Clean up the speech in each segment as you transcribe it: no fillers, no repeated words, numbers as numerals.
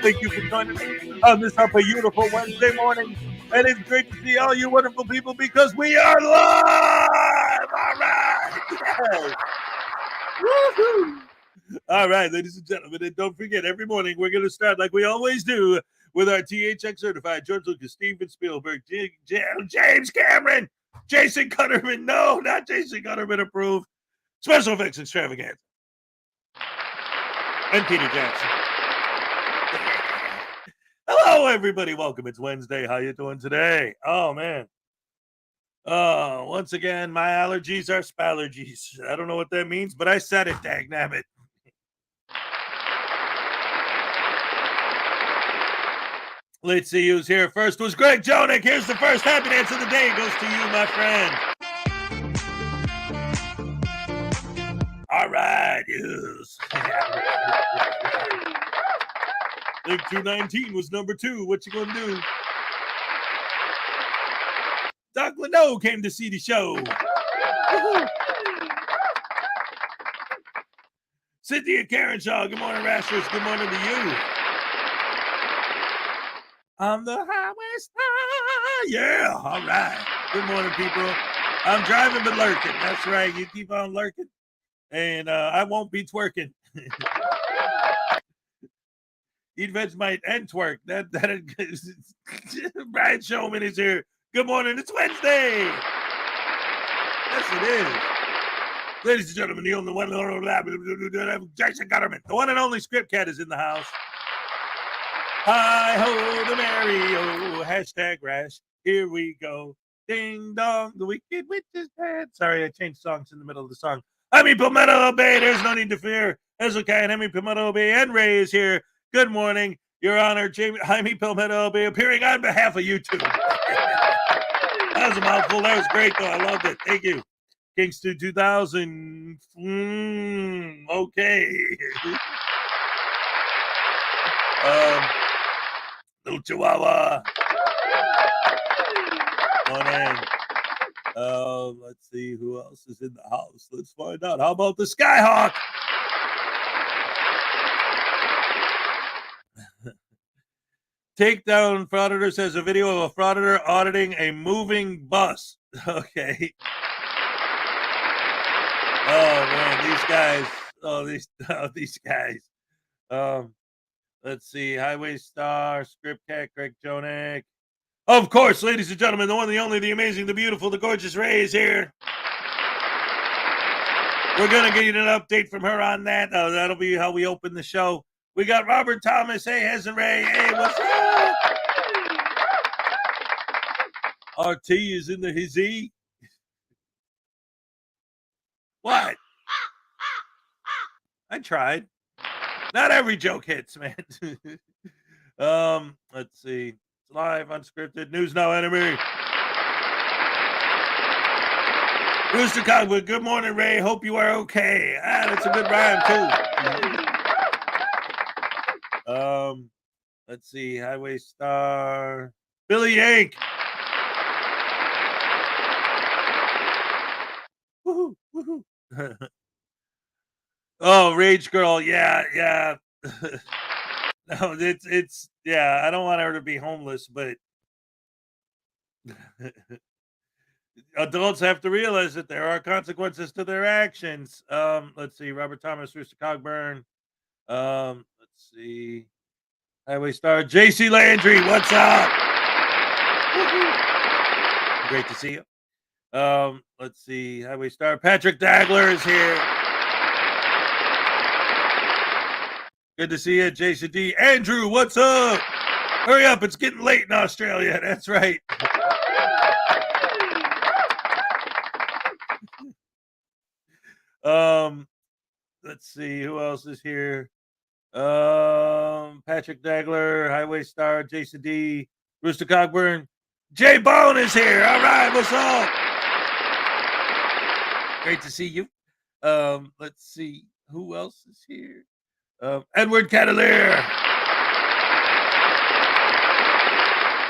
Thank you for joining us on this beautiful Wednesday morning. And it's great to see all you wonderful people because we are live. All right. Yes. Woohoo. All right, ladies and gentlemen, and don't forget, every morning we're going to start like we always do with our THX certified George Lucas, Steven Spielberg, James Cameron, Jason Cutterman. No, not Jason Cutterman approved. Special effects extravaganza. And Peter Jackson. Hello, everybody. Welcome. It's Wednesday. How you doing today? Oh, man. Once again, my allergies are spallergies. I don't know what that means, but I said it, dagnabbit. Let's see who's here. First was Greg Jonick. Here's the first happy dance of the day. It goes to you, my friend. All right, yes. I think 219 was number 2. What you gonna do? Doc Leno came to see the show. Cynthia Carenshaw, good morning, Rashers. Good morning to you. On the highway star. Yeah, all right. Good morning, people. I'm driving but lurking. That's right. You keep on lurking, and I won't be twerking. Eat Vegemite and twerk. That Brian Showman is here. Good morning. It's Wednesday. Yes, it is. Ladies and gentlemen, the only one, Jason Gutterman, the one and only Script Cat is in the house. Hi ho, the merry-o, hashtag rash. Here we go. Ding dong, the wicked witch is dead. Sorry, I changed songs in the middle of the song. Jaime Palmetto Bay, there's no need to fear. Hezokuai and Jaime Palmetto Bay and Ray is here. Good morning, Your Honor, Jaime Palmetto Bay, appearing on behalf of YouTube. That was a mouthful. That was great, though. I loved it. Thank you. Kingston 2000. Okay. Little Chihuahua. Morning. Let's see who else is in the house. Let's find out. How about the Skyhawk? Takedown Frauditors has a video of a frauditor auditing a moving bus. Okay. Oh man, these guys. These guys. Let's see. Highway Star, Script Cat, Greg Jonik. Of course, ladies and gentlemen, the one, the only, the amazing, the beautiful, the gorgeous Ray is here. We're gonna get you an update from her on that. That'll be how we open the show. We got Robert Thomas. Hey, Hez and Ray. Hey, what's up? RT is in the hizzy. What? I tried. Not every joke hits, man. Let's see. It's live, unscripted. News Now Enemy. Rooster Cogwood, good morning, Ray. Hope you are okay. That's a good rhyme, too. Let's see. Highway Star. Billy Yank. Woohoo, woohoo. Oh, Rage Girl. Yeah. No, it's yeah, I don't want her to be homeless, but adults have to realize that there are consequences to their actions. Let's see, Robert Thomas, Rooster Cogburn. Let's see. Highway Star, JC Landry, what's up? Great to see you. Let's see, Highway Star, Patrick Dagler is here. Good to see you, Jason D. Andrew, what's up? Hurry up, it's getting late in Australia. That's right. Let's see who else is here. Patrick Dagler, Highway Star, Jason D, Rooster Cogburn, Jay Bone is here. All right, what's up? Great to see you. Let's see who else is here. Edward Catalier.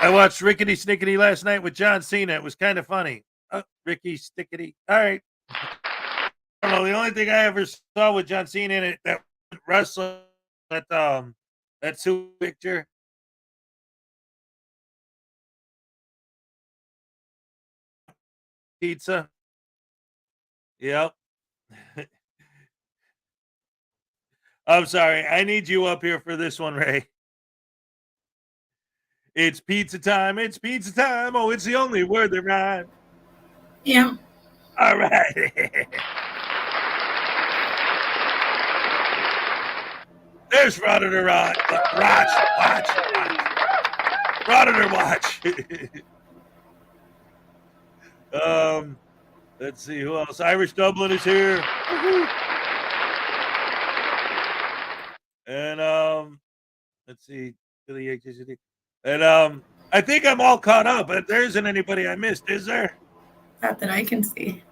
I watched Rickety Snickety last night with John Cena. It was kind of funny. Ricky Stickety. All right. I don't know. The only thing I ever saw with John Cena in it, that wrestling, that suit picture. Pizza. Yep. I'm sorry. I need you up here for this one, Ray. It's pizza time. It's pizza time. Oh, it's the only word that rhymes. Yeah. All right. There's Frauditor Watch. Frauditor Watch. Let's see who else. Irish Dublin is here. And let's see. Billy HCD. And I think I'm all caught up, but there isn't anybody I missed, is there? Not that I can see.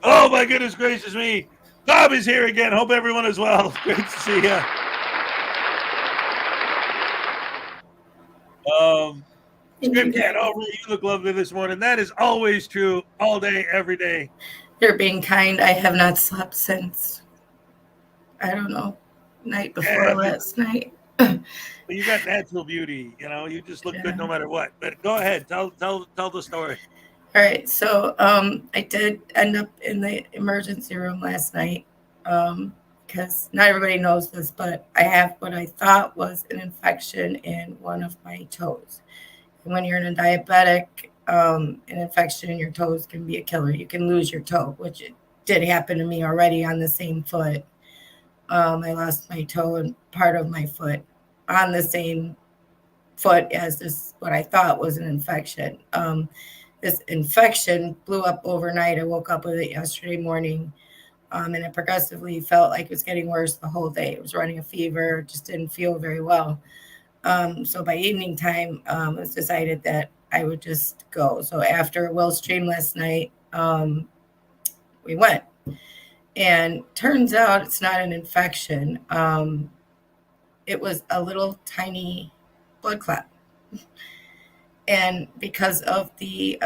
Oh my goodness gracious me. Bob is here again. Hope everyone is well. Great to see you. Script Cat, oh, Ray, you look lovely this morning. That is always true, all day, every day. You're being kind. I have not slept since, I don't know, night before last night. Well, you got natural beauty, you know. You just look good no matter what. But go ahead, tell the story. All right, so I did end up in the emergency room last night because not everybody knows this, but I have what I thought was an infection in one of my toes. And when you're in a diabetic an infection in your toes can be a killer. You can lose your toe, which it did happen to me already on the same foot. I lost my toe and part of my foot on the same foot as this, what I thought was an infection. This infection blew up overnight. I woke up with it yesterday morning, and it progressively felt like it was getting worse the whole day. It was running a fever, just didn't feel very well. So by evening time, it was decided that I would just go. So after Will's stream last night, we went. And turns out it's not an infection. It was a little tiny blood clot. And because of the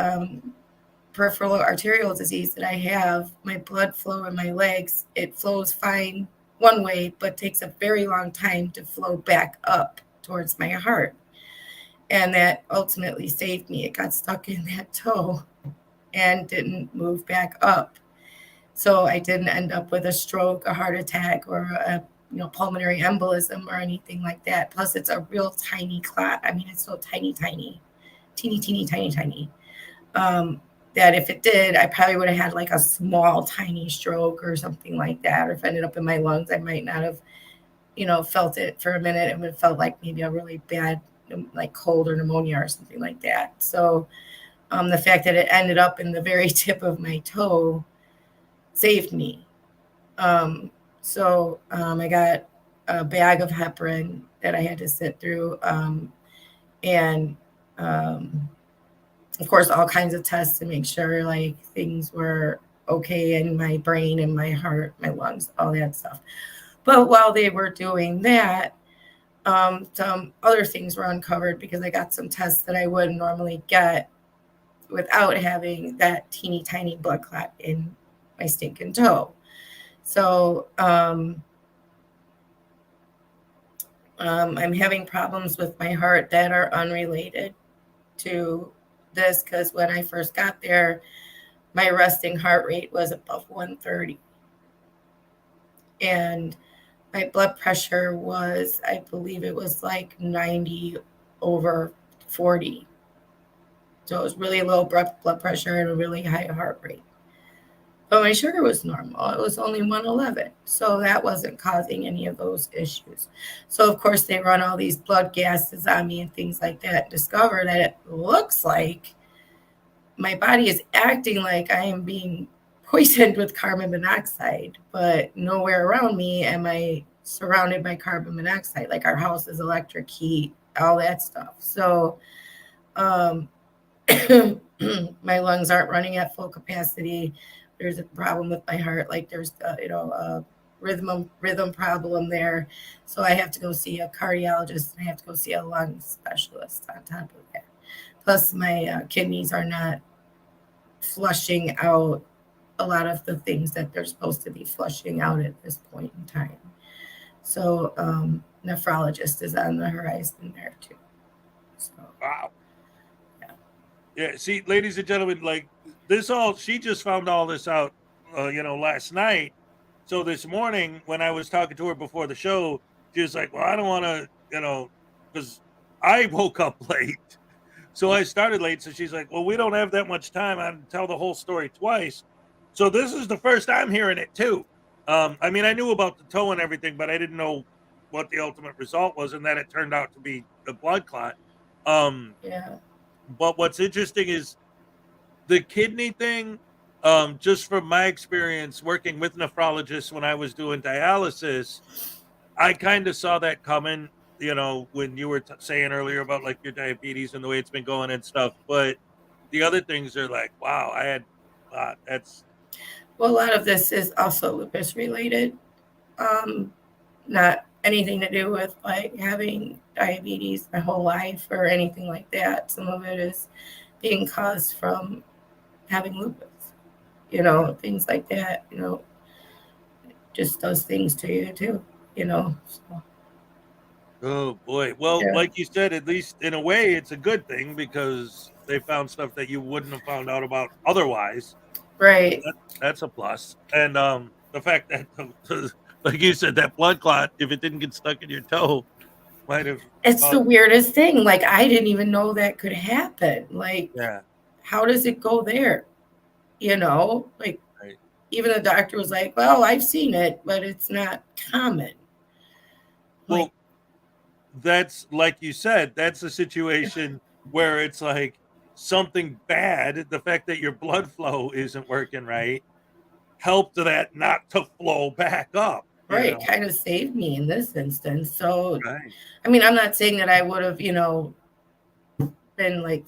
peripheral arterial disease that I have, my blood flow in my legs, it flows fine one way, but takes a very long time to flow back up towards my heart. And that ultimately saved me. It got stuck in that toe and didn't move back up. So I didn't end up with a stroke, a heart attack, or a pulmonary embolism or anything like that. Plus, it's a real tiny clot. I mean, it's so tiny, teeny, tiny. That if it did, I probably would have had like a small, tiny stroke or something like that. Or if it ended up in my lungs, I might not have, felt it for a minute. It would have felt like maybe a really bad, like cold or pneumonia or something like that. So the fact that it ended up in the very tip of my toe saved me. So I got a bag of heparin that I had to sit through, and of course all kinds of tests to make sure like things were okay in my brain and my heart, my lungs, all that stuff. But while they were doing that, some other things were uncovered because I got some tests that I wouldn't normally get without having that teeny tiny blood clot in my stinking toe. So I'm having problems with my heart that are unrelated to this, because when I first got there, my resting heart rate was above 130. And my blood pressure was, I believe it was like 90/40. So it was really low blood pressure and a really high heart rate. But my sugar was normal. It was only 111. So that wasn't causing any of those issues. So, of course, they run all these blood gases on me and things like that. Discover that it looks like my body is acting like I am being poisoned with carbon monoxide, but nowhere around me am I surrounded by carbon monoxide. Like our house is electric heat, all that stuff. So my lungs aren't running at full capacity. There's a problem with my heart. Like there's a rhythm problem there. So I have to go see a cardiologist and I have to go see a lung specialist on top of that. Plus my kidneys are not flushing out a lot of the things that they're supposed to be flushing out at this point in time. So nephrologist is on the horizon there too. So, wow. Yeah. See, ladies and gentlemen, like she just found all this out, last night. So this morning when I was talking to her before the show, she was like, well, I don't want to, because I woke up late. So I started late. So she's like, well, we don't have that much time. I had to tell the whole story twice. So this is the first I'm hearing it too. I mean, I knew about the toe and everything, but I didn't know what the ultimate result was, and that it turned out to be the blood clot. Yeah. But what's interesting is the kidney thing. Just from my experience working with nephrologists when I was doing dialysis, I kind of saw that coming. When you were saying earlier about like your diabetes and the way it's been going and stuff. But the other things are like, wow, that's. Well, a lot of this is also lupus related. Not anything to do with like having diabetes my whole life or anything like that. Some of it is being caused from having lupus, things like that, just does things to you too, so. Oh boy. Well, Yeah. like you said, at least in a way it's a good thing because they found stuff that you wouldn't have found out about otherwise. Right. So that's a plus. And the fact that like you said, that blood clot, if it didn't get stuck in your toe, might have. It's the weirdest thing. Like I didn't even know that could happen. Like yeah. how does it go there? You know, like Right. even the doctor was like, well, I've seen it, but it's not common. Well, Like, that's like you said, that's a situation where it's like something bad, the fact that your blood flow isn't working right, helped that not to flow back up, you right, know? kind of saved me in this instance. So, Right. I mean, I'm not saying that I would have, been like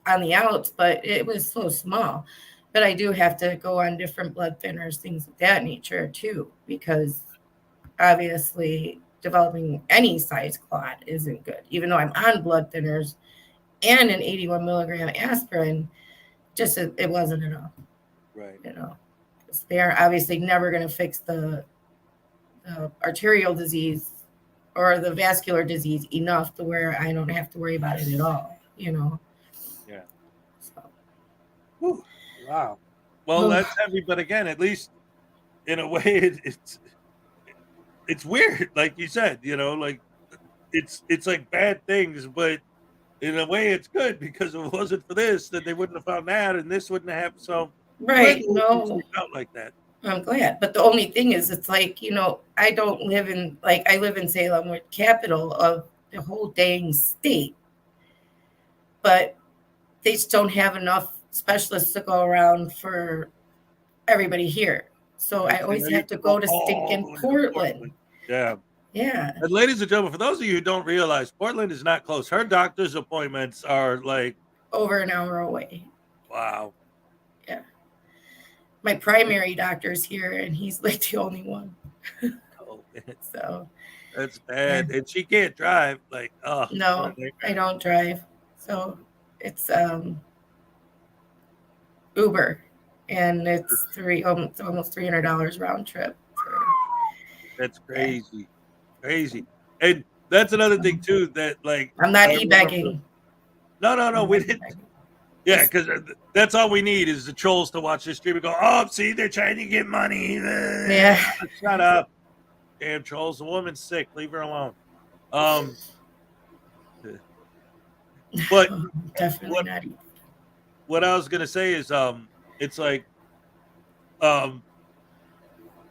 on the outs, but it was so small. But I do have to go on different blood thinners, things of that nature too, because obviously developing any size clot isn't good. Even though I'm on blood thinners and an 81 milligram aspirin, just it wasn't enough, Right. you know. 'Cause they are obviously never going to fix the arterial disease or the vascular disease enough to where I don't have to worry about it at all, you know. Yeah. So, Whew. Wow. Well, that's heavy, but again, at least in a way, it's weird, like you said, like it's like bad things, but in a way, it's good because if it wasn't for this, then they wouldn't have found that, and this wouldn't have happened. So glad right, that things no, worked out like that. I'm glad. But the only thing is, it's like, I don't live in, like, I live in Salem, with capital of the whole dang state, but they just don't have enough specialists to go around for everybody here. So I Right. So always now you have have to to go go to all stinking the way to Portland. Portland. Yeah. Yeah, And ladies and gentlemen, for those of you who don't realize, Portland is not close. Her doctor's appointments are like, over an hour away. wow. Yeah. My primary doctor's here, and he's like the only one. Oh, man, So, that's yeah. bad. And she can't drive. Like, oh, what a No, I nightmare. don't drive. So it's Uber, and it's almost $300 round trip. That's Yeah. crazy. Crazy. And that's another So thing too that like I'm not I remember. e-begging. No, I'm we not didn't. e-begging. Yeah, Just because that's all we need is the trolls to watch this stream and go, oh, see, they're trying to get money. yeah. Shut up. Damn trolls. The woman's sick. Leave her alone. Um, but Definitely what not e-begging. what I was gonna say is it's like um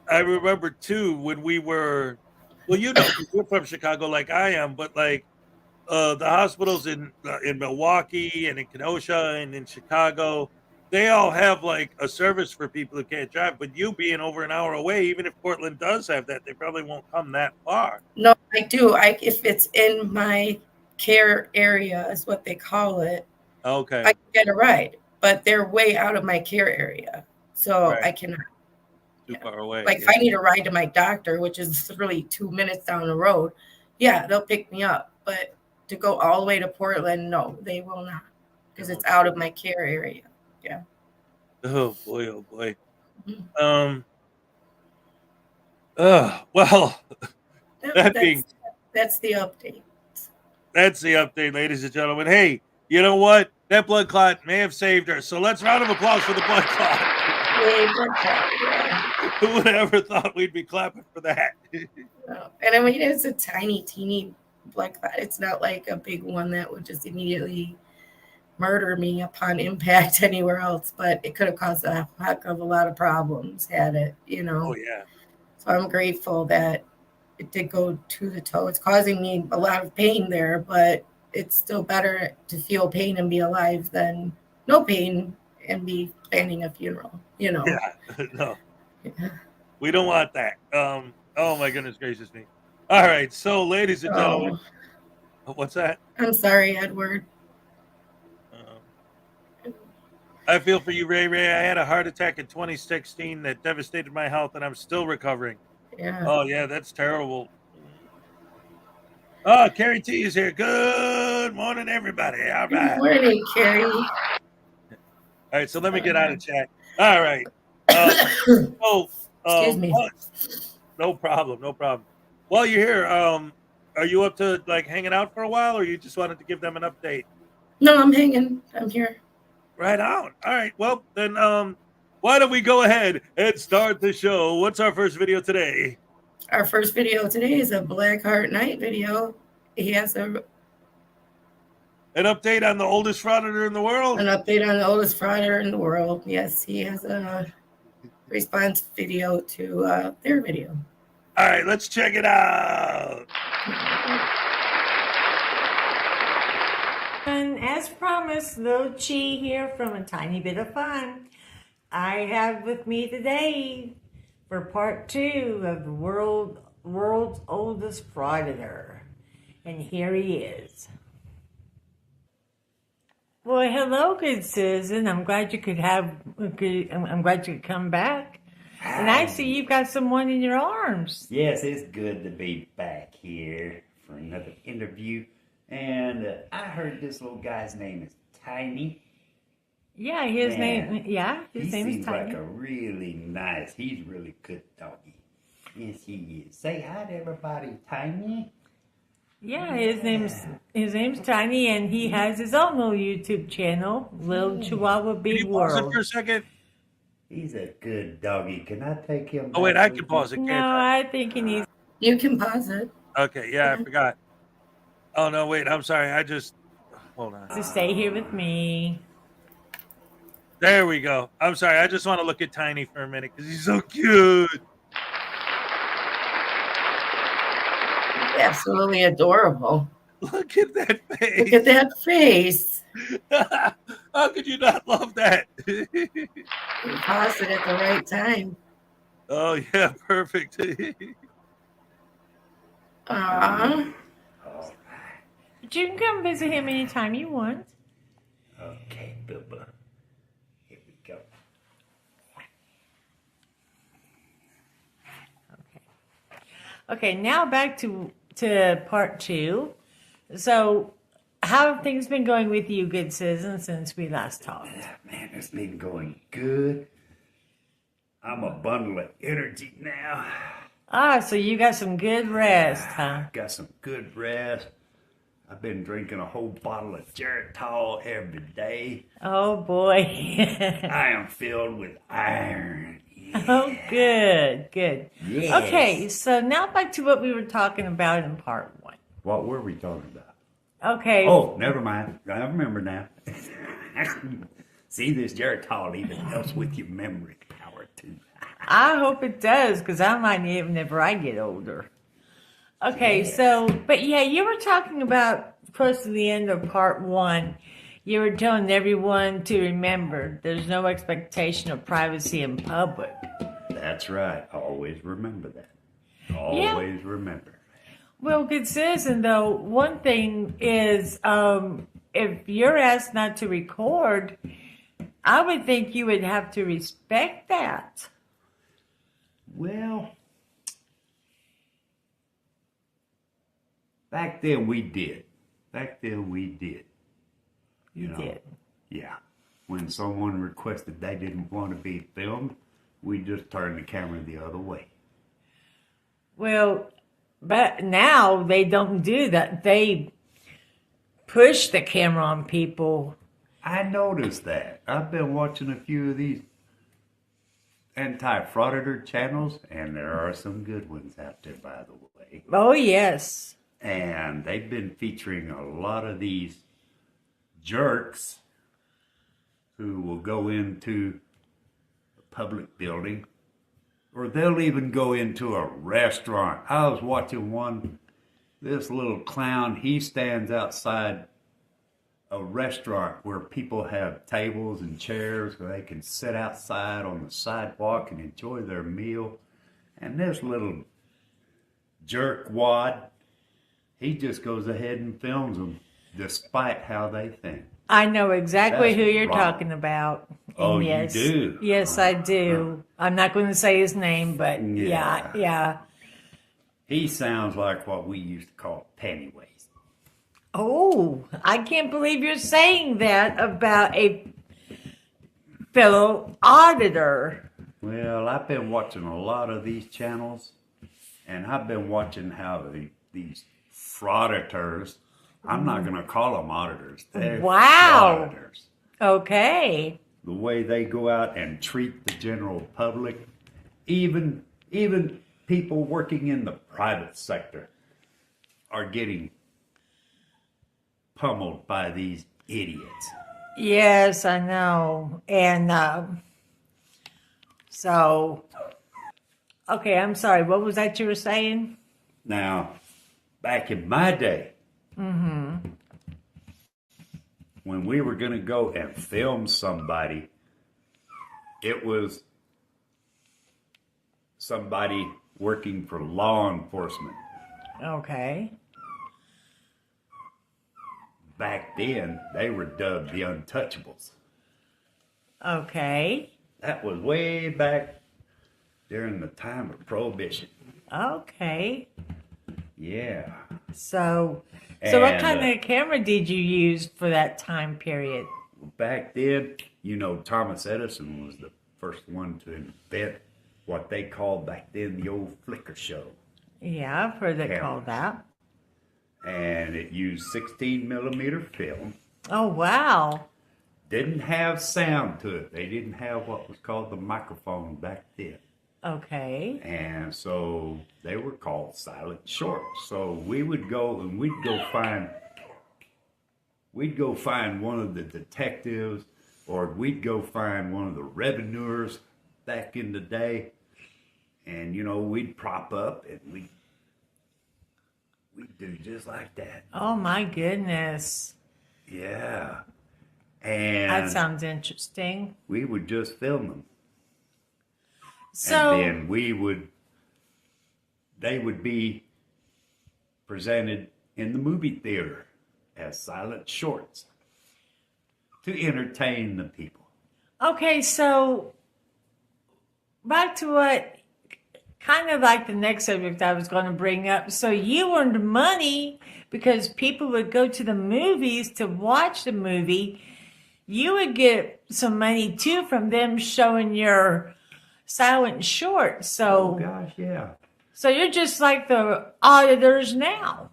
I remember too when we were well, 'cause you're from Chicago like I am, but like the hospitals in Milwaukee and in Kenosha and in Chicago, they all have like a service for people who can't drive. But you being over an hour away, even if Portland does have that, they probably won't come that far. No, I do. If it's in my care area, is what they call it, I Okay, can get a ride, but they're way out of my care area, so right, I cannot. too Yeah. far away. Like if Yeah, I need a ride to my doctor, which is really 2 minutes down the road, yeah, they'll pick me up. But to go all the way to Portland, no, they will not, they because it's won't out do of my care area. Yeah. it. Oh boy, oh boy. Mhm. Um. Well, Yep, that being that's the update. that's the update, ladies and gentlemen. Hey, you know what? That blood clot may have saved her. So let's round of applause for the blood clot. Yay, blood clot, yeah. Who would have ever thought we'd be clapping for that? No. And I mean, it's a tiny, teeny blood clot. It's not like a big one that would just immediately murder me upon impact anywhere else, but it could have caused a heck of a lot of problems had it, Oh yeah. So I'm grateful that it did go to the toe. It's causing me a lot of pain there, but it's still better to feel pain and be alive than no pain and be planning a funeral. Yeah. No, Yeah. we don't want that. Oh my goodness gracious me. All right. So, ladies and gentlemen, So what's that? I'm sorry, Edward. Um, I feel for you, Ray Ray. I had a heart attack in 2016 that devastated my health, and I'm still recovering. Yeah. Oh yeah, that's terrible. Oh, Carrie T is here. Good morning, everybody. All Good right. morning, Carrie. All right. So let me get out Uh, of chat. All right. So, excuse me. no problem. No problem. While you're here, are you up to like hanging out for a while, or you just wanted to give them an update? No, I'm hanging. I'm here. Right on. All right. Well, then, why don't we go ahead and start the show? What's our first video today? Our first video today is a Black Heart Night video. He has a An update on the oldest frauditor in the world? An update on the oldest frauditor in the world. Yes, he has a response video to their video. All right, let's check it out. And as promised, little Chi here from A Tiny Bit of Fun. I have with me today for part 2 of the world's oldest frauditor. And here he is. Well, hello, good citizen. I'm glad you could come back. And I see you've got someone in your arms. Yes, it's good to be back here for another interview. And I heard this little guy's name is Tiny. Yeah, his name is Tiny. He seems like a really nice, he's really good doggy. Yes, he is. Say hi to everybody, Tiny. Yeah, his name's Tiny, and he has his own little YouTube channel, Little Chihuahua Big Can you pause it World. for a second? He's a good doggy. Can I take him? Oh, wait, back I with can me? pause it, can't No, I? I think he needs. You can pause it. Okay, yeah, I forgot. Oh, no, wait, I'm sorry. Hold on. To stay here with me. There we go. I'm sorry. I just want to look at Tiny for a minute because he's so cute. Absolutely adorable. Look at that face. Look at that face. How could you not love that? You paused it at the right time. Oh, yeah, perfect. Aww. But you can come visit him anytime you want. Okay, Bubba. Here we go. Okay, now back to part 2. So, how have things been going with you, good citizen, since we last talked? Man, it's been going good. I'm a bundle of energy now. Ah, so you got some good rest, huh? Got some good rest. I've been drinking a whole bottle of Geritol every day. Oh, boy. I am filled with iron. Yeah. Oh, good, good. Yes. Okay, so now back to what we were talking about in part 1. What were we talking about? Okay. Oh, never mind. I remember now. See, this Geritol even helps with your memory power, too. I hope it does, because I might need it whenever I get older. Okay, Yes. but yeah, you were talking about close to the end of part 1. You were telling everyone to remember there's no expectation of privacy in public. That's right. Always remember that. Always remember. Well, good citizen, though, one thing is if you're asked not to record, I would think you would have to respect that. Well, back then we did. You did. Yeah. When someone requested they didn't want to be filmed, we just turned the camera the other way. Well, but now they don't do that. They push the camera on people. I noticed that. I've been watching a few of these anti-frauditor channels, and there are some good ones out there, by the way. Oh, yes. And they've been featuring a lot of these jerks who will go into a public building, or they'll even go into a restaurant. I was watching one, this little clown, he stands outside a restaurant where people have tables and chairs where they can sit outside on the sidewalk and enjoy their meal. And this little jerkwad, he just goes ahead and films them despite how they think. I know exactly That's who you're wrong. talking about. And Oh, yes, you do? Yes, I do. I'm not going to say his name, but yeah. He sounds like what we used to call pennyways. Oh, I can't believe you're saying that about a fellow auditor. Well, I've been watching a lot of these channels, and I've been watching how these frauditors, I'm not going to call them auditors, they're Wow. frauditors. Okay. The way they go out and treat the general public, even people working in the private sector are getting pummeled by these idiots. Yes, I know. And so, okay, I'm sorry. What was that you were saying? Now, back in my day, when we were going to go and film somebody, it was somebody working for law enforcement. Okay. Back then, they were dubbed the Untouchables. Okay. That was way back during the time of Prohibition. Okay. Yeah. So what And, kind of camera did you use for that time period? Back then, you know, Thomas Edison was the first one to invent what they called back then the old flicker show. Yeah, I've heard it Camera. called that. And it used 16 millimeter film. Oh, wow. Didn't have sound to it. They didn't have what was called the microphone back then. Okay. And so they were called silent shorts. So we would go and we'd go find one of the detectives, or we'd go find one of the revenuers back in the day. And, you know, we'd prop up and we'd do just like that. Oh, my goodness. Yeah. And That sounds interesting. we would just film them. So, And then they would be presented in the movie theater as silent shorts to entertain the people. okay, so back to what kind of like the next subject I was going to bring up. So you earned money because people would go to the movies to watch the movie. You would get some money too from them showing your silent short. So, Oh gosh, yeah. so you're just like the auditors now.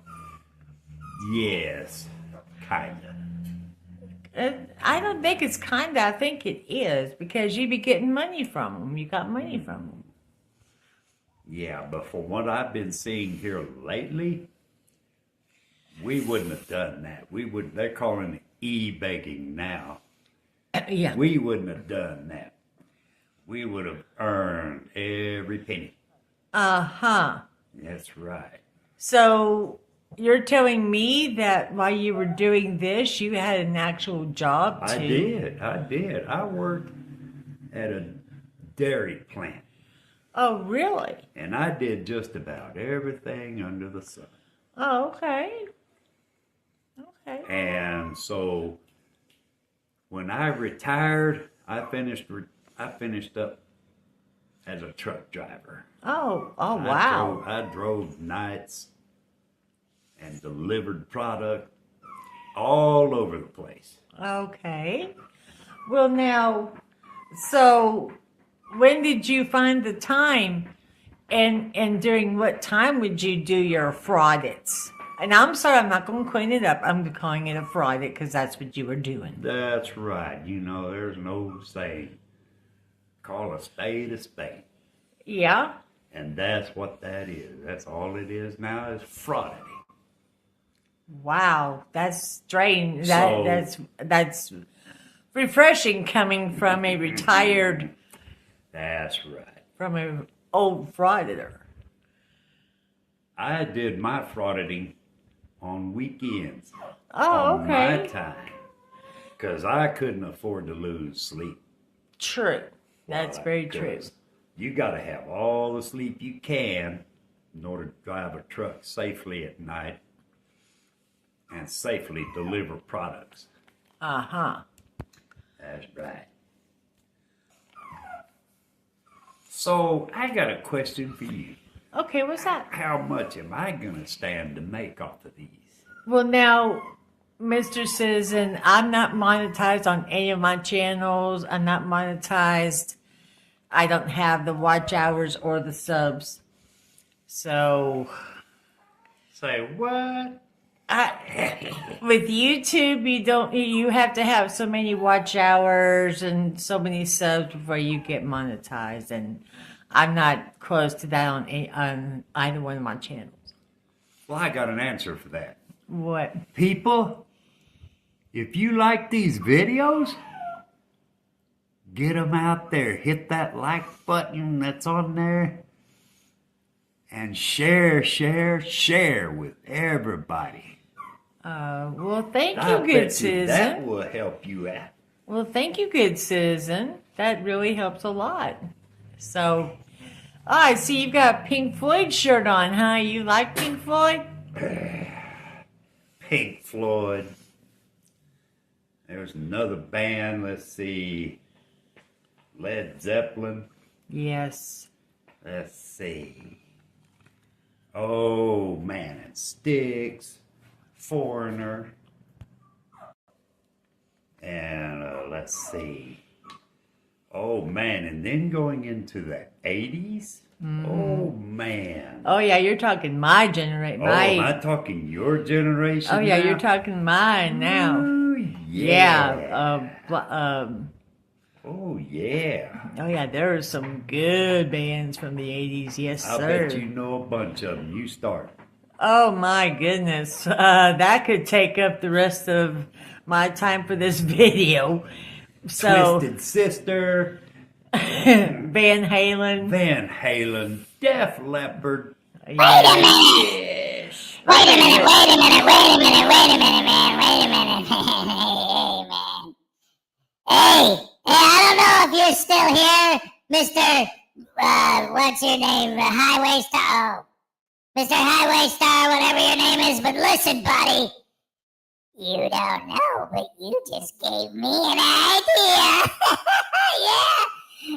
Yes, kinda. I don't think it's kinda. I think it is because you be getting money from them. You got money from them. Yeah, but from what I've been seeing here lately, we wouldn't have done that. They're calling it e-begging now. Yeah. We wouldn't have done that. We would have earned every penny. Uh-huh. That's right. So you're telling me that while you were doing this, you had an actual job too? I did. I worked at a dairy plant, Oh, really? and I did just about everything under the sun. Oh, okay. Okay. And so when I retired, I finished up as a truck driver. Oh, wow. I drove nights and delivered product all over the place. Okay. Well, now, so when did you find the time, and during what time would you do your fraudits? And I'm sorry, I'm not going to clean it up. I'm calling it a fraudit because that's what you were doing. That's right. You know, there's no saying. Call a spade a spade. Yeah. And that's what that is. That's all it is now is frauditing. Wow, that's strange. So- That's refreshing coming from a retired, That's right. from an old frauditor. I did my frauditing on weekends. Oh, on my okay. time. Because I couldn't afford to lose sleep. True. That's very true. 'Cause you got to have all the sleep you can in order to drive a truck safely at night and safely deliver products. Uh-huh. That's right. So I got a question for you. Okay, what's that? How much am I going to stand to make off of these? Well, now, Mr. Citizen, I'm not monetized on any of my channels. I'm not monetized. I don't have the watch hours or the subs. So, Say what? with YouTube, you have to have so many watch hours and so many subs before you get monetized. And I'm not close to that on either one of my channels. Well, I got an answer for that. What? People, If you like these videos, get them out there. Hit that like button that's on there. And share with everybody. Well, thank I you, good bet you that citizen. will help you out. Well, thank you, good citizen. That really helps a lot. So, I see you've got a Pink Floyd shirt on, huh? You like Pink Floyd? Pink Floyd. There's another band. Let's see. Led Zeppelin. Yes. Let's see. Oh, Man and Sticks. Foreigner. And let's see. Oh, man. And then going into the 80s. Oh, man. Oh, yeah, you're talking my generation. Oh, am I talking your generation? Oh, yeah, now? you're talking mine now. Ooh, yeah. Oh, yeah. yeah, there are some good bands from the 80s. Yes, I sir. bet you know a bunch of them. You start. Oh, my goodness. That could take up the rest of my time for this video. So, Twisted Sister. Van Halen. Van Halen. Def Leppard. Yes. Wait a minute, man. Hey, I don't know if you're still here, Mr. What's your name? Highway Star. Oh, Mr. Highway Star, whatever your name is, but listen, buddy. You don't know, but you just gave me an idea. Yeah.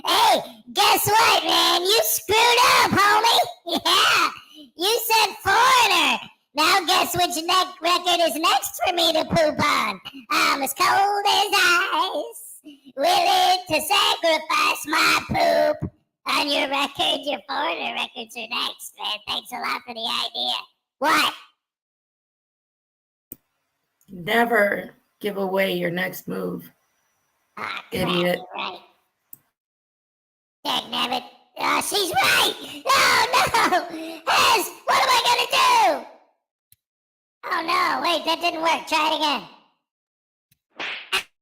Hey, guess what, man? You screwed up, homie. Yeah. You said foreigner. Now guess which record is next for me to poop on? I'm as cold as ice, willing to sacrifice my poop. On your record, your foreigner records are next, man. Thanks a lot for the idea. What? Never give away your next move, idiot. You're right. Dagnabbit. Oh, she's right. Oh, no. Hez, what am I going to do? Oh, no. Wait, that didn't work. Try it again.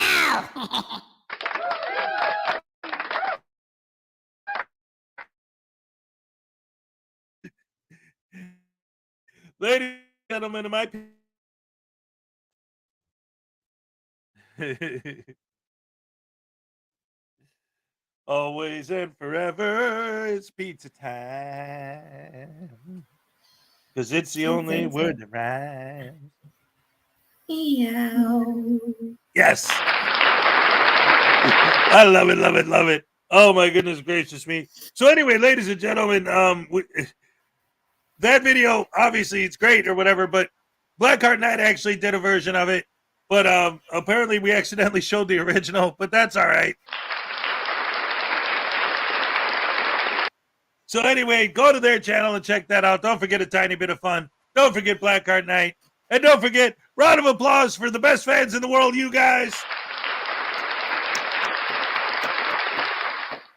Ow. Ladies and gentlemen, in my always and forever, it's pizza time. Because it's the only word that rhymes. Meow. Yes. I love it, love it, love it. Oh my goodness gracious me. So anyway, ladies and gentlemen, that video, obviously it's great or whatever, but Blackheart Night actually did a version of it. But apparently we accidentally showed the original, but that's all right. So anyway, go to their channel and check that out. Don't forget A Tiny Bit of Fun. Don't forget Blackheart Night. And don't forget, round of applause for the best fans in the world, you guys.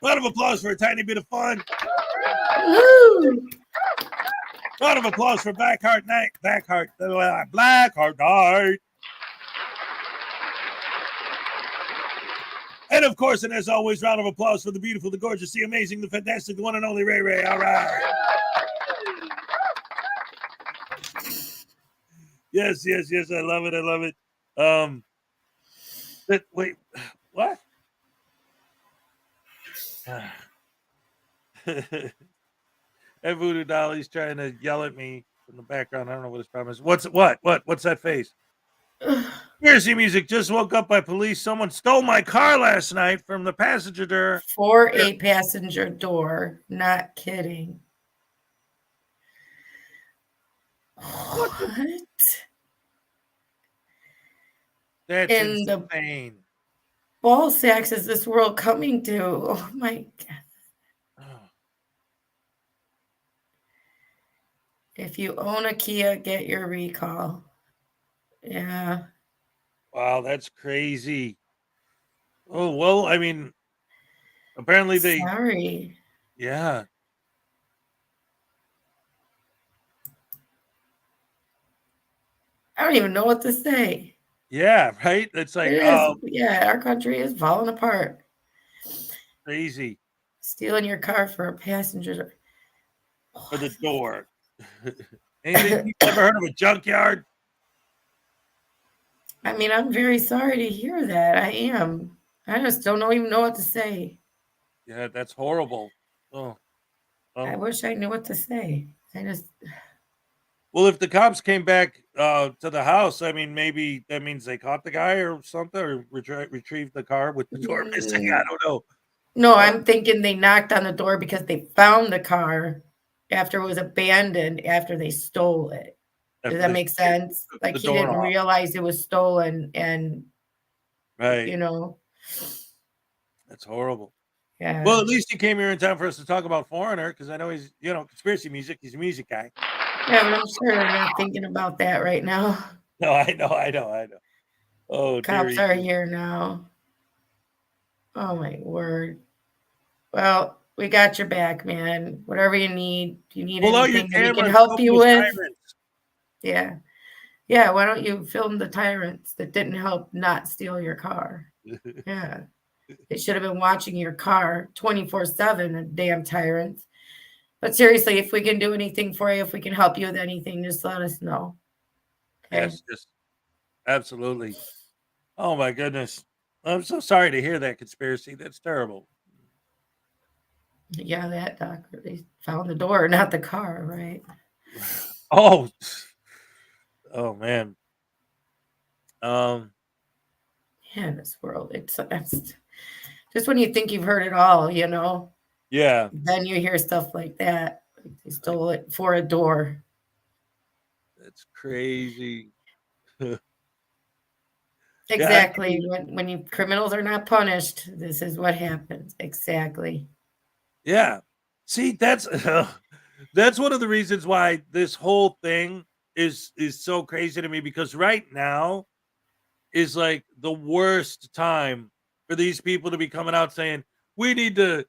Round of applause for A Tiny Bit of Fun. Woo! Round of applause for Blackheart Night. Blackheart Night. And of course, and as always, round of applause for the beautiful, the gorgeous, the amazing, the fantastic, the one and only Ray Ray. All right. Yes, I love it. I love it. Wait, what? And Voodoo Dolly's trying to yell at me from the background. I don't know what his problem is. What's that face? Conspiracy music. Just woke up by police. Someone stole my car last night from the passenger door. For a passenger door. Not kidding. What? That's In the insane. ball sacks is this world coming to? Oh my God. If you own a Kia, get your recall. Yeah. Wow, that's crazy. Oh, well, I mean, apparently they. Sorry. Yeah. I don't even know what to say. Yeah, right. It's like, It is. Yeah, our country is falling apart. crazy Stealing your car for a passenger. for the door. Anything you ever heard of a junkyard? I mean, I'm very sorry to hear that. I am. I just even know what to say. Yeah, that's horrible. Oh, I wish I knew what to say. I just well, if the cops came back to the house, I mean, maybe that means they caught the guy or something, or retrieved the car with the door missing. I don't know. No, I'm thinking they knocked on the door because they found the car after it was abandoned after they stole it. Does that make sense? Like he didn't realize it was stolen and right. That's horrible. Yeah. Well, at least he came here in time for us to talk about Foreigner, because I know he's, conspiracy music. He's a music guy. Yeah, but I'm sure they're not thinking about that right now. No, I know. Oh, cops are here now. Oh my word. Well, we got your back, man. Whatever you need. If you need anything that we can help you with. Tyrants. Yeah. Yeah, why don't you film the tyrants that didn't help not steal your car? Yeah. They should have been watching your car 24/7, the damn tyrants. But seriously, if we can do anything for you, if we can help you with anything, just let us know. Okay? Yes, just absolutely. Oh my goodness. I'm so sorry to hear that conspiracy. That's terrible. Yeah, that doctor. They found the door, not the car, right? Oh man. Yeah, this world. It's just when you think you've heard it all, Yeah. Then you hear stuff like that. They stole it for a door. That's crazy. Exactly. When criminals are not punished, this is what happens. Exactly. Yeah. See, that's one of the reasons why this whole thing is so crazy to me, because right now is like the worst time for these people to be coming out saying we need to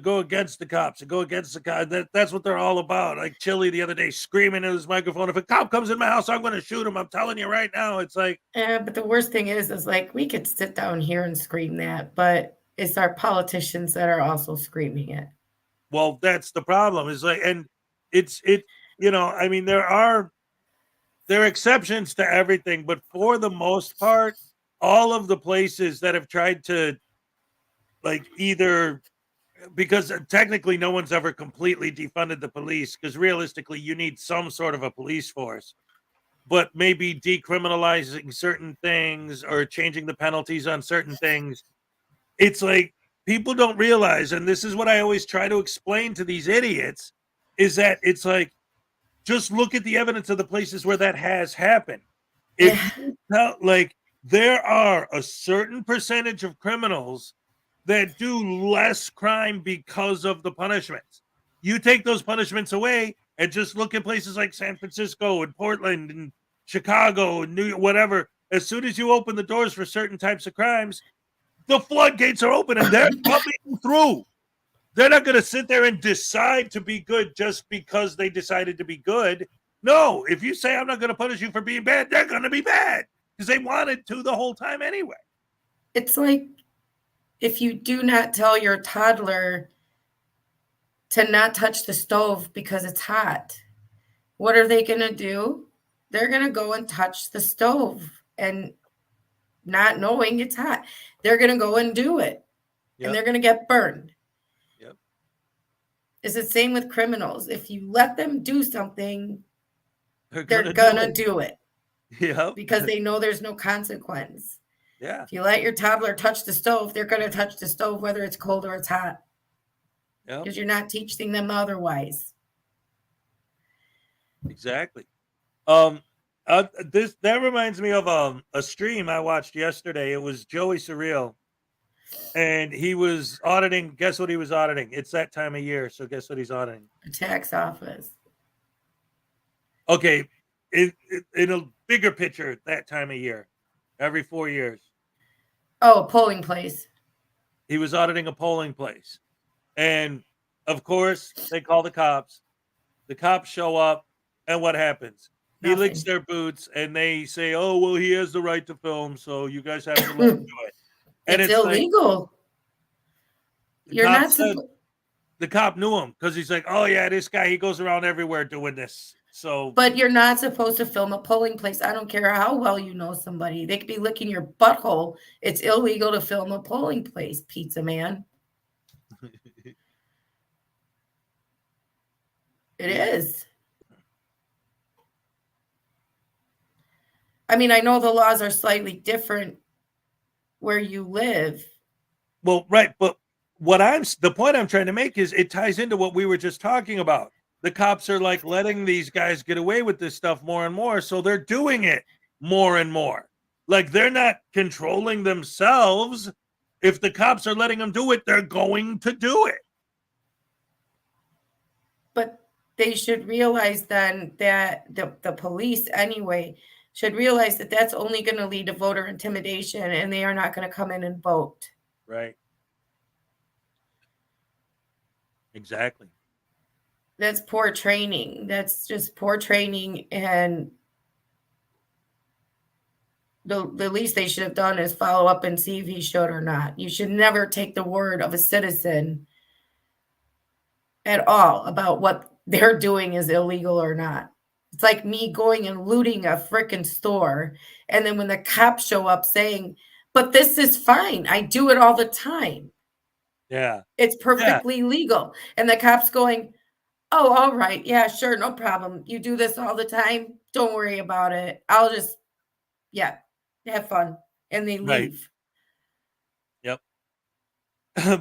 go against the cops and go against the cops. That's what they're all about. Like Chili the other day screaming in his microphone, if a cop comes in my house, I'm going to shoot him. I'm telling you right now. It's like, yeah, but the worst thing is like we could sit down here and scream that, but it's our politicians that are also screaming it. Well, that's the problem. Is like, and I mean, there are exceptions to everything, but for the most part, all of the places that have tried to, like, either, because technically no one's ever completely defunded the police, because realistically you need some sort of a police force, but maybe decriminalizing certain things or changing the penalties on certain things. It's like people don't realize, and this is what I always try to explain to these idiots, is that it's like, just look at the evidence of the places where that has happened. If you tell, like, there are a certain percentage of criminals that do less crime because of the punishments. You take those punishments away and just look at places like San Francisco and Portland and Chicago and New York, whatever. As soon as you open the doors for certain types of crimes, the floodgates are open and they're coming through. They're not going to sit there and decide to be good just because they decided to be good. No, if you say I'm not going to punish you for being bad, they're going to be bad because they wanted to the whole time anyway. It's like if you do not tell your toddler to not touch the stove because it's hot, what are they going to do? They're going to go and touch the stove and not knowing it's hot. They're going to go and do it. Yep. And they're going to get burned. Yep. It's the same with criminals. If you let them do something, they're going to do it. Yeah. Because they know there's no consequence. Yeah. If you let your toddler touch the stove, they're going to touch the stove whether it's cold or it's hot. Yeah. Because you're not teaching them otherwise. Exactly. That reminds me of a stream I watched yesterday. It was Joey Surreal, and he was auditing. Guess what he was auditing? It's that time of year, so guess what he's auditing? The tax office. Okay, in a bigger picture, that time of year, every 4 years. Oh, a polling place. He was auditing a polling place, and of course they call the cops. The cops show up, and what happens? He licks Nothing. their boots, and they say, "Oh, well, he has the right to film, so you guys have to let him do it." And It's it's like illegal. the You're cop not said supposed. the cop knew him because he's like, "Oh yeah, this guy, he goes around everywhere doing this." So, But you're not supposed to film a polling place. I don't care how well you know somebody. They could be licking your butthole. It's illegal to film a polling place, pizza man. It is. I mean, I know the laws are slightly different where you live. well, right, but the point I'm trying to make is it ties into what we were just talking about. The cops are like letting these guys get away with this stuff more and more, so they're doing it more and more. Like they're not controlling themselves. If the cops are letting them do it, they're going to do it. But they should realize then that the police anyway should realize that that's only going to lead to voter intimidation, and they are not going to come in and vote. Right. Exactly. That's poor training. That's just poor training, and the least they should have done is follow up and see if he should or not. You should never take the word of a citizen at all about what they're doing is illegal or not. It's like me going and looting a freaking store, and then when the cops show up saying, "But this is fine. I do it all the time. Yeah. It's perfectly legal." And the cops going, "Oh, all right. Yeah, sure. No problem. You do this all the time. Don't worry about it. I'll just, yeah, have fun." And they Right. leave. Yep.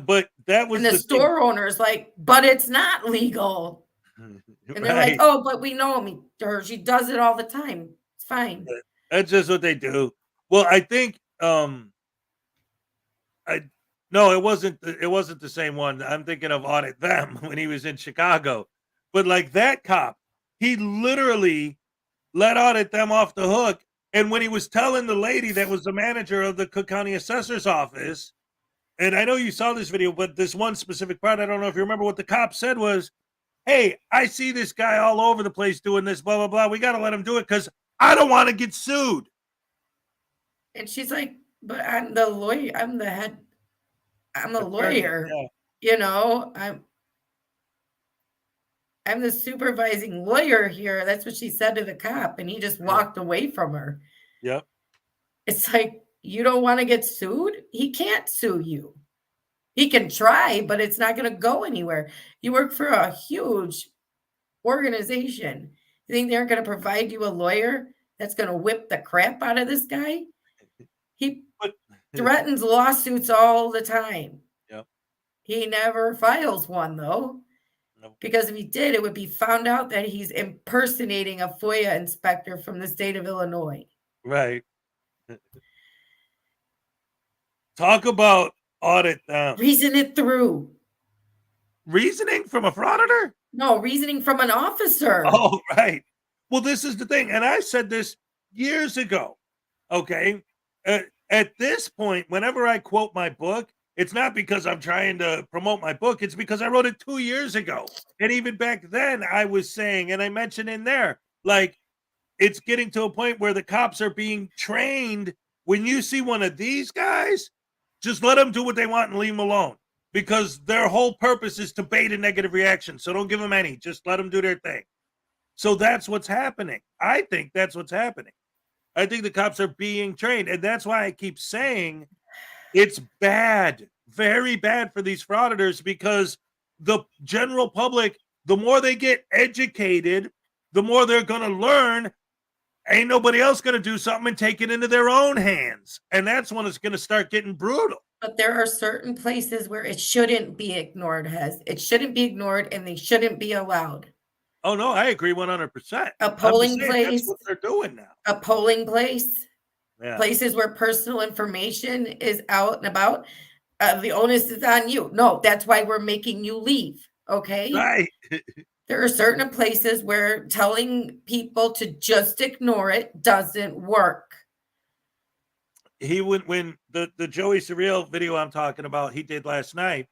But that was And the the thing. store owner's like, "But it's not legal." And they're like, Right. "Oh, but we know me. Or she does it all the time. It's fine." That's just what they do. Well, I think no, it wasn't the same one. I'm thinking of Audit Them when he was in Chicago. But like that cop, he literally let Audit Them off the hook. And when he was telling the lady that was the manager of the Cook County Assessor's Office, and I know you saw this video, but this one specific part, I don't know if you remember what the cop said was, "Hey, I see this guy all over the place doing this, blah, blah, blah. We got to let him do it because I don't want to get sued." And she's like, "But I'm the lawyer. I'm the head. I'm a Attorney, lawyer. yeah. You know, I'm the supervising lawyer here." That's what she said to the cop, and he just walked away from her. Yep. It's like, you don't want to get sued? He can't sue you. He can try, but it's not going to go anywhere. You work for a huge organization. You think they're going to provide you a lawyer that's going to whip the crap out of this guy? He But threatens lawsuits all the time. Yep. He never files one, though, Nope. because if he did, it would be found out that he's impersonating a FOIA inspector from the state of Illinois. Right. Talk about Audit Them. Reason it through. Reasoning from a frauditor? No, reasoning from an officer. Oh, right. Well, this is the thing. And I said this years ago. Okay. At this point, whenever I quote my book, it's not because I'm trying to promote my book. It's because I wrote it 2 years ago. And even back then, I was saying, and I mentioned in there, like, it's getting to a point where the cops are being trained. When you see one of these guys, just let them do what they want and leave them alone, because their whole purpose is to bait a negative reaction. So don't give them any. Just let them do their thing. So that's what's happening. I think that's what's happening. I think the cops are being trained. And that's why I keep saying it's bad, very bad for these frauditors, because the general public, the more they get educated, the more they're going to learn. Ain't nobody else going to do something and take it into their own hands. And that's when it's going to start getting brutal. But there are certain places where it shouldn't be ignored, It shouldn't be ignored, and they shouldn't be allowed. Oh, no, I agree 100%. A polling place. That's what they're doing now. A polling place. Yeah. Places where personal information is out and about. The onus is on you. No, that's why we're making you leave. Okay. Right. There are certain places where telling people to just ignore it doesn't work. He went when the Joey Surreal video I'm talking about, he did last night.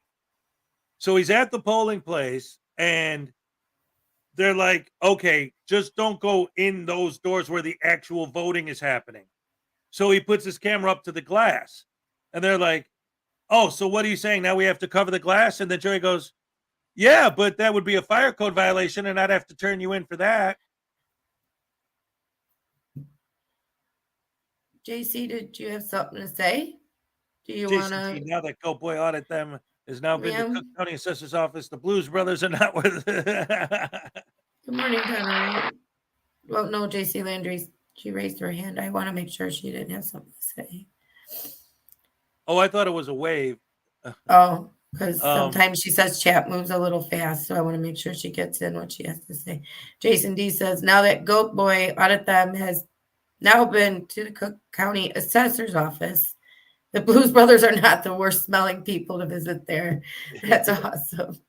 So he's at the polling place, and they're like, okay, just don't go in those doors where the actual voting is happening. So he puts his camera up to the glass, and they're like, oh, so what are you saying? Now we have to cover the glass? And then Joey goes, yeah, but that would be a fire code violation, and I'd have to turn you in for that. JC, did you have something to say? Do you Jason want T, to? now that Go Boy Audit them has now been to Ma'am? Cook County Assessor's Office. The Blues Brothers are not with. Good morning, Connor. Well, no, JC Landry, she raised her hand. I want to make sure she didn't have something to say. Oh, I thought it was a wave. Oh, because sometimes she says chat moves a little fast, so I want to make sure she gets in what she has to say. Jason D says, now that Goat Boy Audit Them has now been to the Cook County Assessor's Office, the Blues Brothers are not the worst smelling people to visit there. That's awesome.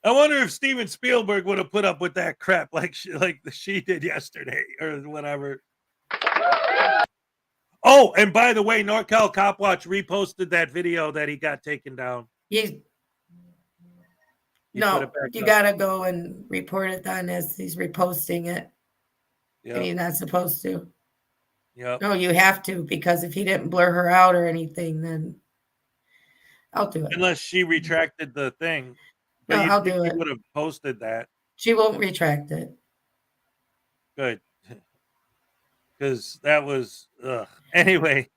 I wonder if Steven Spielberg would have put up with that crap like she did yesterday or whatever. Oh, and by the way, NorCal Cop Watch reposted that video that he got taken down. No, you got to go and report it then as he's reposting it. Yep. And he's not supposed to. Yep. No, you have to, because if he didn't blur her out or anything, then I'll do it. Unless she retracted the thing. But no, I'll do it. He would have posted that. She won't retract it. Good. Because that was, anyway.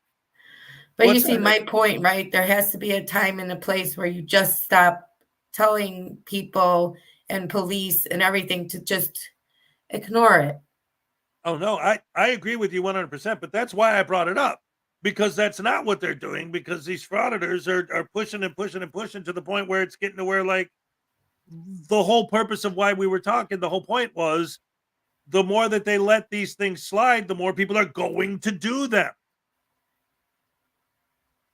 But you see my point, right? There has to be a time and a place where you just stop telling people and police and everything to just ignore it. Oh, no, I agree with you 100%, but that's why I brought it up, because that's not what they're doing, because these frauditors are pushing and pushing and pushing to the point where it's getting to where, like, the whole purpose of why we were talking, the whole point was the more that they let these things slide, the more people are going to do them.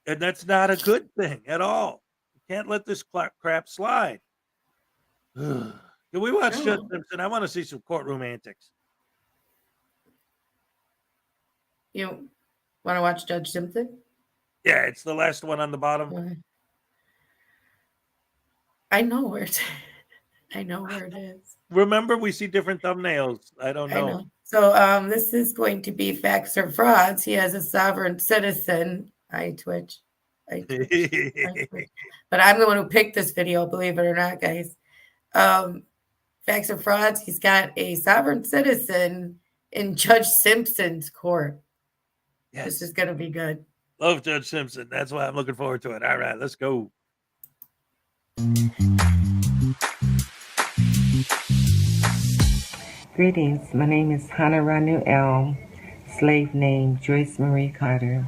And that's not a good thing at all. You can't let this crap slide. Can we watch Judge Simpson? I want to see some courtroom antics. You want to watch Judge Simpson? Yeah, it's the last one on the bottom. Okay. I know where it is. Remember, we see different thumbnails. I don't know. I know. So this is going to be Facts or Frauds. He has a sovereign citizen. I twitch. But I'm the one who picked this video, believe it or not, guys. Facts or Frauds. He's got a sovereign citizen in Judge Simpson's court. Yes. This is going to be good. Love Judge Simpson. That's why I'm looking forward to it. All right, let's go. Greetings. My name is Hannah Ranu L., slave name Joyce Marie Carter,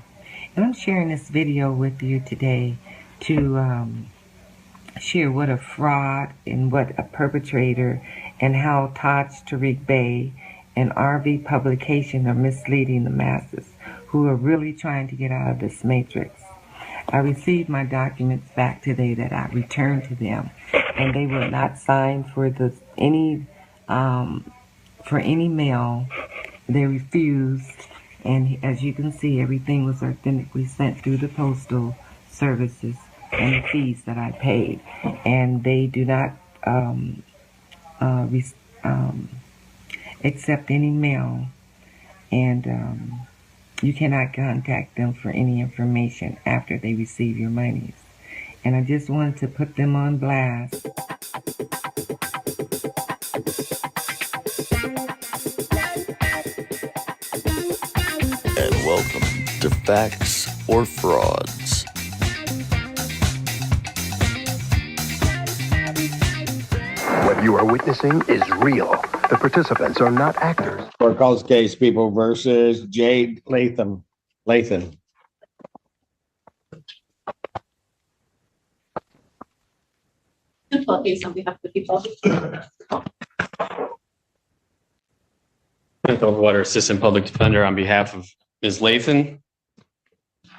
and I'm sharing this video with you today to share what a fraud and what a perpetrator and how Taj Tariq Bey and RV Publication are misleading the masses who are really trying to get out of this matrix. I received my documents back today that I returned to them, and they were not signed for any mail. They refused, and as you can see, everything was authentically sent through the postal services and the fees that I paid, and they do not accept any mail, and you cannot contact them for any information after they receive your monies. And I just wanted to put them on blast. And welcome to Facts or Frauds. What you are witnessing is real. The participants are not actors. Court calls case People versus Jade Latham. Simple case on behalf of the people. Overwater Assistant Public Defender on behalf of Ms. Lathan.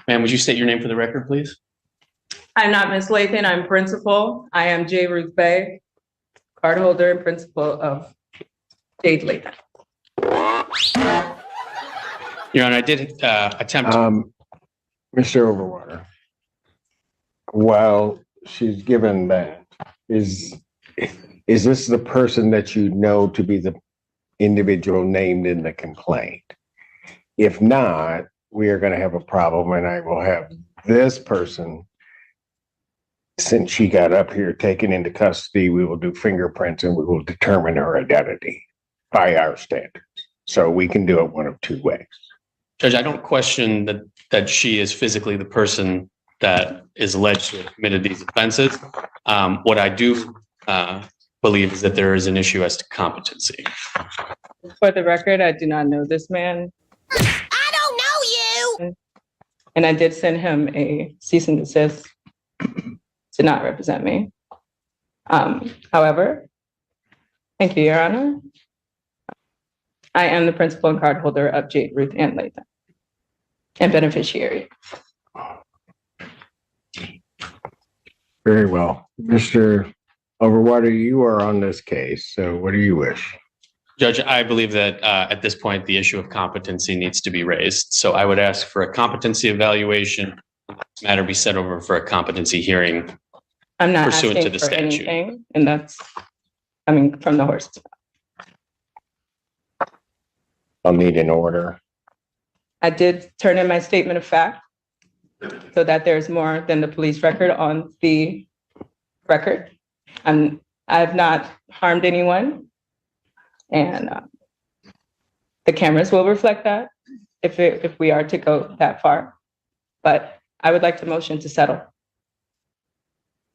Ma'am, would you state your name for the record, please? I'm not Ms. Lathan, I'm principal. I am J. Ruth Bay, card holder and principal of Jade Lathan. Your Honor, I did attempt to. Mr. Overwater, while she's given that, is is this the person that you know to be the individual named in the complaint? If not, we are going to have a problem, and I will have this person, since she got up here, taken into custody. We will do fingerprints and we will determine her identity by our standards. So we can do it one of two ways. Judge, I don't question that she is physically the person that is alleged to have committed these offenses. What I do believe is that there is an issue as to competency. For the record, I do not know this man. I don't know you. And I did send him a cease and desist to not represent me. However, thank you, Your Honor. I am the principal and cardholder of Jade, Ruth, and Lathan, and beneficiary. Very well. Mr. Overwater, you are on this case. So what do you wish? Judge, I believe that at this point, the issue of competency needs to be raised. So I would ask for a competency evaluation. This matter be set over for a competency hearing. I'm not pursuant asking to the for statute. anything, and that's coming from the horse's mouth. I'll need an order. I did turn in my statement of fact so that there's more than the police record on the record. I have not harmed anyone, and the cameras will reflect that if we are to go that far. But I would like to motion to settle.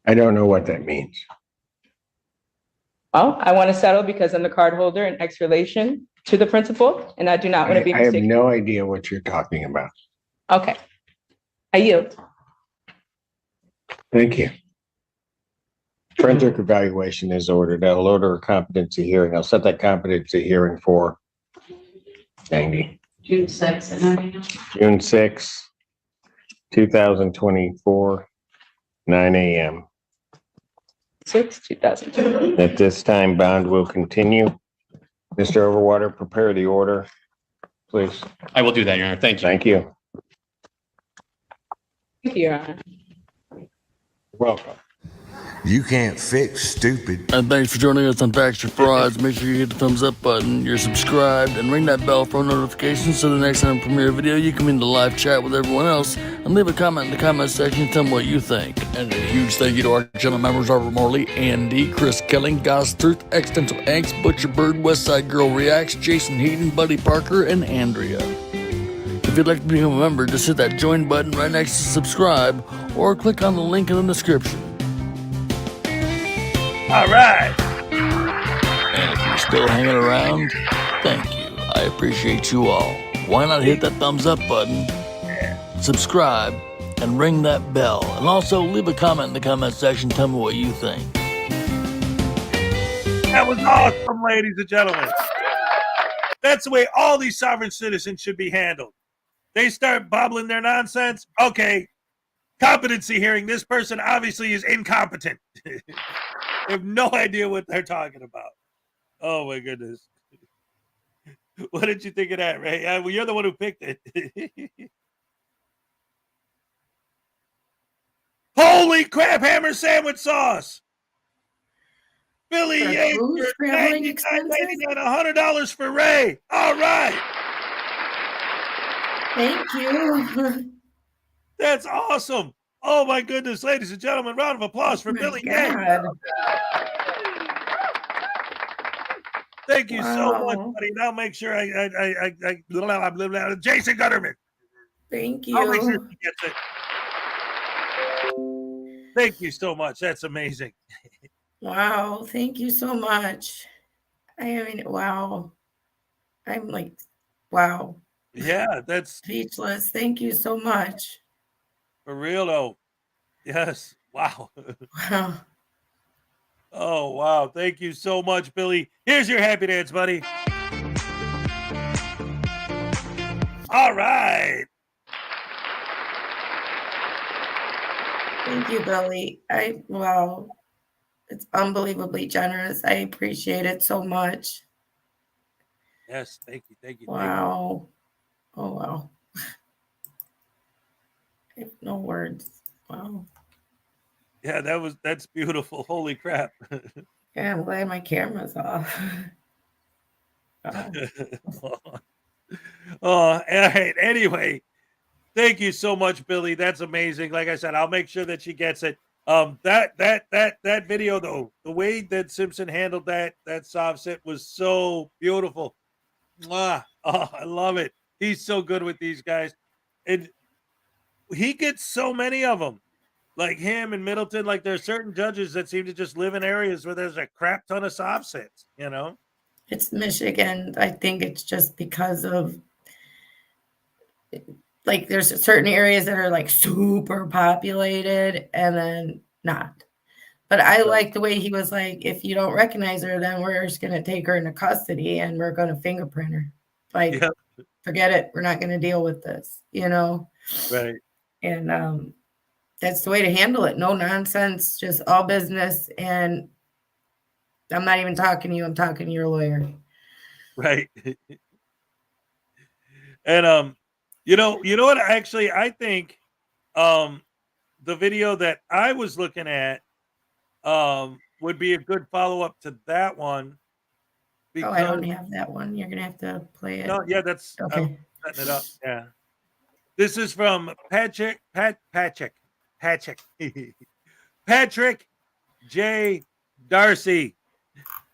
I don't know what that means. Well, I want to settle because I'm the card holder in X relation to the principal, and I do not want to be I have mistaken. no idea what you're talking about. Okay. I yield. Thank you. Forensic evaluation is ordered. I'll order a competency hearing. I'll set that competency hearing for 90. June 6th at 9 a.m. June 6th, 2024, 9 a.m. 2020. At this time, bond will continue. Mr. Overwater, prepare the order, please. I will do that, Your Honor. Thank you. Thank you. Thank you, Your Honor. Welcome. You can't fix stupid. And thanks for joining us on Facts or Frauds. Make sure you hit the thumbs up button, you're subscribed, and ring that bell for notifications so the next time I premiere a video, you come into live chat with everyone else and leave a comment in the comment section and tell me what you think. And a huge thank you to our channel members, Arbor Morley, Andy, Chris Kelling, Goss Truth, Extensive Angst, Butcher Bird, Westside Girl Reacts, Jason Heaton, Buddy Parker, and Andrea. If you'd like to become a member, just hit that join button right next to subscribe or click on the link in the description. All right. And if you're still hanging around, thank you. I appreciate you all. Why not hit that thumbs up button, subscribe, and ring that bell. And also leave a comment in the comment section. Tell me what you think. That was awesome, ladies and gentlemen. That's the way all these sovereign citizens should be handled. They start bubbling their nonsense. Okay, competency hearing. This person obviously is incompetent. They have no idea what they're talking about. Oh, my goodness. What did you think of that, Ray? Well, you're the one who picked it. Holy crap, hammer sandwich sauce. Billy Yates for $99.99, $100 for Ray. All right. Thank you. That's awesome. Oh, my goodness, ladies and gentlemen, round of applause for Billy Yates. Thank you so much, buddy. Now make sure I Jason Gutterman. Thank you. I'll make sure he gets it. Thank you so much. That's amazing. Wow. Thank you so much. I mean, wow. I'm like, wow. Yeah, that's speechless. Thank you so much. For real, though. Yes. Wow. Wow. Oh, wow. Thank you so much, Billy. Here's your happy dance, buddy. All right. Thank you, Billy. Wow. It's unbelievably generous. I appreciate it so much. Yes, thank you. Thank you. Wow. Oh, wow. I have no words. Wow. Yeah, that's beautiful. Holy crap. Yeah, I'm glad my camera's off. All right. Anyway, thank you so much, Billy. That's amazing. Like I said, I'll make sure that she gets it. That video though, the way that Simpson handled that soft sit was so beautiful. Mwah. Oh, I love it. He's so good with these guys, and he gets so many of them. Like him and Middleton, like there's certain judges that seem to just live in areas where there's a crap ton of soft sits. It's Michigan. I think it's just because of like there's certain areas that are like super populated and then not. But I like the way he was like, if you don't recognize her, then we're just gonna take her into custody and we're gonna fingerprint her. Like, forget it. We're not gonna deal with this, Right. And that's the way to handle it. No nonsense, just all business. And I'm not even talking to you. I'm talking to your lawyer. Right. And you know what? Actually, I think the video that I was looking at would be a good follow-up to that one. Oh, I don't have that one. You're gonna have to play it. No, yeah, that's okay. I'm setting it up. Yeah. This is from Patrick J. Darcy.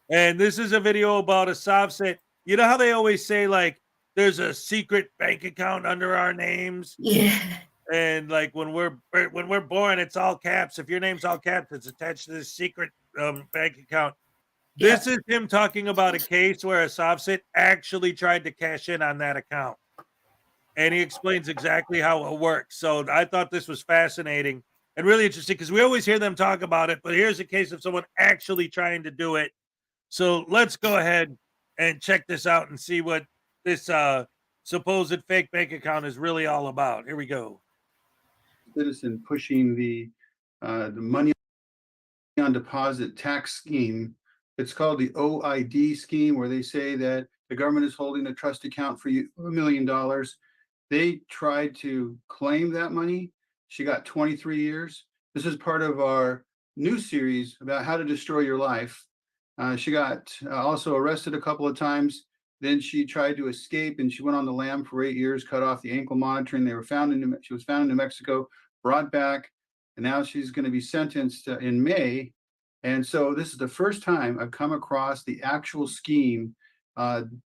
And this is a video about a soft sit. You know how they always say, like, there's a secret bank account under our names? Yeah. And like when we're born, it's all caps. If your name's all caps, it's attached to this secret bank account. This is him talking about a case where a soft sit actually tried to cash in on that account. And he explains exactly how it works. So I thought this was fascinating and really interesting because we always hear them talk about it, but here's a case of someone actually trying to do it. So let's go ahead and check this out and see what this supposed fake bank account is really all about. Here we go. Citizen pushing the money on deposit tax scheme. It's called the OID scheme, where they say that the government is holding a trust account for you $1 million. They tried to claim that money. She got 23 years. This is part of our new series about how to destroy your life. She got also arrested a couple of times. Then she tried to escape and she went on the lam for 8 years, cut off the ankle monitoring. She was found in New Mexico, brought back, and now she's going to be sentenced in May. And so this is the first time I've come across the actual scheme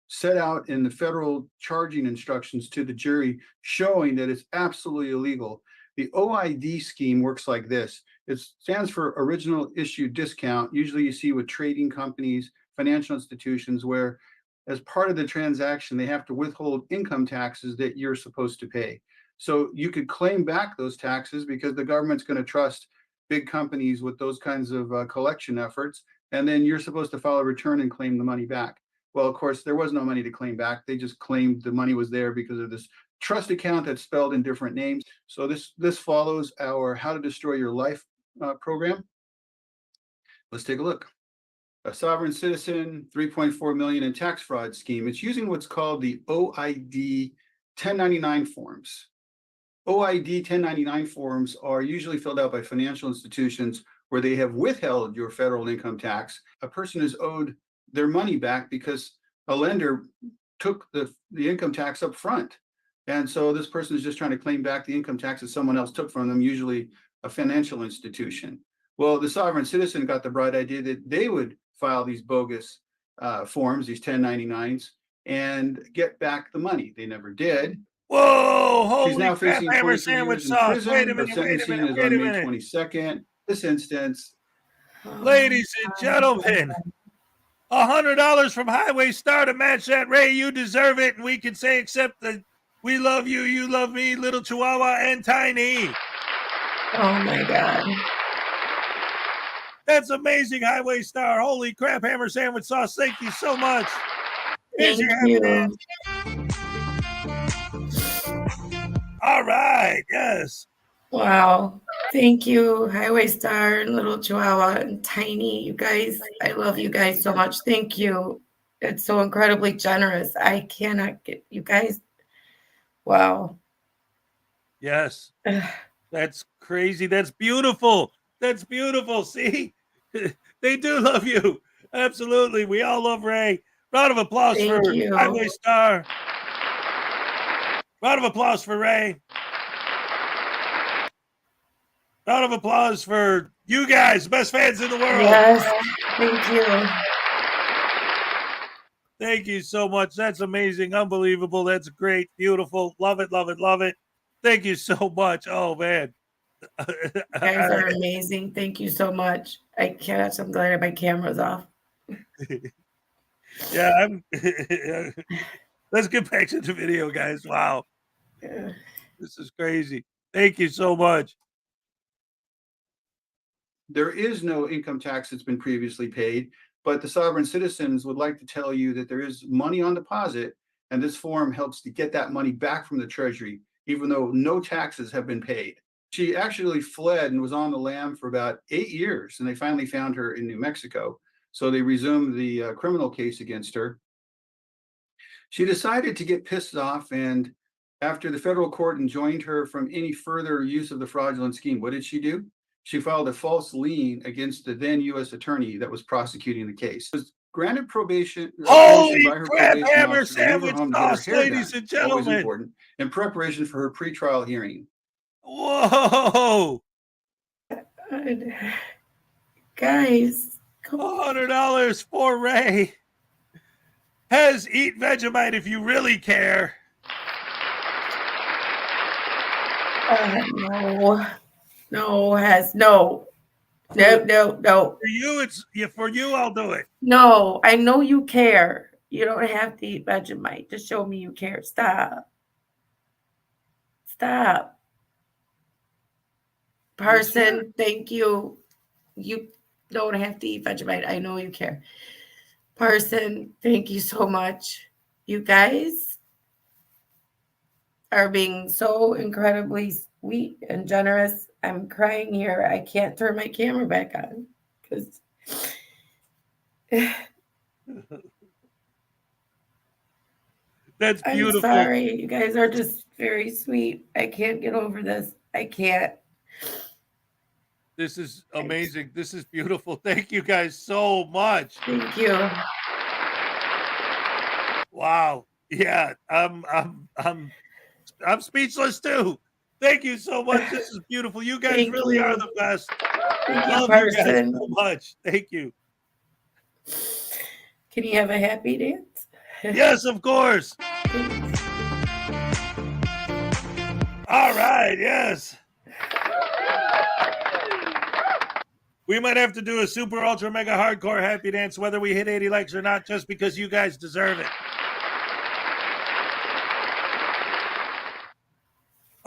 set out in the federal charging instructions to the jury, showing that it's absolutely illegal. The OID scheme works like this. It stands for original issue discount. Usually you see with trading companies, financial institutions, where as part of the transaction, they have to withhold income taxes that you're supposed to pay. So you could claim back those taxes because the government's going to trust big companies with those kinds of collection efforts. And then you're supposed to file a return and claim the money back. Well, of course, there was no money to claim back. They just claimed the money was there because of this trust account that's spelled in different names. So this follows our How to Destroy Your Life program. Let's take a look. A sovereign citizen, 3.4 million in tax fraud scheme. It's using what's called the OID 1099 forms. OID 1099 forms are usually filled out by financial institutions where they have withheld your federal income tax. A person is owed their money back because a lender took the income tax up front. And so this person is just trying to claim back the income tax that someone else took from them, usually a financial institution. Well, the sovereign citizen got the bright idea that they would file these bogus forms, these 1099s, and get back the money. They never did. Whoa, holy She's now crap, facing hammer 23 sandwich years in sauce. prison. Wait a Her minute, sentencing is on May 22nd. This instance, ladies and gentlemen, $100 from Highway Star to match that. Ray, you deserve it, and we can say except that we love you, you love me, Little Chihuahua and Tiny. Oh my God. That's amazing, Highway Star. Holy crap, hammer sandwich sauce. Thank you so much. Here's Thank your you. All right, yes. Wow. Thank you, Highway Star and Little Chihuahua and Tiny. You guys, I love you guys so much. Thank you. It's so incredibly generous. I cannot get you guys. Wow. Yes. That's crazy. That's beautiful. That's beautiful. See, they do love you. Absolutely. We all love Ray. Round of applause Thank for you. Highway Star. Round of applause for Ray. Round of applause for you guys, best fans in the world. Yes, thank you. Thank you so much. That's amazing. Unbelievable. That's great. Beautiful. Love it, love it, love it. Thank you so much. Oh, man. You guys are amazing. Thank you so much. I'm glad my camera's off. Yeah, let's get back to the video, guys. Wow. Yeah. This is crazy. Thank you so much. There is no income tax that's been previously paid, but the sovereign citizens would like to tell you that there is money on deposit, and this form helps to get that money back from the Treasury, even though no taxes have been paid. She actually fled and was on the lam for about 8 years, and they finally found her in New Mexico. So they resumed the criminal case against her. She decided to get pissed off, and after the federal court enjoined her from any further use of the fraudulent scheme, what did she do? She filed a false lien against the then U.S. attorney that was prosecuting the case. She was granted probation Holy by her crap, probation hammer officer to leave her sandwich home to get her sauce, hair ladies done, and always gentlemen. important, in preparation for her pretrial hearing. Whoa. Guys, come on. $100 for Ray. Hez, eat Vegemite if you really care. No, Hez, no. No. For you, for you, I'll do it. No, I know you care. You don't have to eat Vegemite to show me you care. Stop. Person, thank you. You don't have to eat Vegemite. I know you care. Person, thank you so much. You guys are being so incredibly sweet and generous. I'm crying here. I can't turn my camera back on because that's beautiful. I'm sorry. You guys are just very sweet. I can't get over this. I can't. This is amazing. This is beautiful. Thank you guys so much. Thank you. Wow. Yeah, I'm speechless too. Thank you so much. This is beautiful. You guys really are the best. Thank you, Love person. you guys so much. Thank you. Can you have a happy dance? Yes, of course. All right, yes. We might have to do a super ultra mega hardcore happy dance whether we hit 80 likes or not, just because you guys deserve it.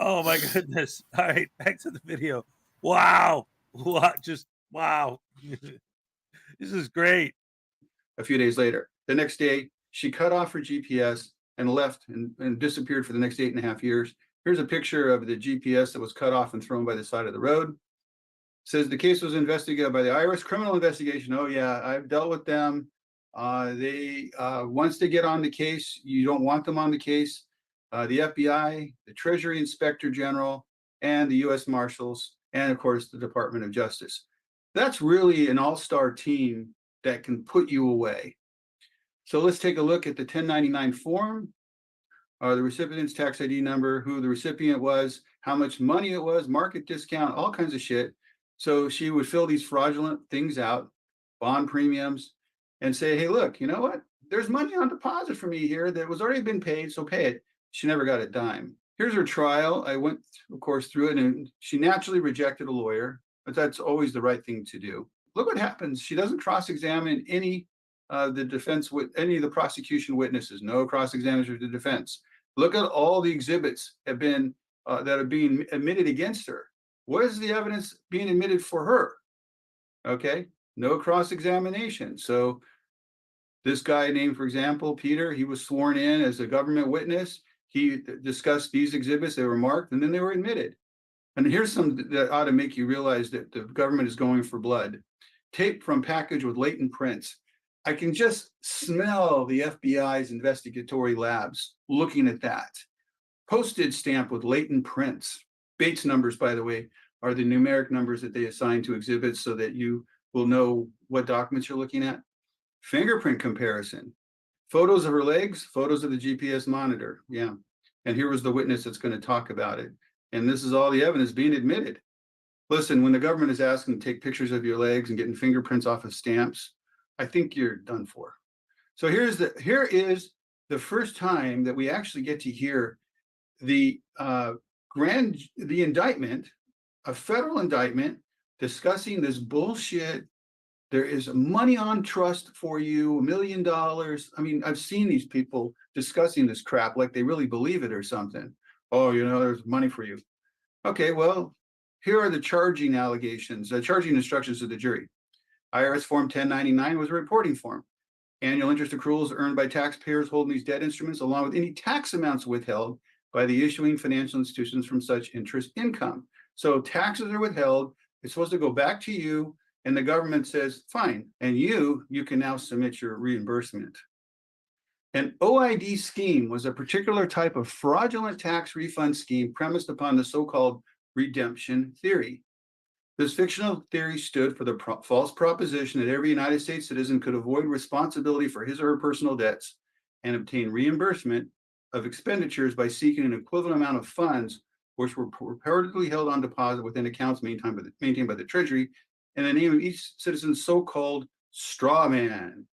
Oh my goodness. All right, back to the video. Wow. Wow. This is great. A few days later, the next day, she cut off her GPS and left and disappeared for the next 8.5 years. Here's a picture of the GPS that was cut off and thrown by the side of the road. Says the case was investigated by the IRS Criminal Investigation. Oh yeah, I've dealt with them. They once they get on the case, you don't want them on the case. The FBI, the Treasury Inspector General, and the U.S. Marshals, and of course the Department of Justice. That's really an all-star team that can put you away. So let's take a look at the 1099 form, the recipient's tax ID number, who the recipient was, how much money it was, market discount, all kinds of shit. So she would fill these fraudulent things out, bond premiums, and say, hey, look, you know what? There's money on deposit for me here that was already been paid, so pay it. She never got a dime. Here's her trial. I went, of course, through it, and she naturally rejected a lawyer, but that's always the right thing to do. Look what happens. She doesn't cross-examine any the defense with any of the prosecution witnesses. No cross-examination of the defense. Look at all the exhibits have been that are being admitted against her. What is the evidence being admitted for her? Okay, no cross-examination. So this guy named, for example, Peter, he was sworn in as a government witness. He discussed these exhibits, they were marked, and then they were admitted. And here's some that ought to make you realize that the government is going for blood. Tape from package with latent prints. I can just smell the FBI's investigatory labs looking at that. Postage stamp with latent prints. Bates numbers, by the way, are the numeric numbers that they assign to exhibits so that you will know what documents you're looking at. fingerprint comparison, photos of her legs, photos of the GPS monitor. Yeah. And here was the witness that's going to talk about it. And this is all the evidence being admitted. Listen, when the government is asking to take pictures of your legs and getting fingerprints off of stamps, I think you're done for. So here is the first time that we actually get to hear the indictment, a federal indictment discussing this bullshit. There is money on trust for you, $1 million. I mean, I've seen these people discussing this crap like they really believe it or something. Oh, there's money for you. Okay, well, here are the charging allegations, the charging instructions to the jury. IRS Form 1099 was a reporting form. Annual interest accruals earned by taxpayers holding these debt instruments, along with any tax amounts withheld by the issuing financial institutions from such interest income. So taxes are withheld. It's supposed to go back to you, and the government says, fine. And you can now submit your reimbursement. An OID scheme was a particular type of fraudulent tax refund scheme premised upon the so-called redemption theory. This fictional theory stood for the false proposition that every United States citizen could avoid responsibility for his or her personal debts and obtain reimbursement of expenditures by seeking an equivalent amount of funds which were purportedly held on deposit within accounts maintained by the Treasury in the name of each citizen's so-called straw man.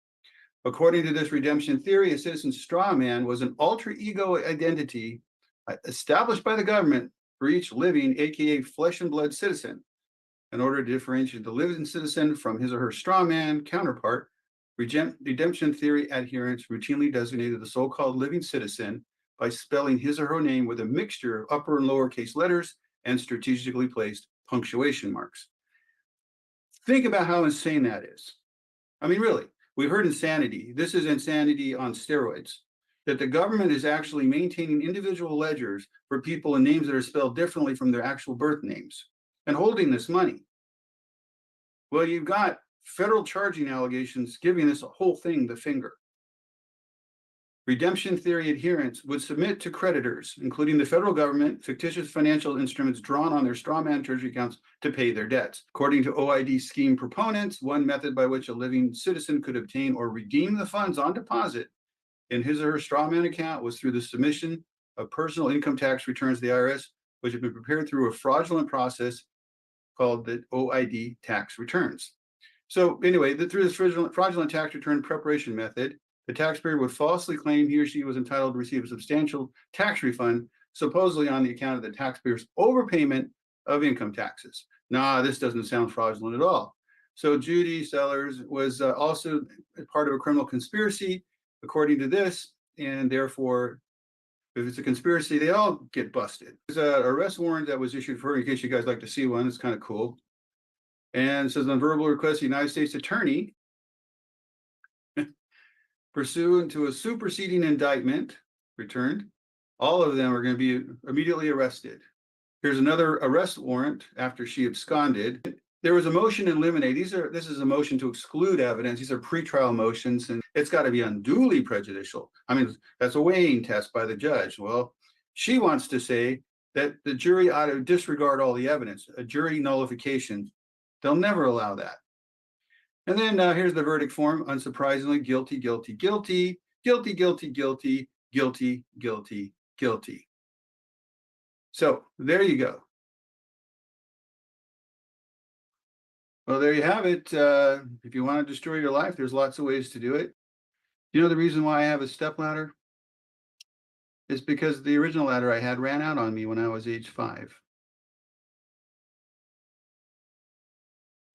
According to this redemption theory, a citizen's straw man was an alter ego identity established by the government for each living, aka flesh and blood citizen. In order to differentiate the living citizen from his or her straw man counterpart, redemption theory adherents routinely designated the so-called living citizen by spelling his or her name with a mixture of upper and lowercase letters and strategically placed punctuation marks. Think about how insane that is. I mean, really, we've heard insanity. This is insanity on steroids, that the government is actually maintaining individual ledgers for people and names that are spelled differently from their actual birth names and holding this money. Well, you've got federal charging allegations giving this whole thing the finger. Redemption theory adherents would submit to creditors, including the federal government, fictitious financial instruments drawn on their strawman treasury accounts to pay their debts. According to OID scheme proponents, one method by which a living citizen could obtain or redeem the funds on deposit in his or her strawman account was through the submission of personal income tax returns to the IRS, which have been prepared through a fraudulent process called the OID tax returns. So anyway, through this fraudulent tax return preparation method, the taxpayer would falsely claim he or she was entitled to receive a substantial tax refund, supposedly on the account of the taxpayer's overpayment of income taxes. Nah, this doesn't sound fraudulent at all. So Judy Sellers was also part of a criminal conspiracy, according to this, and therefore, if it's a conspiracy, they all get busted. There's an arrest warrant that was issued for her, in case you guys like to see one. It's kind of cool. And it says, on verbal request, the United States attorney, pursuant to a superseding indictment returned, all of them are going to be immediately arrested. Here's another arrest warrant after she absconded. There was a motion in limine. This is a motion to exclude evidence. These are pretrial motions, and it's got to be unduly prejudicial. I mean, that's a weighing test by the judge. Well, she wants to say that the jury ought to disregard all the evidence, a jury nullification. They'll never allow that. And then here's the verdict form. Unsurprisingly, guilty, guilty, guilty, guilty, guilty, guilty, guilty, guilty, guilty. So there you go. Well, there you have it. If you want to destroy your life, there's lots of ways to do it. You know the reason why I have a stepladder? It's because the original ladder I had ran out on me when I was age 5.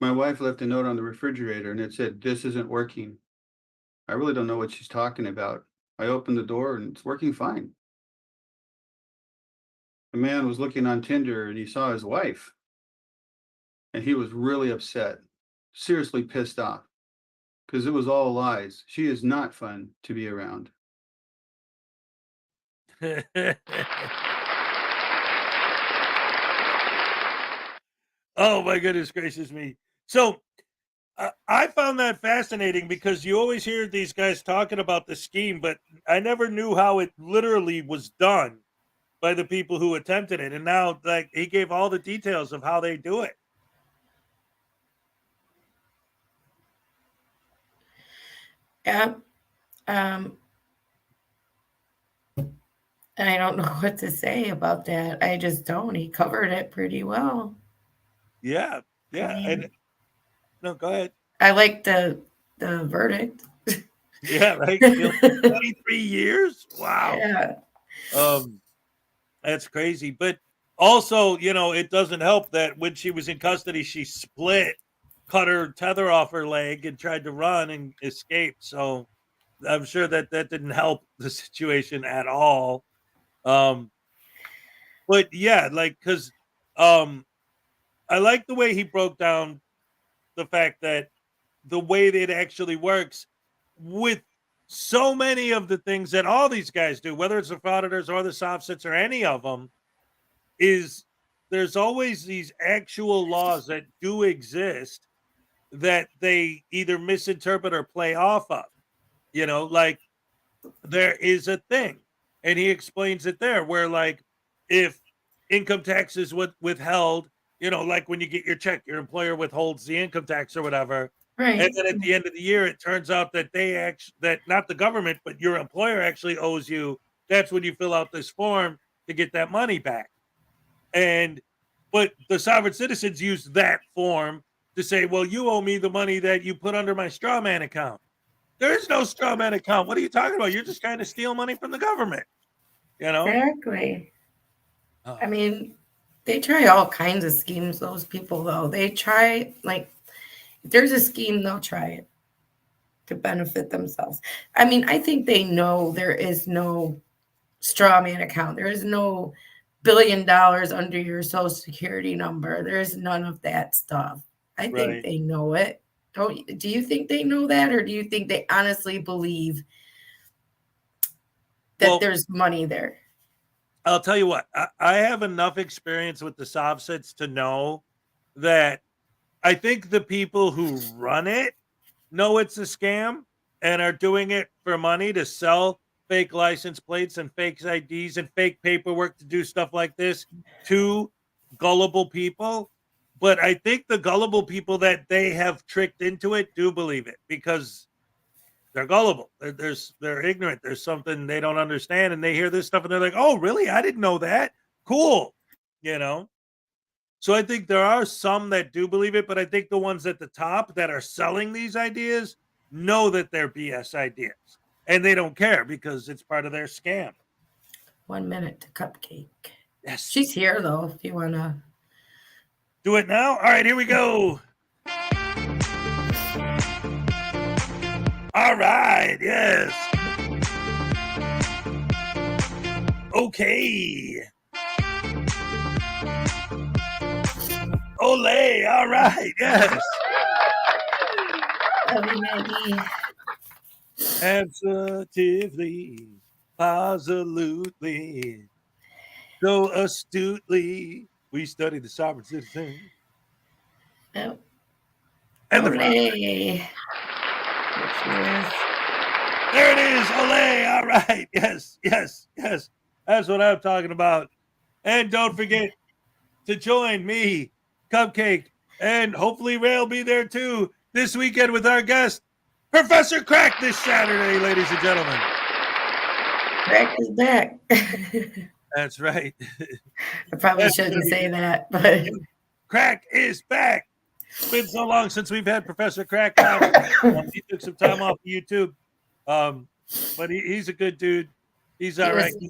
My wife left a note on the refrigerator and it said, "This isn't working." I really don't know what she's talking about. I opened the door and it's working fine. A man was looking on Tinder and he saw his wife. And he was really upset, seriously pissed off, because it was all lies. She is not fun to be around. Oh, my goodness gracious me. So I found that fascinating because you always hear these guys talking about the scheme, but I never knew how it literally was done by the people who attempted it. And now, like, he gave all the details of how they do it. Yeah. I don't know what to say about that. I just don't. He covered it pretty well. Yeah. Yeah. And no, go ahead. I like the verdict. Yeah, right. 23 years. Wow. Yeah. That's crazy. But also, it doesn't help that when she was in custody, she cut her tether off her leg and tried to run and escape. So I'm sure that didn't help the situation at all. But yeah, because I like the way he broke down the fact that the way that it actually works with so many of the things that all these guys do, whether it's the frauditors or the soft sits or any of them, is there's always these actual laws that do exist that they either misinterpret or play off of. Like there is a thing, and he explains it there, where like if income tax is withheld, like when you get your check, your employer withholds the income tax or whatever. And Right. then at the end of the year, it turns out that that not the government, but your employer actually owes you. That's when you fill out this form to get that money back. But the sovereign citizens use that form to say, well, you owe me the money that you put under my straw man account. There is no straw man account. What are you talking about? You're just trying to steal money from the government. Exactly. I mean, they try all kinds of schemes, those people, though. They try, like, if there's a scheme, they'll try it to benefit themselves. I mean, I think they know there is no straw man account. There is no $1 billion under your social security number. There's none of that stuff. I think Right. they know it. Do you think they know that, or do you think they honestly believe that there's money there? I'll tell you what, I have enough experience with the Sovsits to know that I think the people who run it know it's a scam and are doing it for money to sell fake license plates and fake IDs and fake paperwork to do stuff like this to gullible people. But I think the gullible people that they have tricked into it do believe it because they're gullible. They're ignorant. There's something they don't understand, and they hear this stuff and they're like, "Oh, really? I didn't know that. Cool." So I think there are some that do believe it, but I think the ones at the top that are selling these ideas know that they're BS ideas, and they don't care because it's part of their scam. 1 minute to Cupcake. Yes. She's here, though, if you want to do it now. All right, here we go. All right, yes. Okay. Ole, all right, yes. Love you, Maggie. Absolutely, positively, so astutely, we study the sovereign citizen. Yep. And the Ole. There it is. Ole. All right. Yes. That's what I'm talking about. And don't forget to join me, Cupcake, and hopefully Ray will be there too this weekend with our guest, Professor Crack, this Saturday, ladies and gentlemen. Crack is back. That's right. I probably shouldn't say that, but Crack is back. It's been so long since we've had Professor Crack on. He took some time off YouTube. But he's a good dude. He's all right. He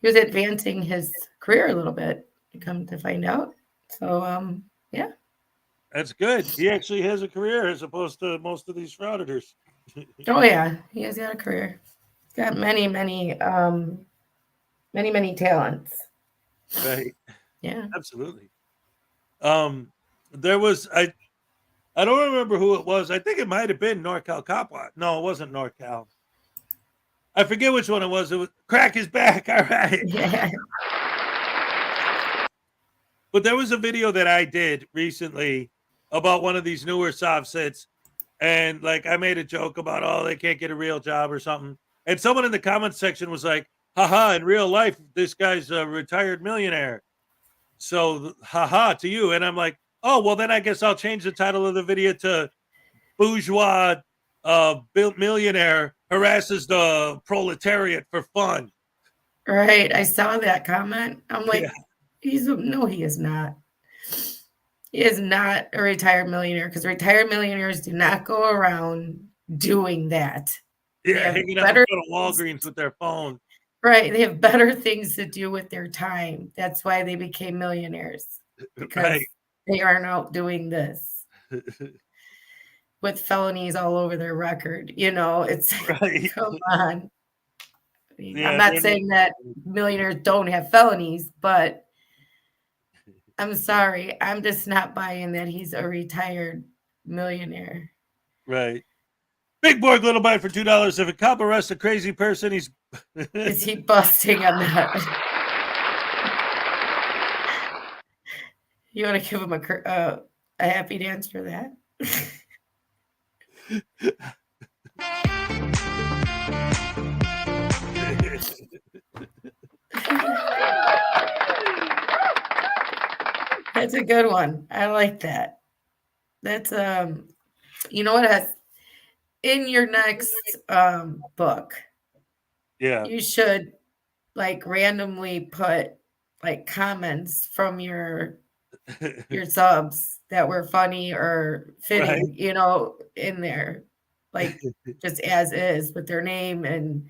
was advancing his career a little bit, come to find out. So, yeah. That's good. He actually has a career as opposed to most of these frauditors. Oh, yeah. He has got a career. He's got many talents. Right. Yeah. Absolutely. There was, I don't remember who it was. I think it might have been NorCal Copwa. No, it wasn't NorCal. I forget which one it was. It was Crack is back. All right. Yeah. But there was a video that I did recently about one of these newer soft sits. And like I made a joke about, oh, they can't get a real job or something. And someone in the comments section was like, haha, in real life, this guy's a retired millionaire. So haha to you. And I'm like, oh, well, then I guess I'll change the title of the video to Bourgeois millionaire harasses the proletariat for fun. Right. I saw that comment. I'm like, Yeah. no, he is not. He is not a retired millionaire because retired millionaires do not go around doing that. Yeah, hanging out in front of Walgreens with their phone. Right. They have better things to do with their time. That's why they became millionaires. Because they aren't out doing this with felonies all over their record. You know, it's come on. I mean, I'm not saying that millionaires don't have felonies, but I'm sorry. I'm just not buying that he's a retired millionaire. Right. Big Borg, little bite for $2. If a cop arrests a crazy person, he's is he busting on that? You want to give him a happy dance for that? That's a good one. I like that. That's you know what, in your next book, you should like randomly put like comments from your subs that were funny or fitting, you know, in there, like just as is with their name and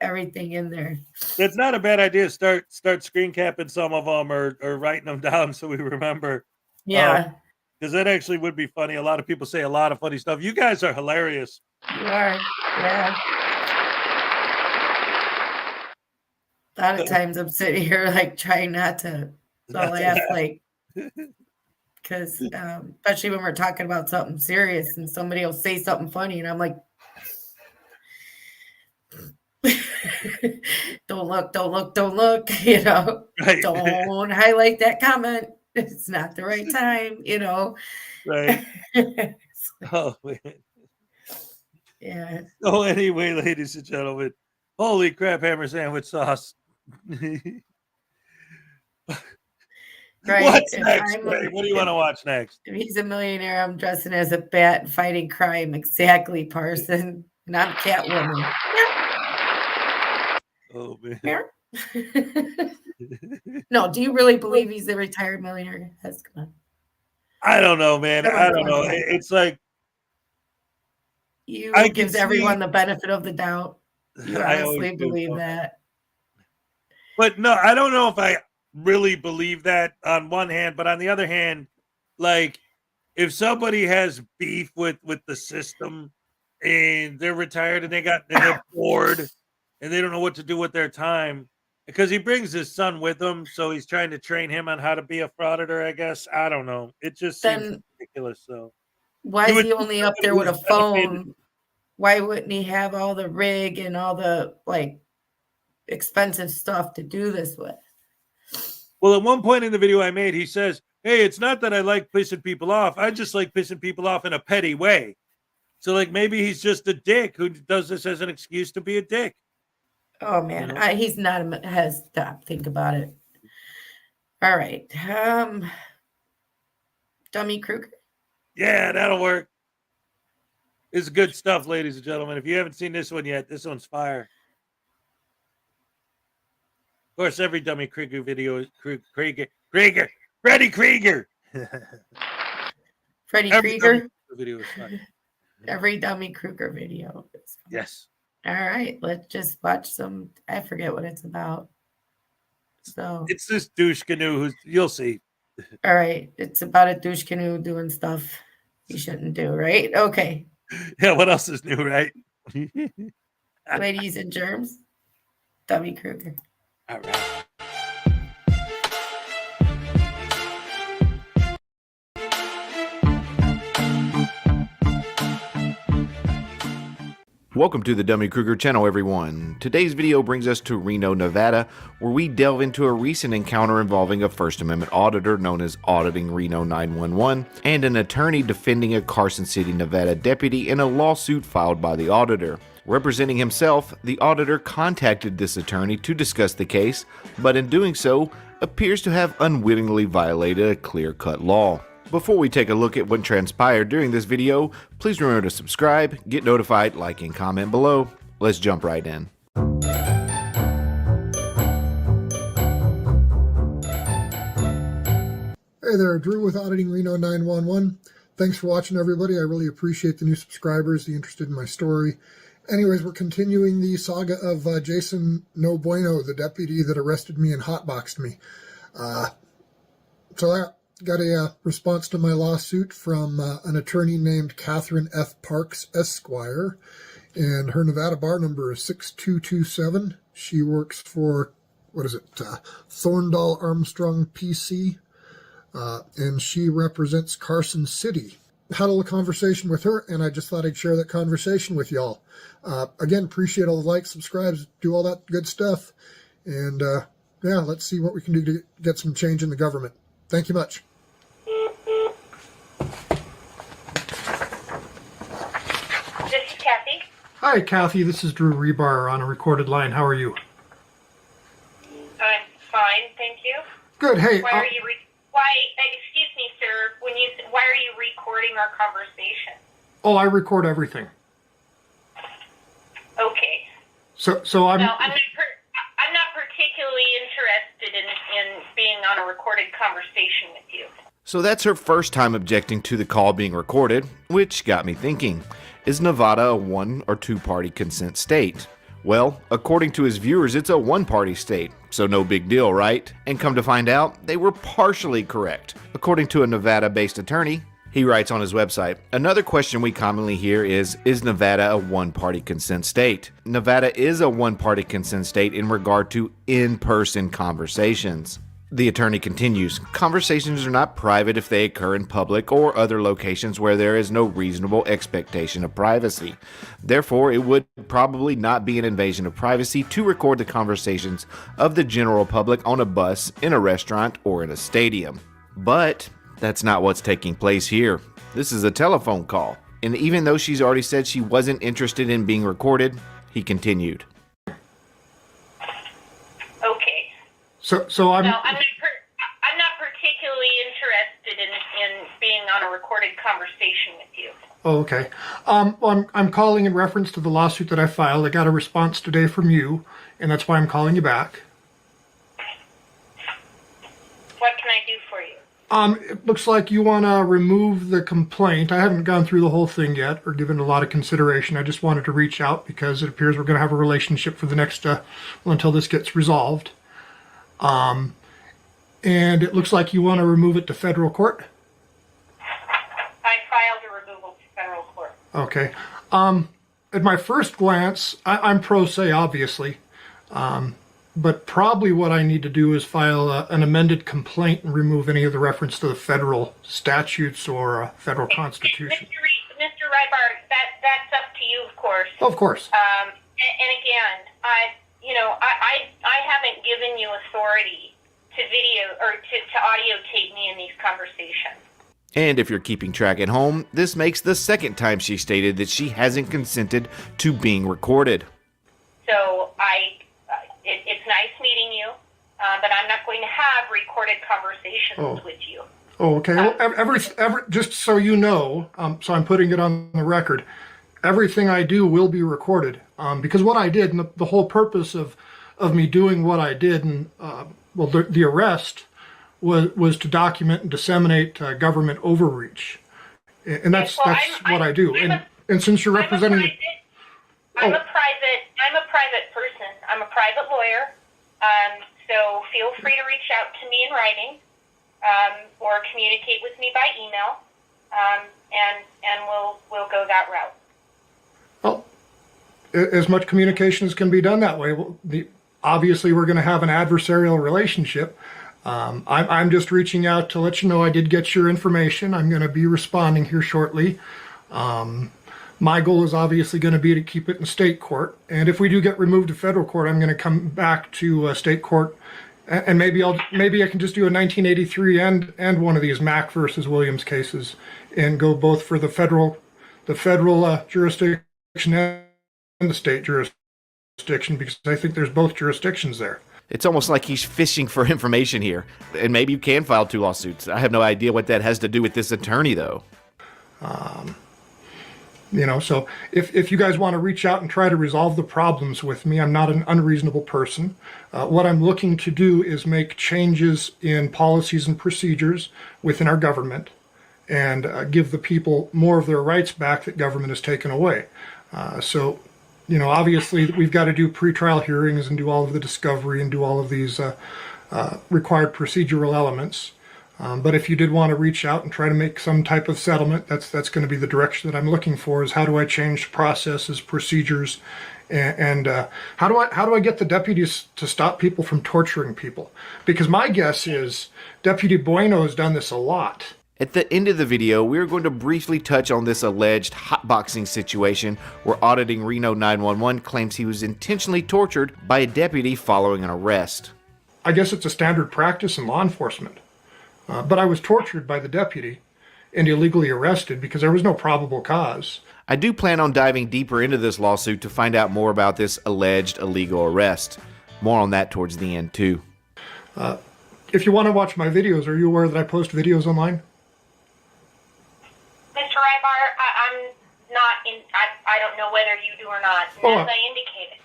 everything in there. That's not a bad idea. Start screen capping some of them or writing them down so we remember. Yeah. Because that actually would be funny. A lot of people say a lot of funny stuff. You guys are hilarious. You are. Yeah. A lot of times I'm sitting here like trying not to laugh, like, because especially when we're talking about something serious and somebody will say something funny and I'm like, don't look, you know, don't highlight that comment. It's not the right time, you know. Right. Oh, man. Yeah. So anyway, ladies and gentlemen, holy crap, hammer sandwich sauce. Right. What's next, Ray? What do you want to watch next? If he's a millionaire, I'm dressing as a bat and fighting crime. Exactly, Parson. And I'm Catwoman. Oh, man. No, do you really believe he's a retired millionaire? Come on. I don't know, man. I don't know. It's like gives everyone the benefit of the doubt. You honestly believe that. But no, I don't know if I really believe that on one hand, but on the other hand, like if somebody has beef with the system and they're retired and they're bored and they don't know what to do with their time, because he brings his son with him, so he's trying to train him on how to be a frauditor, I guess. I don't know. It just seems ridiculous. So why is he only up there with a phone? Why wouldn't he have all the rig and all the like expensive stuff to do this with? Well, at one point in the video I made, he says, hey, it's not that I like pissing people off. I just like pissing people off in a petty way. So like maybe he's just a dick who does this as an excuse to be a dick. Oh, man. He's not stop. Think about it. All right. Dummy Kruger. Yeah, that'll work. It's good stuff, ladies and gentlemen. If you haven't seen this one yet, this one's fire. Of course, every Dummy Krieger video is Freddy Krieger. Freddy Krieger video is fire. Every Dummy Kruger video is fire. Yes. All right, let's just watch some. I forget what it's about. So it's this douche canoe you'll see. All right, it's about a douche canoe doing stuff he shouldn't do, right? Okay. Yeah, what else is new, right? Ladies and germs, Dummy Kruger. All right. Welcome to the Dummy Kruger channel, everyone. Today's video brings us to Reno, Nevada, where we delve into a recent encounter involving a First Amendment auditor known as Auditing Reno 911 and an attorney defending a Carson City, Nevada deputy in a lawsuit filed by the auditor. Representing himself, the auditor contacted this attorney to discuss the case, but in doing so, appears to have unwittingly violated a clear-cut law. Before we take a look at what transpired during this video, please remember to subscribe, get notified, like, and comment below. Let's jump right in. Hey there, Drew with Auditing Reno 911. Thanks for watching, everybody. I really appreciate the new subscribers, the interested in my story. Anyways, we're continuing the saga of Jason No Bueno, the deputy that arrested me and hotboxed me. So I got a response to my lawsuit from an attorney named Catherine F. Parks, Esquire, and her Nevada bar number is 6227. She works for, Thorndal Armstrong PC. And she represents Carson City. Had a little conversation with her, and I just thought I'd share that conversation with y'all. Again, appreciate all the likes, subscribes, do all that good stuff. And yeah, let's see what we can do to get some change in the government. Thank you much. This is Kathy. Hi, Kathy. This is Drew Rebar on a recorded line. How are you? I'm fine, thank you. Good. Hey. Why are you? Excuse me, sir. Why are you recording our conversation? Oh, I record everything. Okay. So I'm. No, I'm not particularly interested in being on a recorded conversation with you. So that's her first time objecting to the call being recorded, which got me thinking, is Nevada a one or two party consent state? Well, according to his viewers, it's a one-party state, so no big deal, right? And come to find out, they were partially correct. According to a Nevada-based attorney, he writes on his website, another question we commonly hear is Nevada a one-party consent state? Nevada is a one-party consent state in regard to in-person conversations. The attorney continues, conversations are not private if they occur in public or other locations where there is no reasonable expectation of privacy. Therefore, it would probably not be an invasion of privacy to record the conversations of the general public on a bus, in a restaurant, or in a stadium. But that's not what's taking place here. This is a telephone call. And even though she's already said she wasn't interested in being recorded, he continued. Okay. So I'm. No, I'm not particularly interested in being on a recorded conversation with you. Oh, okay. Well, I'm calling in reference to the lawsuit that I filed. I got a response today from you, and that's why I'm calling you back. What can I do for you? It looks like you want to remove the complaint. I haven't gone through the whole thing yet or given a lot of consideration. I just wanted to reach out because it appears we're going to have a relationship for the next, until this gets resolved. And it looks like you want to remove it to federal court. I filed a removal to federal court. Okay. At my first glance, I'm pro se, obviously. But probably what I need to do is file an amended complaint and remove any of the reference to the federal statutes or federal constitution. Mr. Rybar, that's up to you, of course. Of course. And again, I haven't given you authority to video or to audio tape me in these conversations. And if you're keeping track at home, this makes the second time she stated that she hasn't consented to being recorded. So it's nice meeting you, but I'm not going to have recorded conversations with you. Oh, okay. Well, just so you know, so I'm putting it on the record, everything I do will be recorded. Because what I did, and the whole purpose of me doing what I did, and the arrest was to document and disseminate government overreach, and that's what I do. And since you're representing, I'm a private person. I'm a private lawyer. So feel free to reach out to me in writing, or communicate with me by email, and we'll go that route. Well, as much communication as can be done that way. Obviously, we're going to have an adversarial relationship. I'm just reaching out to let you know I did get your information. I'm going to be responding here shortly. My goal is obviously going to be to keep it in state court. And if we do get removed to federal court, I'm going to come back to state court. And maybe I can just do a 1983 and one of these Mack versus Williams cases and go both for the federal jurisdiction and the state jurisdiction, because I think there's both jurisdictions there. It's almost like he's fishing for information here. And maybe you can file 2 lawsuits. I have no idea what that has to do with this attorney, though. So if you guys want to reach out and try to resolve the problems with me, I'm not an unreasonable person. What I'm looking to do is make changes in policies and procedures within our government and give the people more of their rights back that government has taken away. Obviously we've got to do pretrial hearings and do all of the discovery and do all of these required procedural elements. But if you did want to reach out and try to make some type of settlement, that's going to be the direction that I'm looking for, is how do I change processes, procedures, and how do I get the deputies to stop people from torturing people? Because my guess is Deputy Bueno has done this a lot. At the end of the video, we're going to briefly touch on this alleged hotboxing situation where Auditing Reno 911 claims he was intentionally tortured by a deputy following an arrest. I guess it's a standard practice in law enforcement. But I was tortured by the deputy and illegally arrested because there was no probable cause. I do plan on diving deeper into this lawsuit to find out more about this alleged illegal arrest. More on that towards the end, too. If you want to watch my videos, are you aware that I post videos online? Mr. Rybar, I'm not in. I don't know whether you do or not. And as I indicated,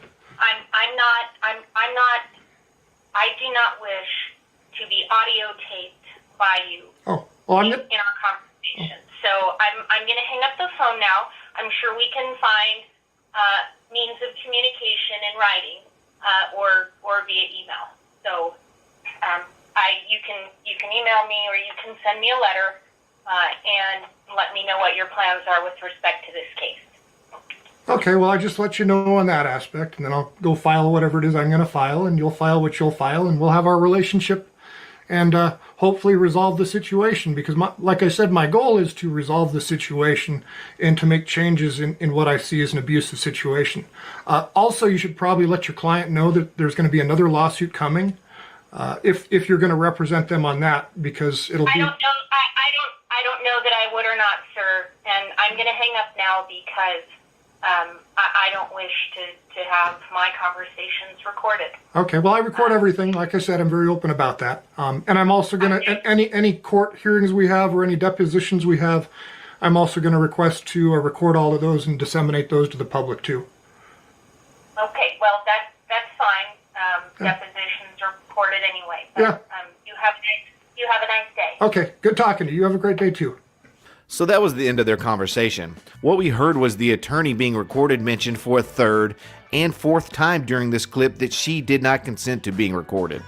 I do not wish to be audio taped by you in our conversation. So I'm going to hang up the phone now. I'm sure we can find means of communication in writing or via email. So you can email me or you can send me a letter and let me know what your plans are with respect to this case. Okay, well, I just let you know on that aspect, and then I'll go file whatever it is I'm going to file, and you'll file what you'll file, and we'll have our relationship and hopefully resolve the situation, because like I said, my goal is to resolve the situation and to make changes in what I see as an abusive situation. Also, you should probably let your client know that there's going to be another lawsuit coming if you're going to represent them on that, because it'll be... I don't know that I would or not, sir, and I'm going to hang up now because I don't wish to have my conversations recorded. Okay, well, I record everything. Like I said, I'm very open about that. And I'm also going to, any court hearings we have or any depositions we have, I'm also going to request to record all of those and disseminate those to the public, too. Okay, well, that's fine. Depositions are recorded anyway. But, yeah. You have a nice day. Okay, good talking to you. You have a great day, too. So that was the end of their conversation. What we heard was the attorney being recorded mentioned for a third and fourth time during this clip that she did not consent to being recorded.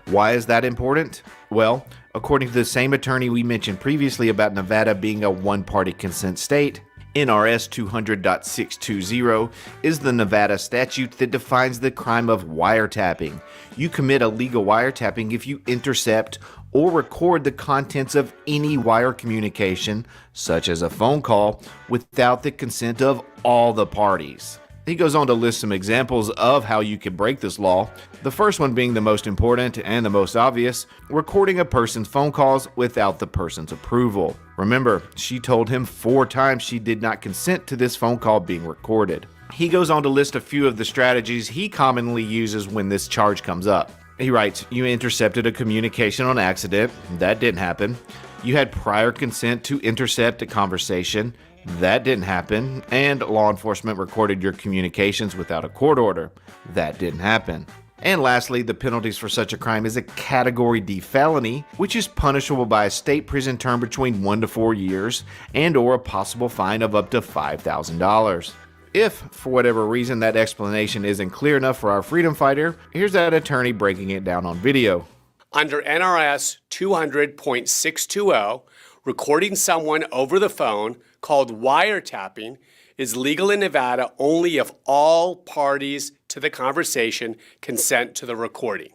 Why is that important? Well, according to the same attorney we mentioned previously about Nevada being a one-party consent state, NRS 200.620 is the Nevada statute that defines the crime of wiretapping. You commit illegal wiretapping if you intercept or record the contents of any wire communication, such as a phone call, without the consent of all the parties. He goes on to list some examples of how you can break this law, the first one being the most important and the most obvious, recording a person's phone calls without the person's approval. Remember, she told him 4 times she did not consent to this phone call being recorded. He goes on to list a few of the strategies he commonly uses when this charge comes up. He writes, you intercepted a communication on accident. That didn't happen. You had prior consent to intercept a conversation. That didn't happen. And law enforcement recorded your communications without a court order. That didn't happen. And lastly, the penalties for such a crime is a Category D felony, which is punishable by a state prison term between 1 to 4 years and or a possible fine of up to $5,000. If, for whatever reason, that explanation isn't clear enough for our freedom fighter, here's that attorney breaking it down on video. Under NRS 200.620, recording someone over the phone, called wiretapping, is legal in Nevada only if all parties to the conversation consent to the recording.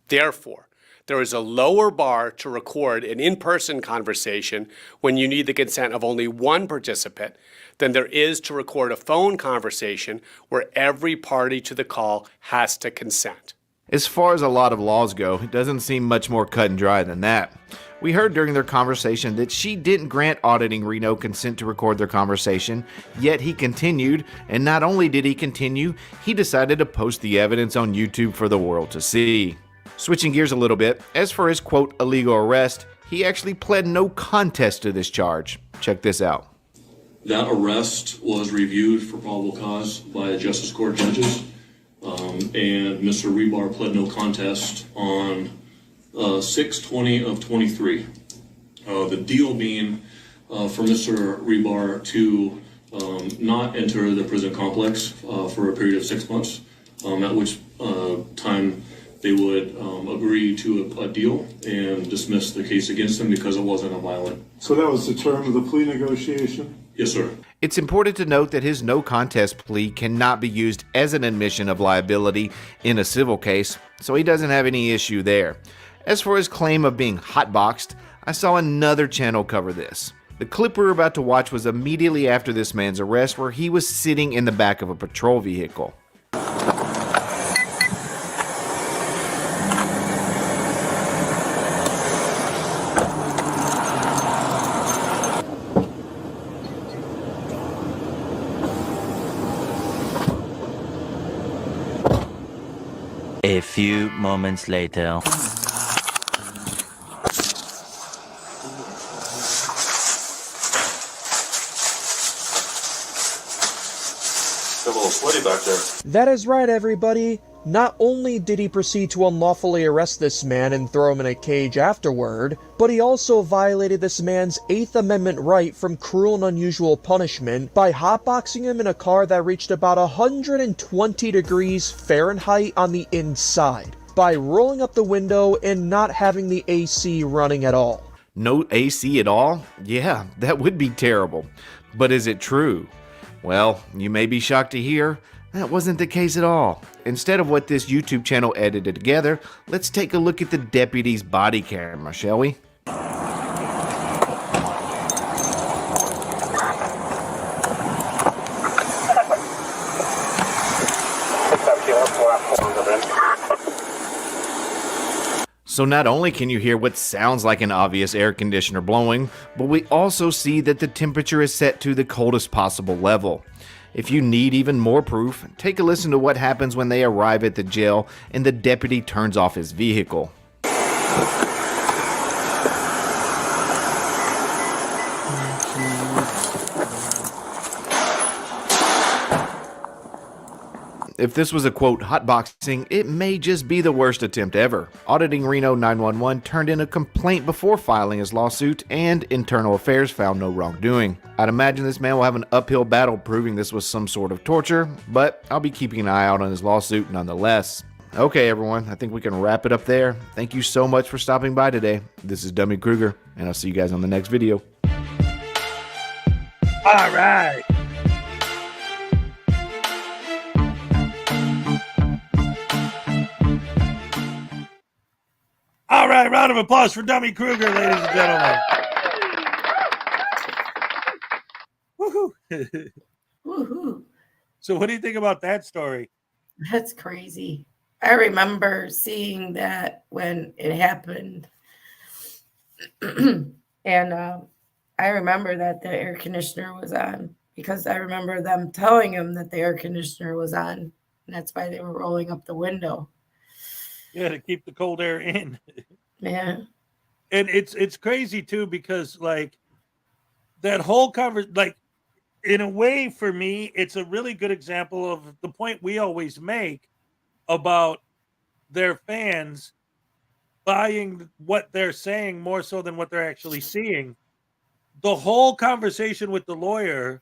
Therefore, there is a lower bar to record an in-person conversation when you need the consent of only one participant than there is to record a phone conversation where every party to the call has to consent. As far as a lot of laws go, it doesn't seem much more cut and dry than that. We heard during their conversation that she didn't grant auditing Reno consent to record their conversation, yet he continued, and not only did he continue, he decided to post the evidence on YouTube for the world to see. Switching gears a little bit, as for his quote illegal arrest, he actually pled no contest to this charge. Check this out. That arrest was reviewed for probable cause by Justice Court judges, and Mr. Rebar pled no contest on 6/20 of 23. The deal being for Mr. Rebar to not enter the prison complex for a period of 6 months, at which time they would agree to a deal and dismiss the case against him because it wasn't a violent. So that was the term of the plea negotiation? Yes, sir. It's important to note that his no contest plea cannot be used as an admission of liability in a civil case, so he doesn't have any issue there. As for his claim of being hotboxed, I saw another channel cover this. The clip we were about to watch was immediately after this man's arrest, where he was sitting in the back of a patrol vehicle. A few moments later. A little sweaty back there. That is right, everybody. Not only did he proceed to unlawfully arrest this man and throw him in a cage afterward, but he also violated this man's 8th Amendment right from cruel and unusual punishment by hotboxing him in a car that reached about 120 degrees Fahrenheit on the inside, by rolling up the window and not having the AC running at all. No AC at all? Yeah, that would be terrible. But is it true? Well, you may be shocked to hear that wasn't the case at all. Instead of what this YouTube channel edited together, let's take a look at the deputy's body camera, shall we? So not only can you hear what sounds like an obvious air conditioner blowing, but we also see that the temperature is set to the coldest possible level. If you need even more proof, take a listen to what happens when they arrive at the jail and the deputy turns off his vehicle. If this was a quote hotboxing, it may just be the worst attempt ever. Auditing Reno 911 turned in a complaint before filing his lawsuit, and Internal Affairs found no wrongdoing. I'd imagine this man will have an uphill battle proving this was some sort of torture, but I'll be keeping an eye out on his lawsuit nonetheless. Okay, everyone, I think we can wrap it up there. Thank you so much for stopping by today. This is Dummy Kruger, and I'll see you guys on the next video. All right. All right, round of applause for Dummy Kruger, ladies and gentlemen. Woohoo. Woohoo. So what do you think about that story? That's crazy. I remember seeing that when it happened. And I remember that the air conditioner was on because I remember them telling him that the air conditioner was on. And that's why they were rolling up the window. Yeah, to keep the cold air in. Yeah. And it's crazy too, because like that whole conversation, like in a way for me, it's a really good example of the point we always make about their fans buying what they're saying more so than what they're actually seeing. The whole conversation with the lawyer,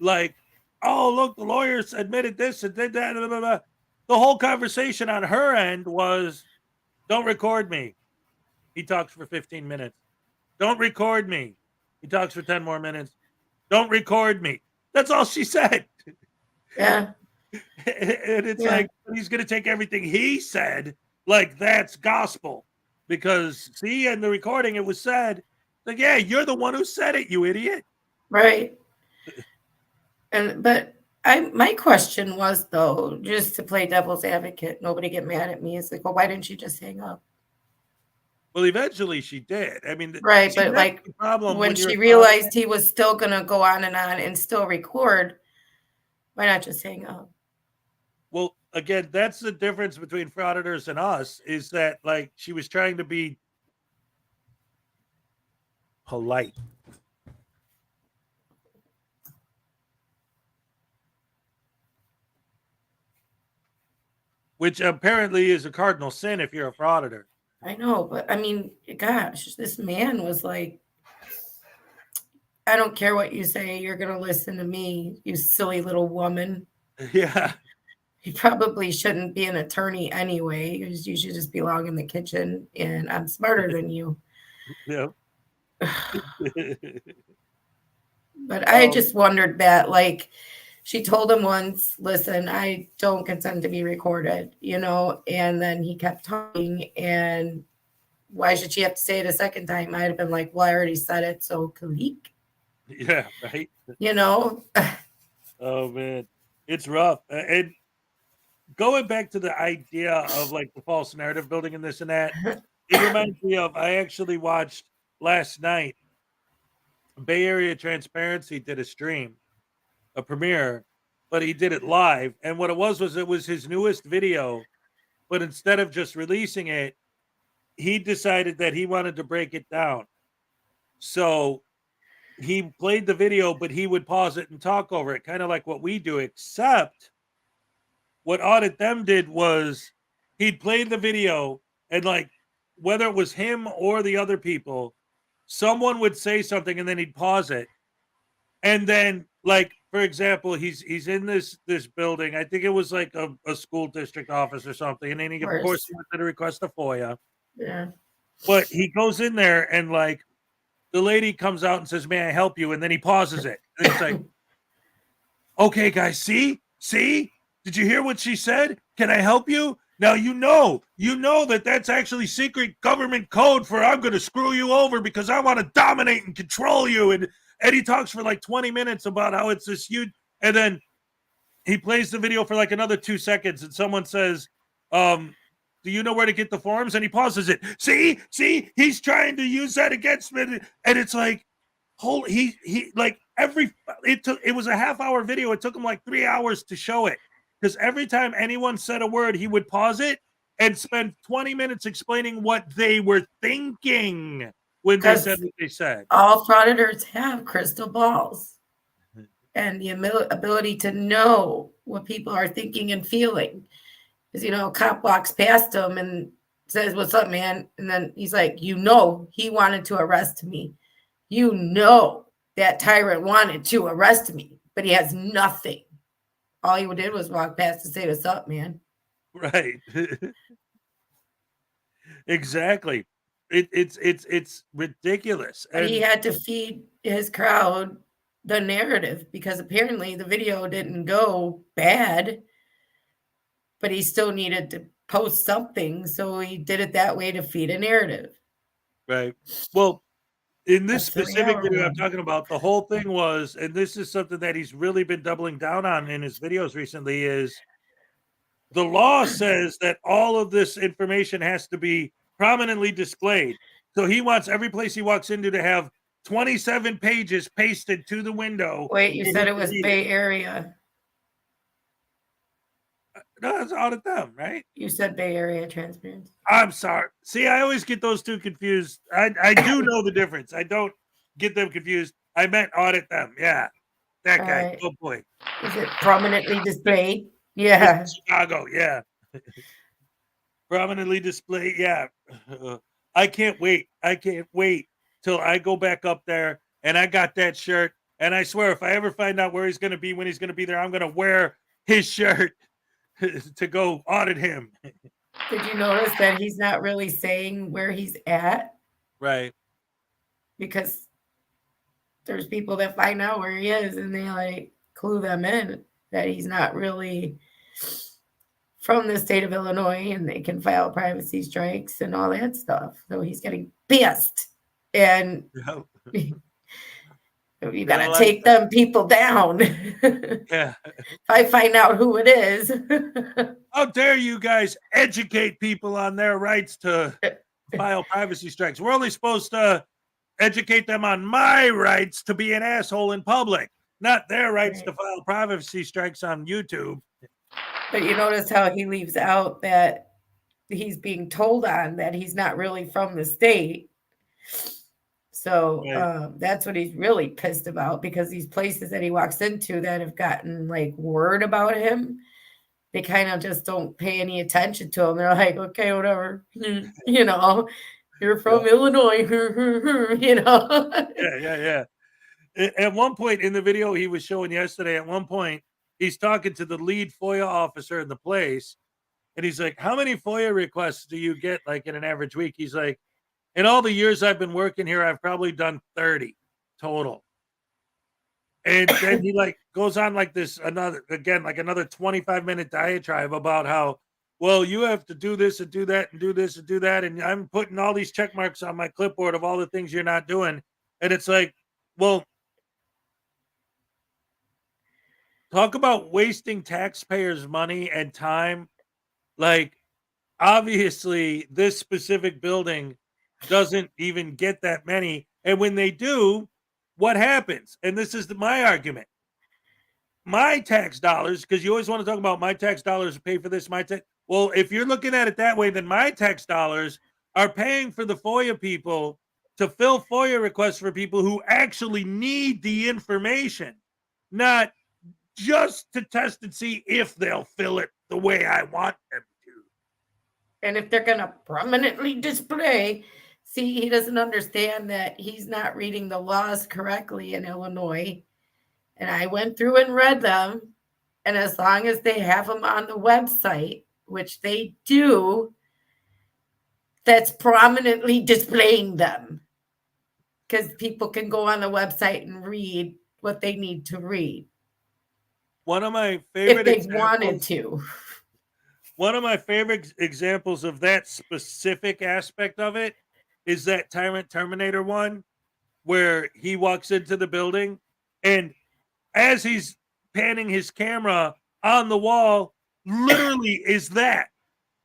like, oh, look, the lawyers admitted this and did that. Blah, blah, blah. The whole conversation on her end was, don't record me. He talks for 15 minutes. Don't record me. He talks for 10 more minutes. Don't record me. That's all she said. Yeah. And it's like, he's going to take everything he said like that's gospel. Because, see, in the recording, it was said, like, yeah, you're the one who said it, you idiot. Right. But My question was, though, just to play devil's advocate, nobody get mad at me. It's like, well, why didn't you just hang up? Well, eventually she did. I mean, Right, see, but that's like the problem when you're she a realized he was still gonna go on and still record, why not just hang up? Well, again, that's the difference between frauditors and us, is that like she was trying to be polite. Which apparently is a cardinal sin if you're a frauditor. I know, but I mean, gosh, this man was like, I don't care what you say, you're gonna listen to me, you silly little woman. Yeah. He probably shouldn't be an attorney anyway. You should just belong in the kitchen, and I'm smarter than you. Yeah. But I just wondered that, like, she told him once, listen, I don't consent to be recorded, you know, and then he kept talking, and why should she have to say it a second time? I'd have been like, well, I already said it, so click. Yeah, right. You know? Oh man, it's rough. And going back to the idea of like the false narrative building and this and that, it reminds me of, I actually watched last night, Bay Area Transparency did a stream, a premiere, but he did it live. And what it was it was his newest video, but instead of just releasing it, he decided that he wanted to break it down. So he played the video, but he would pause it and talk over it, kind of like what we do, except what Audit Them did was he'd play the video, and like whether it was him or the other people, someone would say something and then he'd pause it. And then, like, for example, he's in this building. I think it was like a school district office or something. And then he, of course, he went to request a FOIA. Yeah. But he goes in there and like the lady comes out and says, "May I help you?" And then he pauses it. And it's like, okay, guys, see? Did you hear what she said? Can I help you? Now you know that that's actually secret government code for I'm going to screw you over because I want to dominate and control you. And he talks for like 20 minutes about how it's this huge, and then he plays the video for like another 2 seconds, and someone says, do you know where to get the forms? And he pauses it. See, he's trying to use that against me. And it's like, he like it was a half-hour video. It took him like 3 hours to show it. Because every time anyone said a word, he would pause it and spend 20 minutes explaining what they were thinking when they said what they said. All frauditors have crystal balls and the ability to know what people are thinking and feeling. Because, you know, a cop walks past him and says, "What's up, man?" And then he's like, you know, he wanted to arrest me. You know, that tyrant wanted to arrest me, but he has nothing. All he did was walk past and say, "What's up, man?" Right. Exactly. It's ridiculous. But he had to feed his crowd the narrative because apparently the video didn't go bad, but he still needed to post something. So he did it that way to feed a narrative. Right. Well, in this specific video I'm talking about, the whole thing was, and this is something that he's really been doubling down on in his videos recently, is the law says that all of this information has to be prominently displayed. So he wants every place he walks into to have 27 pages pasted to the window. Wait, you said it was Bay Area. No, that's Audit Them, right? You said Bay Area Transparency. I'm sorry. See, I always get those two confused. I do know the difference. I don't get them confused. I meant Audit Them. Yeah. That guy. Right. Oh boy. Is it prominently displayed? Yeah. Chicago. Yeah. Prominently displayed. Yeah. I can't wait. I can't wait till I go back up there and I got that shirt. And I swear, if I ever find out where he's going to be, when he's going to be there, I'm going to wear his shirt to go audit him. Did you notice that he's not really saying where he's at? Right. Because there's people that find out where he is and they like clue them in that he's not really from the state of Illinois and they can file privacy strikes and all that stuff. So he's getting pissed. And You gotta take them people down. Yeah. If I find out who it is. How dare you guys educate people on their rights to file privacy strikes? We're only supposed to educate them on my rights to be an asshole in public, not their rights to file privacy strikes on YouTube. But you notice how he leaves out that he's being told on that he's not really from the state. So that's what he's really pissed about, because these places that he walks into that have gotten like word about him, they kind of just don't pay any attention to him. They're like, okay, whatever, you know, you're from Illinois, you know. Yeah. At one point in the video he was showing yesterday, at one point he's talking to the lead FOIA officer in the place, and he's like, how many FOIA requests do you get like in an average week? He's like, in all the years I've been working here, I've probably done 30 total. And then he like goes on like this another 25-minute diatribe about how, well, you have to do this and do that and do this and do that, and I'm putting all these check marks on my clipboard of all the things you're not doing. And it's like, well, talk about wasting taxpayers' money and time. Like, obviously, this specific building doesn't even get that many. And when they do, what happens? And this is my argument. My tax dollars, because you always want to talk about my tax dollars pay for this, well, if you're looking at it that way, then my tax dollars are paying for the FOIA people to fill FOIA requests for people who actually need the information, not just to test and see if they'll fill it the way I want them to. And if they're going to prominently display, see, he doesn't understand that he's not reading the laws correctly in Illinois. And I went through and read them. And as long as they have them on the website, which they do, that's prominently displaying them. Because people can go on the website and read what they need to read. One of my favorite if they wanted to. One of my favorite examples of that specific aspect of it is that Tyrant Terminator one, where he walks into the building, and as he's panning his camera on the wall, literally is that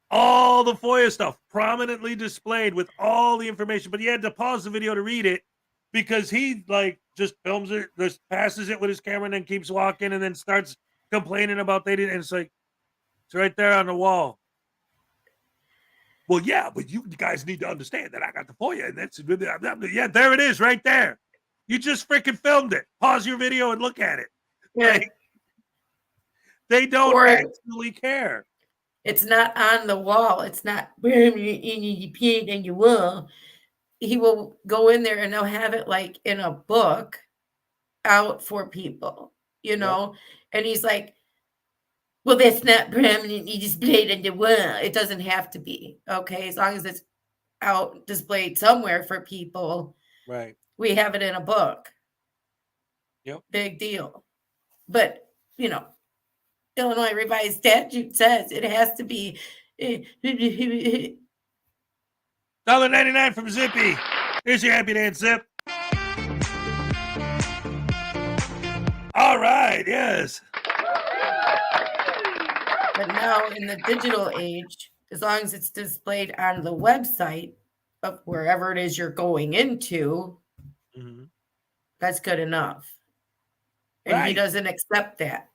all the FOIA stuff prominently displayed with all the information. But he had to pause the video to read it because he like just films it, just passes it with his camera, and then keeps walking, and then starts complaining about they didn't. And it's like, it's right there on the wall. Well, yeah, but you guys need to understand that I got the FOIA, and that's yeah, there it is, right there. You just freaking filmed it. Pause your video and look at it. Yeah. Like, they don't actually care. It's not on the wall. It's not in your wall. He will go in there and they'll have it like in a book out for people, you know? And he's like, well, that's not permanently displayed on the wall. It doesn't have to be, okay? As long as it's out displayed somewhere for people. Right. We have it in a book. Yep. Big deal. But, you know, Illinois revised statute says it has to be $1.99 from Zippy. Here's your Happy Dance Zip. All right, yes. But now in the digital age, as long as it's displayed on the website of wherever it is you're going into, that's good enough. And he doesn't accept that.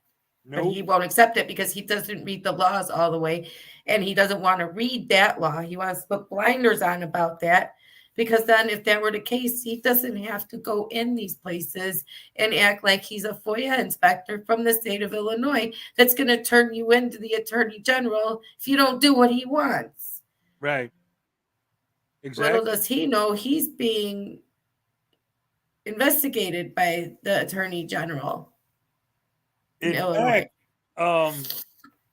But he won't accept it because he doesn't read the laws all the way. And he doesn't want to read that law. He wants to put blinders on about that. Because then if that were the case, he doesn't have to go in these places and act like he's a FOIA inspector from the state of Illinois that's going to turn you into the attorney general if you don't do what he wants. Right. Exactly. Little does he know he's being investigated by the attorney general in Illinois. Fact,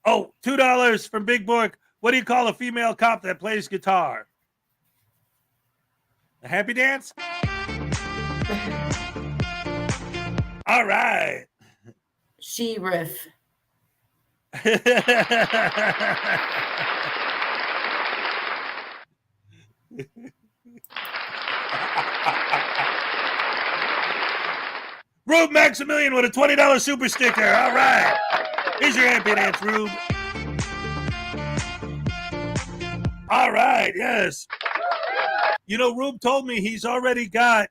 $2 from Big Bork. What do you call a female cop that plays guitar? A happy dance? All right. She riff. Rube Maximilian with a $20 super sticker. All right. Here's your happy dance, Rube. All right, yes. You know, Rube told me he's already got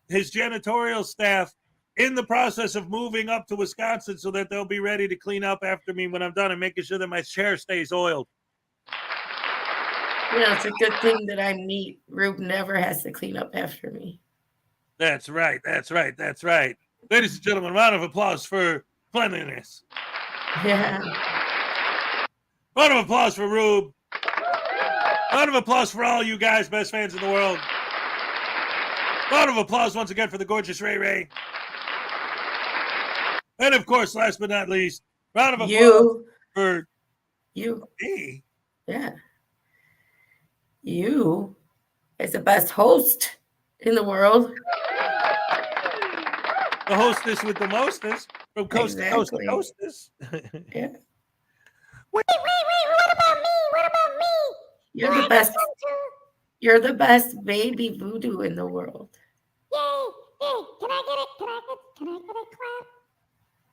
his janitorial staff in the process of moving up to Wisconsin so that they'll be ready to clean up after me when I'm done and making sure that my chair stays oiled. Yeah, it's a good thing that I'm neat. Rube never has to clean up after me. That's right. That's right. That's right. Ladies and gentlemen, round of applause for cleanliness. Yeah. Round of applause for Rube. Round of applause for all you guys, best fans in the world. Round of applause once again for the gorgeous Ray Ray. And of course, last but not least, round of applause for you. Me. Yeah. You as the best host in the world. The hostess with the mostest from coast to coast to coastess. Yeah. Wait, what about me? What about me? You're the best. You're the best baby voodoo in the world. Yay! Yay! Can I get it? Can I get a clap?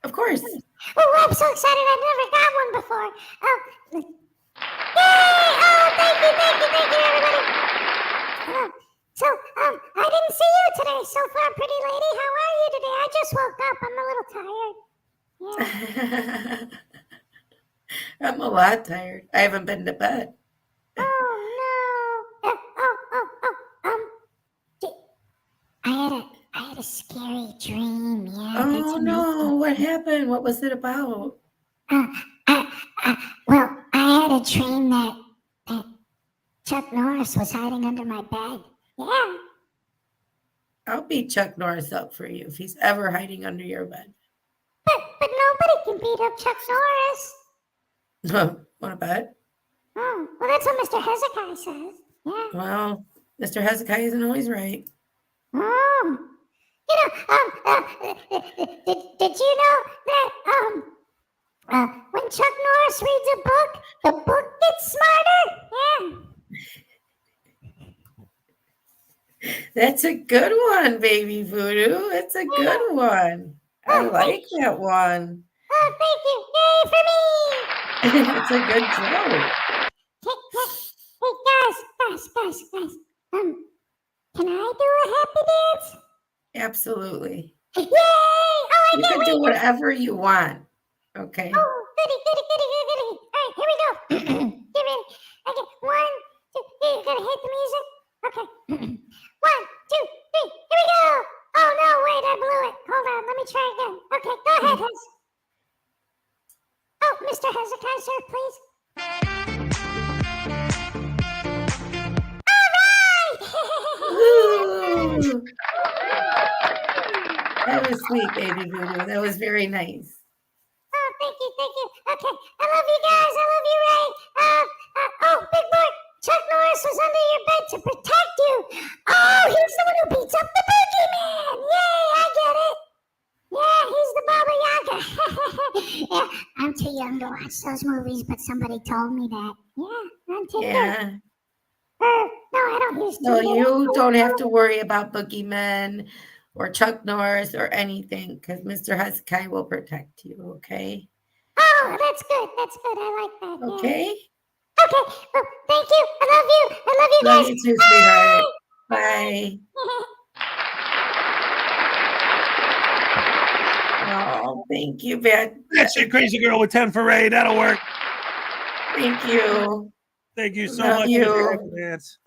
Of course. Oh, I'm so excited! I've never got one before. Oh, yay! Oh, thank you, everybody. So, I didn't see you today so far, pretty lady. How are you today? I just woke up. I'm a little tired. Yeah. I'm a lot tired. I haven't been to bed. Oh no! I had a scary dream. Yeah. Oh no! What happened? What was it about? Well, I had a dream that Chuck Norris was hiding under my bed. Yeah. I'll beat Chuck Norris up for you if he's ever hiding under your bed. But nobody can beat up Chuck Norris. Want to bet? Oh, well, that's what Mr. Hezekiah says. Yeah. Well, Mr. Hezekiah isn't always right. Oh. You know, did you know that when Chuck Norris reads a book, the book gets smarter? Yeah. That's a good one, baby voodoo. It's a good one. I like that one. Oh, thank you. Yay for me. It's a good joke. Hey, guys. Can I do a happy dance? Absolutely. Yay! Oh, you can do whatever you want. Okay. Oh, goody. All right, here we go. Get ready. Okay, 1, 2, 3. You gotta hit the music. Okay. 1, 2, 3. Here we go. Oh no, wait, I blew it. Hold on, let me try again. Okay, go ahead, Hez. Oh, Mr. Hezekiah, sir, please. Ooh. That was sweet, baby voodoo. That was very nice. Oh, thank you. Okay, I love you guys. I love you, Ray. Oh, Big Boy, Chuck Norris was under your bed to protect you. Oh, he's the one who beats up the boogeyman. Yay, I get it. Yeah, he's the Baba Yaga. Yeah, I'm too young to watch those movies, but somebody told me that. Yeah, I'm too young. No, I don't use No, you don't have to worry about boogeymen or Chuck Norris or anything because Mr. Hezekiah will protect you, okay? Oh, that's good. I like that. Okay? Yeah. Okay. Well, thank you. I love you. I love you guys. Love you too, sweetheart. Bye. Oh, thank you, Ben. That's it, crazy girl with 10 for Ray. That'll work. Thank you. Thank you so Love much. you. Dance.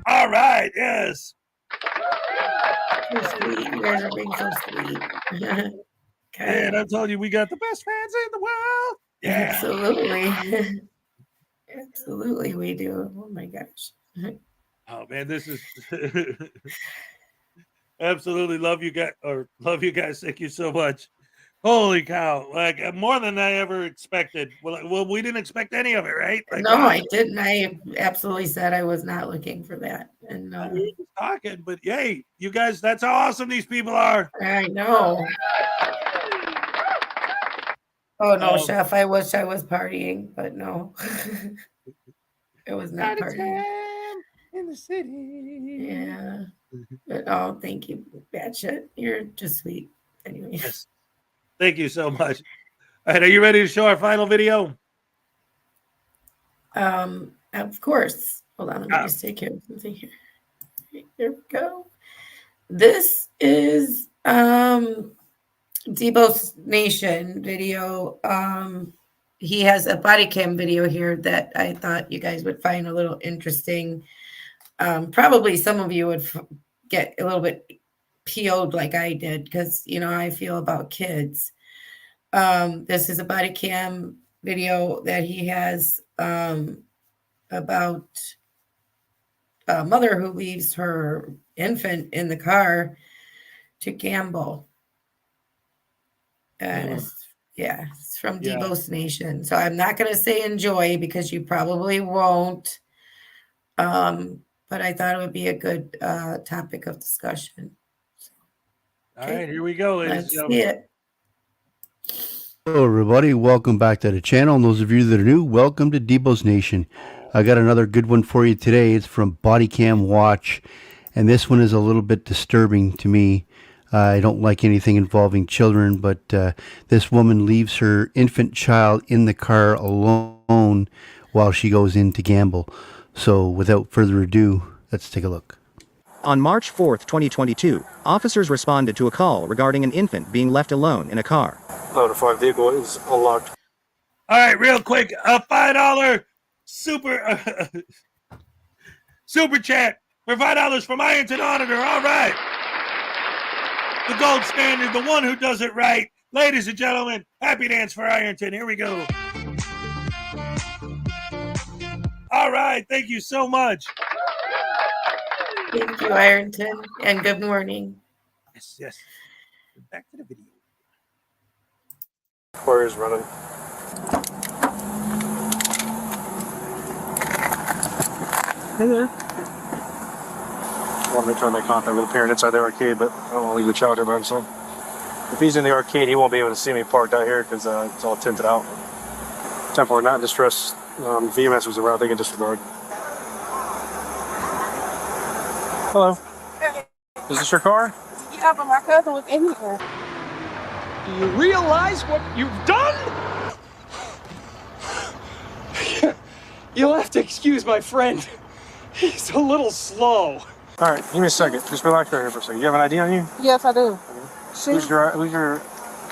All right, yes. So sweet. You guys are being so sweet. Okay. And I'm telling you, we got the best fans in the world. Yeah. Absolutely. Absolutely, we do. Oh my gosh. Oh man, this is absolutely love you guys. Thank you so much. Holy cow! Like more than I ever expected. Well, we didn't expect any of it, right? Like, No, I didn't. I absolutely said I was not looking for that. And we were just talking, but yay, you guys! That's how awesome these people are. I know. Oh no, Chef! I wish I was partying, but no, it was not partying. in the city. Yeah. But, oh, thank you, Batshit. You're just sweet. Anyway. Yes. Thank you so much. All right, are you ready to show our final video? Of course. Hold on, let me just take care of something here. Here we go. This is Debo's Nation video. He has a body cam video here that I thought you guys would find a little interesting. Probably some of you would get a little bit PO'd like I did because, you know, I feel about kids. This is a body cam video that he has about a mother who leaves her infant in the car to gamble. And it's from Debo's Nation. So I'm not going to say enjoy because you probably won't. But I thought it would be a good topic of discussion. All right, here we go, ladies and Let's gentlemen. see it. Hello everybody, welcome back to the channel, and those of you that are new, welcome to Debo's Nation. I got another good one for you today. It's from Bodycam Watch, and this one is a little bit disturbing to me. I don't like anything involving children, but this woman leaves her infant child in the car alone while she goes in to gamble. So without further ado, let's take a look. On March 4th, 2022, officers responded to a call regarding an infant being left alone in a car. Notified vehicle is unlocked. All right, real quick, a $5 super chat for $5 from Ironton Auditor. All right. The gold standard, the one who does it right. Ladies and gentlemen, happy dance for Ironton. Here we go. All right, thank you so much. Thank you, Ironton, and good morning. Yes. Back to the video. Where is running? Hey there. I want to try to make contact with a parent inside the arcade, but I don't want to leave the child here by himself. If he's in the arcade, he won't be able to see me parked out here because it's all tinted out. Temporary not in distress. VMS was around, they can disregard. Hello. Hey. Is this your car? Yeah, but my cousin was in here. Do you realize what you've done? You'll have to excuse my friend. He's a little slow. All right, give me a second. Just relax right here for a second. You have an ID on you? Yes, I do. Who's your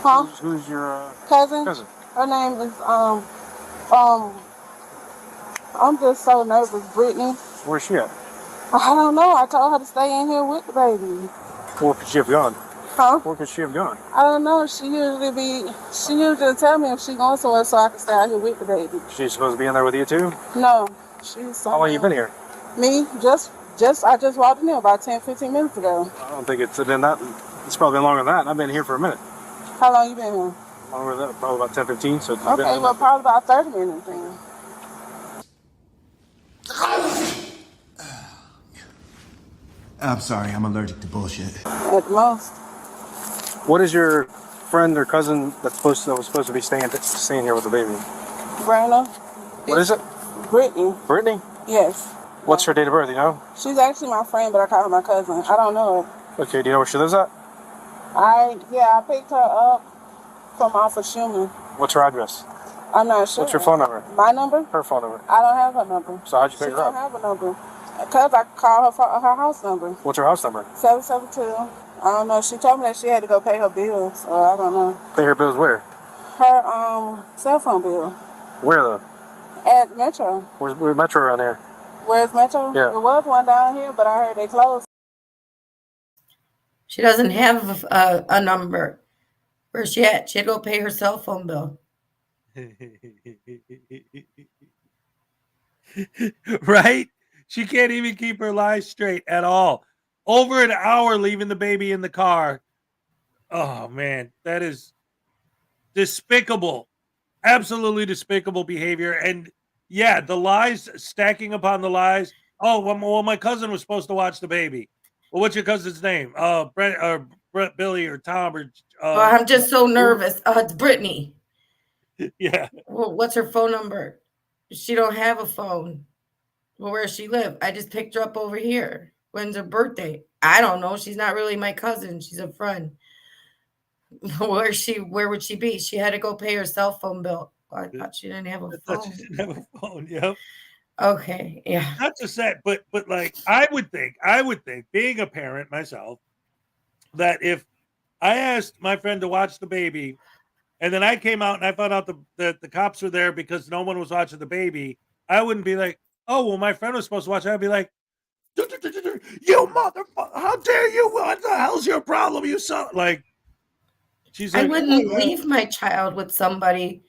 huh? Who's your cousin? Her name is I'm just so nervous, Brittany. Where's she at? I don't know. I told her to stay in here with the baby. Where could she have gone? Huh? Where could she have gone? I don't know. She usually tell me if she going somewhere so I can stay out here with the baby. She's supposed to be in there with you too? No. She's How long you been here? Me? I just walked in here about 10-15 minutes ago. I don't think it's been that. It's probably been longer than that. I've been here for a minute. How long you been here? Longer than that, probably about 10-15. So okay, well, probably about 30 minutes then. I'm sorry, I'm allergic to bullshit. At the most. What is your friend or cousin that was supposed to be staying here with the baby? Brenda. What is it? Brittany. Brittany? Yes. What's her date of birth, you know? She's actually my friend, but I call her my cousin. I don't know her. Okay, do you know where she lives at? I picked her up from off of Schumann. What's her address? I'm not sure. What's your phone number? My number? Her phone number. I don't have her number. So how'd you pick her up? She don't have a number. Because I called her for her house number. What's her house number? 772. I don't know. She told me that she had to go pay her bills, so I don't know. Pay her bills where? Her cell phone bill. Where though? At Metro. Where's Metro around here? Where's Metro? Yeah. There was one down here, but I heard they closed. She doesn't have a number. Where's she at? She'd go pay her cell phone bill. Right? She can't even keep her lies straight at all. Over an hour leaving the baby in the car. Oh, man. That is despicable. Absolutely despicable behavior. And, yeah, the lies stacking upon the lies. Oh, well, my cousin was supposed to watch the baby. Well, what's your cousin's name? Brett, Billy, or Tom, or I'm just so nervous. It's Brittany. Yeah. Well, what's her phone number? She don't have a phone. Well, where does she live? I just picked her up over here. When's her birthday? I don't know. She's not really my cousin. She's a friend. Where would she be? She had to go pay her cell phone bill. I thought she didn't have a phone. She didn't have a phone. Yep. Okay. Yeah. Not just that, but like I would think, being a parent myself, that if I asked my friend to watch the baby, and then I came out and I found out that the cops were there because no one was watching the baby, I wouldn't be like, oh, well, my friend was supposed to watch it. I'd be like, you motherfucker, how dare you? What the hell's your problem? You saw, like, she's like, I wouldn't leave my child with somebody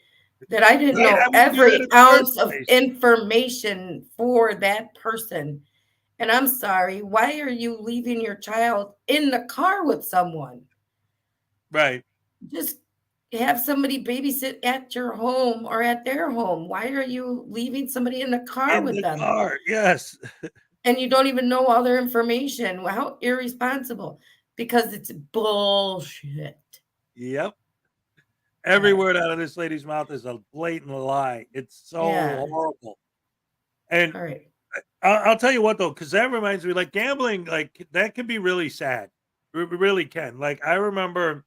that I didn't know every ounce of information for that person. And I'm sorry, why are you leaving your child in the car with someone? Right. Just have somebody babysit at your home or at their home. Why are you leaving somebody in the car with them? Yes. And you don't even know all their information. How irresponsible. Because it's bullshit. Yep. Every word out of this lady's mouth is a blatant lie. It's so horrible. And I'll tell you what, though, because that reminds me, like, gambling, like, that can be really sad. It really can. Like, I remember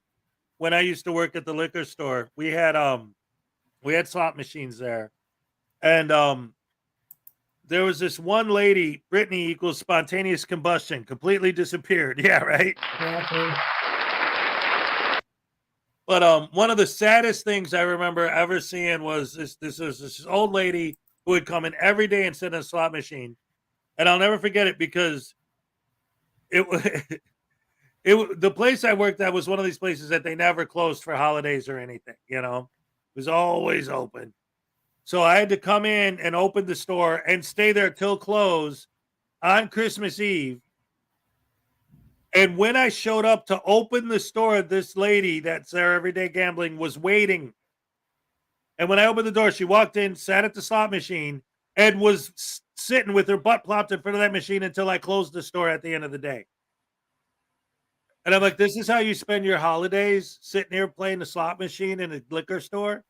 when I used to work at the liquor store, we had slot machines there. And there was this one lady, Brittany equals spontaneous combustion, completely disappeared. Yeah, right? Exactly. But one of the saddest things I remember ever seeing was this old lady who would come in every day and sit in a slot machine. And I'll never forget it because the place I worked at was one of these places that they never closed for holidays or anything, you know? It was always open. So I had to come in and open the store and stay there till close on Christmas Eve. And when I showed up to open the store, this lady that's there every day gambling was waiting. And when I opened the door, she walked in, sat at the slot machine, and was sitting with her butt plopped in front of that machine until I closed the store at the end of the day. And I'm like, this is how you spend your holidays, sitting here playing the slot machine in a liquor store?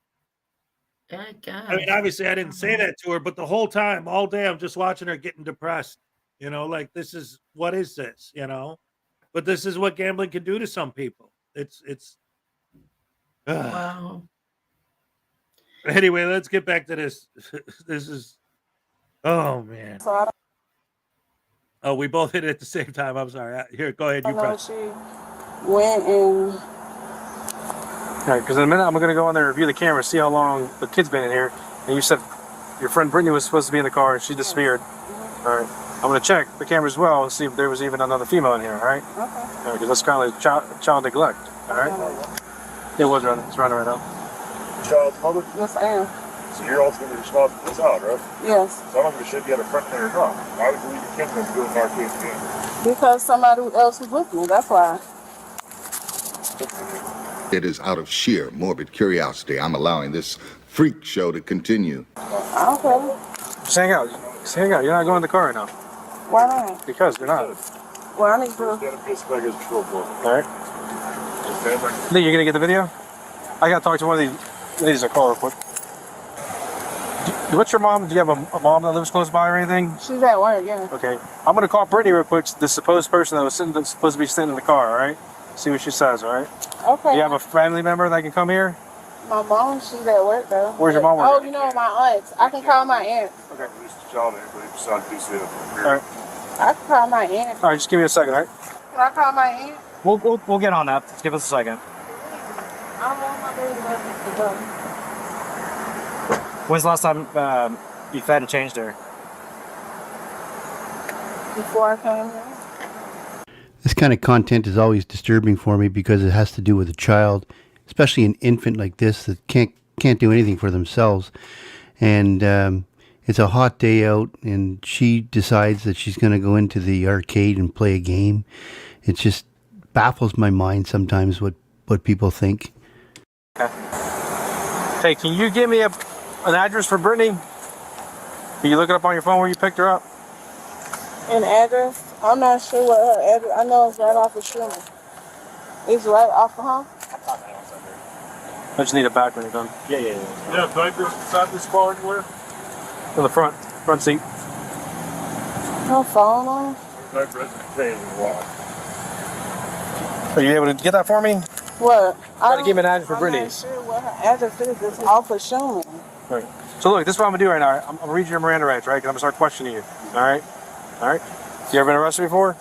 God. I mean, obviously, I didn't say that to her, but the whole time, all day, I'm just watching her getting depressed. You know, like, what is this, you know? But this is what gambling can do to some people. It's wow. Anyway, let's get back to this. This is, oh man. Oh, we both hit it at the same time. I'm sorry. Here, go ahead. You press. She went and. All right, because in a minute I'm going to go in there and review the camera, see how long the kid's been in here. And you said your friend Brittany was supposed to be in the car and she disappeared. All right. I'm going to check the camera as well and see if there was even another female in here, all right? Okay. All right, because that's kind of child neglect, all right? It was running. It's running right now. Child's mother? Yes, I am. So you're ultimately responsible for the child, right? Yes. So I don't give a shit if you had a friend there or not. Why would you leave your kid there to do an arcade game? Because somebody else was with me, that's why. It is out of sheer morbid curiosity I'm allowing this freak show to continue. Okay. Just hang out. Just hang out. You're not going in the car right now. Why not? Because you're not. Well, I need to. All right. Lee, you're going to get the video? I got to talk to one of these ladies in the car real quick. What's your mom? Do you have a mom that lives close by or anything? She's at work, yeah. Okay. I'm going to call Brittany real quick, the supposed person that was supposed to be sitting in the car, all right? See what she says, all right? Okay. Do you have a family member that can come here? My mom, she's at work, though. Where's your mom work? Oh, you know, my aunt. I can call my aunt. Okay. All right. I can call my aunt. All right, just give me a second, all right? Can I call my aunt? We'll get on that. Just give us a second. I don't want my baby to go. When's the last time you fed and changed her? Before I came here. This kind of content is always disturbing for me because it has to do with a child, especially an infant like this that can't do anything for themselves. And it's a hot day out, and she decides that she's going to go into the arcade and play a game. It just baffles my mind sometimes what people think. Okay. Hey, can you give me an address for Brittany? Can you look it up on your phone where you picked her up? An address? I'm not sure what her address. I know it's right off of Schumer. It's right off of her? I just need it back when you're done. Yeah, diapers inside this car anywhere? In the front seat. Her phone on? Are you able to get that for me? What? Gotta give me an address for I'm Brittany. not sure what her address is. It's off of Schumann. Right. So look, this is what I'm gonna do right now. I'm gonna read your Miranda rights, right? 'Cause I'm gonna start questioning you. All right. All right. You ever been arrested before?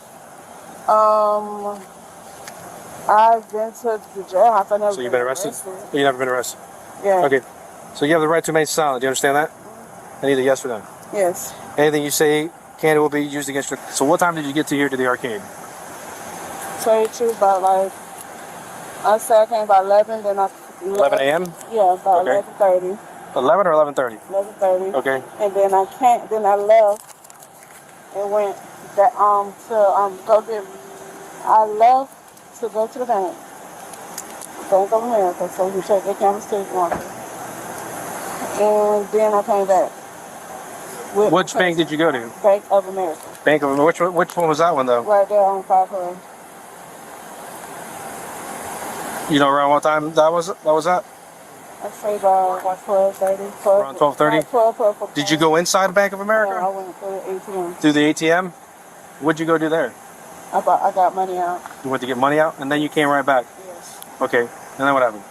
I've been to the jailhouse. I never. So you've been arrested? You never been arrested? Yeah. Okay. So you have the right to remain silent. Do you understand that? I need a yes or no. Yes. Anything you say can or will be used against you. So what time did you get to here to the arcade? Tell you the truth, about like, I said I came about 11, then I... 11 a.m.? Yeah, about Okay. 11:30. 11 or 11:30? 11:30. Okay. And then I can't, then I left and went that, to go get, I left to go to the bank. Bank of America, so we check their camera station market. And then I came back. Which bank did you go to? Bank of America. Bank of America. Which one was that one though? Right there on 500. You know around what time that was at? I'd say about 12:30. Around 12:30? 12. Did you go inside Bank of America? Yeah, I went through the ATM. Through the ATM? What'd you go do there? I got money out. You went to get money out and then you came right back? Yes. Okay. And then what happened?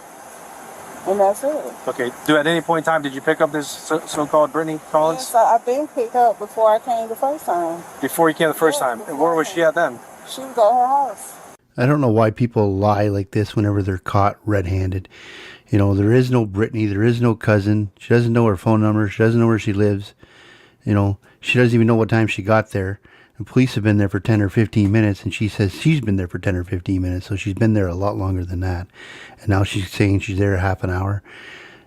And that's it. Okay. At any point in time did you pick up this so-called Brittany Collins? Yes, I've been picked up before I came the first time. Before you came the first time. And where was she at then? She was at her house. I don't know why people lie like this whenever they're caught red-handed. You know, there is no Brittany, there is no cousin. She doesn't know her phone number. She doesn't know where she lives. You know, she doesn't even know what time she got there. And police have been there for 10 or 15 minutes, and she says she's been there for 10 or 15 minutes, so she's been there a lot longer than that. And now she's saying she's there a half an hour.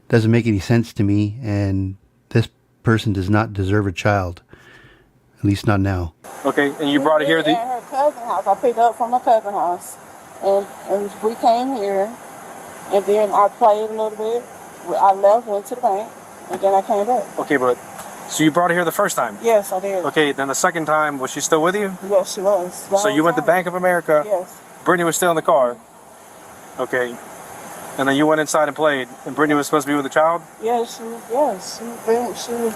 Doesn't make any sense to me, and this person does not deserve a child. At least not now. Okay, and you brought it here? At her cousin's house. I picked up from her cousin's house. And we came here, and then I played a little bit. I left, went to the bank, and then I came back. Okay, but so you brought her here the first time? Yes, I did. Okay, then the second time, was she still with you? Yes, she was. So you went to Bank of America. Yes. Brittany was still in the car. Okay. And then you went inside and played, and Brittany was supposed to be with the child? Yes, she was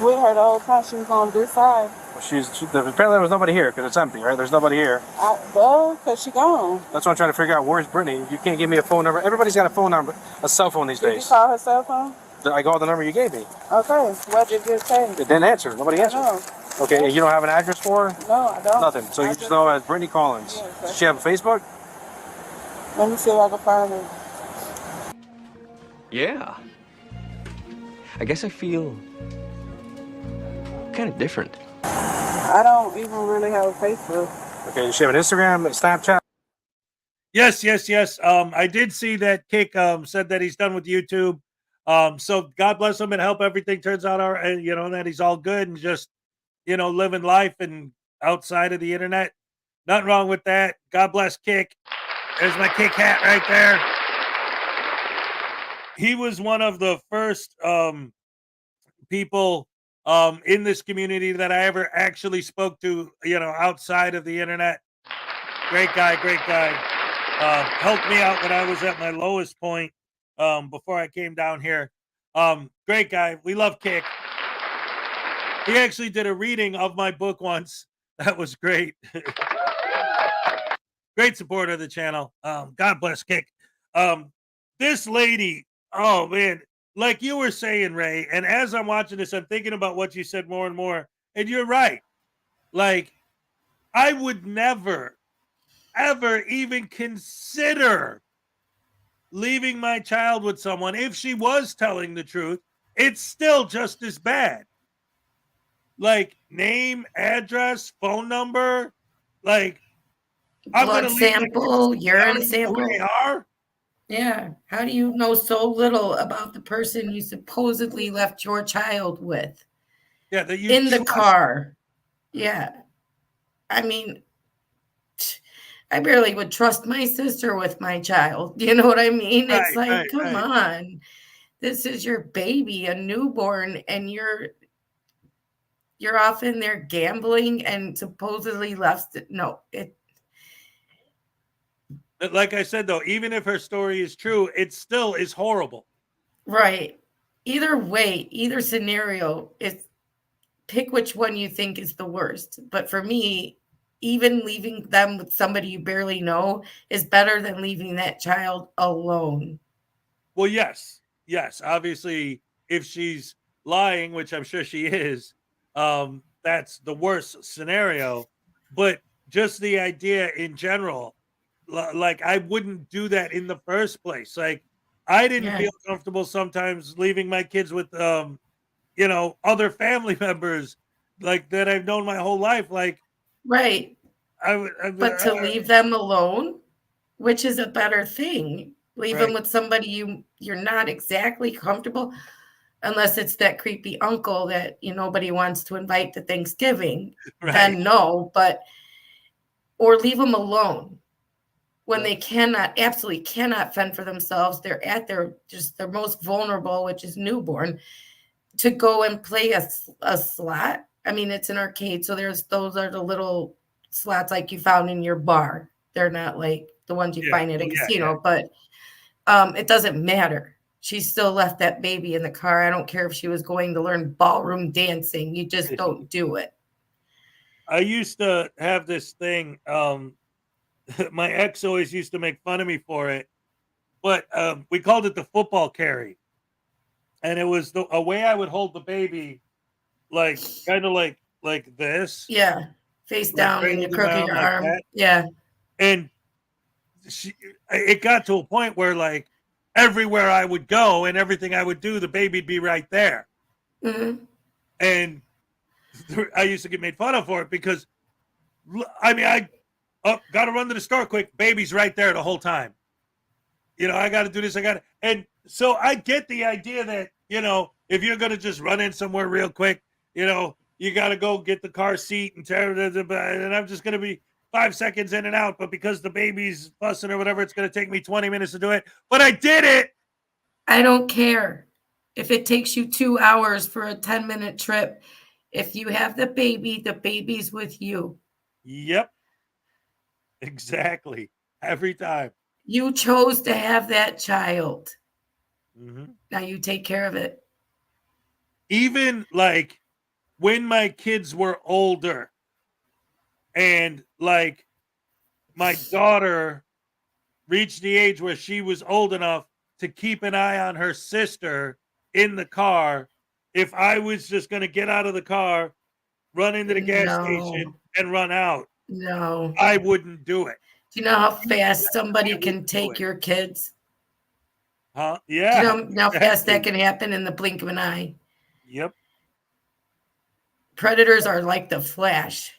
with her the whole time. She was on this side. Apparently there was nobody here, because it's empty, right? There's nobody here. Because she gone. That's what I'm trying to figure out. Where's Brittany? You can't give me a phone number. Everybody's got a phone number, a cell phone these Did days. you call her cell phone? I called the number you gave me. Okay, what did you say? It didn't answer. Nobody answered. No. Okay, and you don't have an address for her? No, I don't. Nothing. So you just know as Brittany Collins. Yes, Does she have a Facebook? Let me see if I can find her. Yeah. I guess I feel kind of different. I don't even really have a Facebook. Okay, does she have an Instagram, a Snapchat? Yes. I did see that Kick said that he's done with YouTube. So God bless him and help everything turns out all right, you know, and that he's all good and just, you know, living life and outside of the internet. Nothing wrong with that. God bless Kick. There's my Kick hat right there. He was one of the first people in this community that I ever actually spoke to, you know, outside of the internet. Great guy. Helped me out when I was at my lowest point before I came down here. Great guy. We love Kick. He actually did a reading of my book once. That was great. Great supporter of the channel. God bless Kick. This lady, oh man, like you were saying, Ray, and as I'm watching this, I'm thinking about what you said more and more. And you're right. Like, I would never, ever even consider leaving my child with someone. If she was telling the truth, it's still just as bad. Like, name, address, phone number, like, I'm blood gonna sample, urine who sample. they are. Yeah. How do you know so little about the person you supposedly left your child with? Yeah, that you in the trust. car. Yeah. I mean, I barely would trust my sister with my child. You know what I mean? It's like, come on. This is your baby, a newborn, and you're off in there gambling and supposedly left it. No, it. Like I said, though, even if her story is true, it still is horrible. Right. Either way, either scenario, pick which one you think is the worst. But for me, even leaving them with somebody you barely know is better than leaving that child alone. Well, yes. Obviously, if she's lying, which I'm sure she is, that's the worst scenario. But just the idea in general, like I wouldn't do that in the first place. Like I didn't Yeah. feel comfortable sometimes leaving my kids with other family members like that I've known my whole life. Like Right. But to leave them alone, which is a better thing? Leave them Right. with somebody you're not exactly comfortable, unless it's that creepy uncle that nobody wants to invite to Thanksgiving. Right. Then no, or leave them alone when Yep. they absolutely cannot fend for themselves. They're at their most vulnerable, which is newborn, to go and play a slot. I mean, it's an arcade, so those are the little slots like you found in your bar. They're not like the ones you find at a casino, but it doesn't matter. She still left that baby in the car. I don't care if she was going to learn ballroom dancing. You just don't do it. I used to have this thing. My ex always used to make fun of me for it, but we called it the football carry. And it was a way I would hold the baby, like kind of like this. Yeah, face down and you crooked your arm. That. Yeah. And it got to a point where like everywhere I would go and everything I would do, the baby'd be right there. Mm-hmm. And I used to get made fun of for it because, I mean, I got to run to the store quick. Baby's right there the whole time. I got to do this. And so I get the idea that, if you're going to just run in somewhere real quick, you got to go get the car seat and I'm just going to be 5 seconds in and out. But because the baby's fussing or whatever, it's going to take me 20 minutes to do it. But I did it. I don't care if it takes you 2 hours for a 10-minute trip. If you have the baby's with you. Yep. Exactly. Every time. You chose to have that child. Mm-hmm. Now you take care of it. Even like when my kids were older and like my daughter reached the age where she was old enough to keep an eye on her sister in the car. If I was just going to get out of the car, run into the gas station and run out, no, I wouldn't do it. Do you know how fast somebody can take your kids? Huh? Yeah. Do you know how fast that can happen in the blink of an eye? Yep. Predators are like the Flash.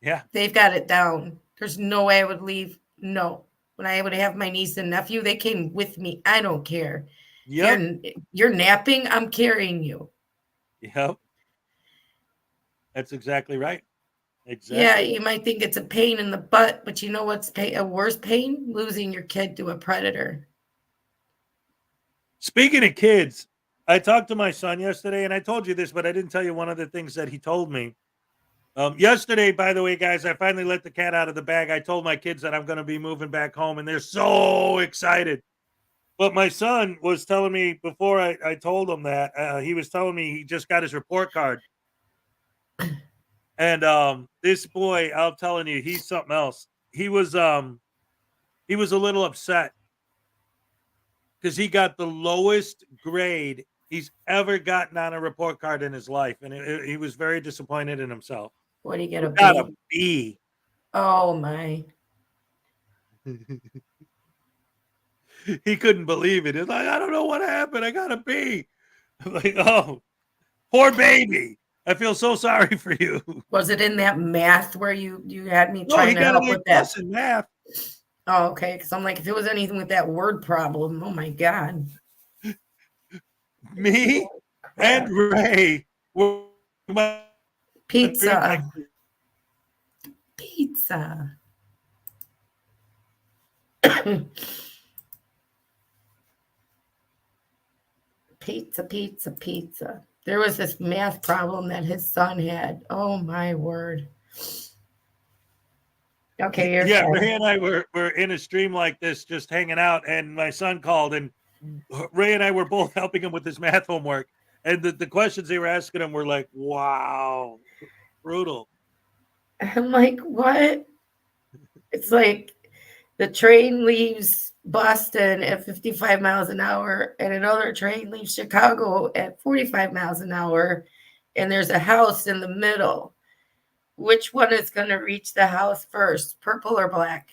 Yeah. They've got it down. There's no way I would leave. No. When I would have my niece and nephew, they came with me. I don't care. Yep. You're napping, I'm carrying you. Yep. That's exactly right. Exactly. Yeah, you might think it's a pain in the butt, but you know what's a worse pain? Losing your kid to a predator. Speaking of kids, I talked to my son yesterday, and I told you this, but I didn't tell you one of the things that he told me. Yesterday, by the way, guys, I finally let the cat out of the bag. I told my kids that I'm going to be moving back home, and they're so excited. But my son was telling me before I told him that, he was telling me he just got his report card. And this boy, I'm telling you, he's something else. He was a little upset because he got the lowest grade he's ever gotten on a report card in his life, and he was very disappointed in himself. What do you get? Got a B. Oh my! He couldn't believe it. It's like, I don't know what happened. I got a B. I'm like, oh, poor baby. I feel so sorry for you. Was it in that math where you had me trying to help with that? In math. Oh, okay. Because I'm like, if it was anything with that word problem, oh my God. Me and Ray were pizza. Pizza. Pizza. There was this math problem that his son had. Oh my word. Okay. Yeah, Ray and I were in a stream like this, just hanging out, and my son called, and Ray and I were both helping him with his math homework. And the questions they were asking him were like, wow, brutal. I'm like, what? It's like the train leaves Boston at 55 miles an hour, and another train leaves Chicago at 45 miles an hour, and there's a house in the middle. Which one is going to reach the house first, purple or black?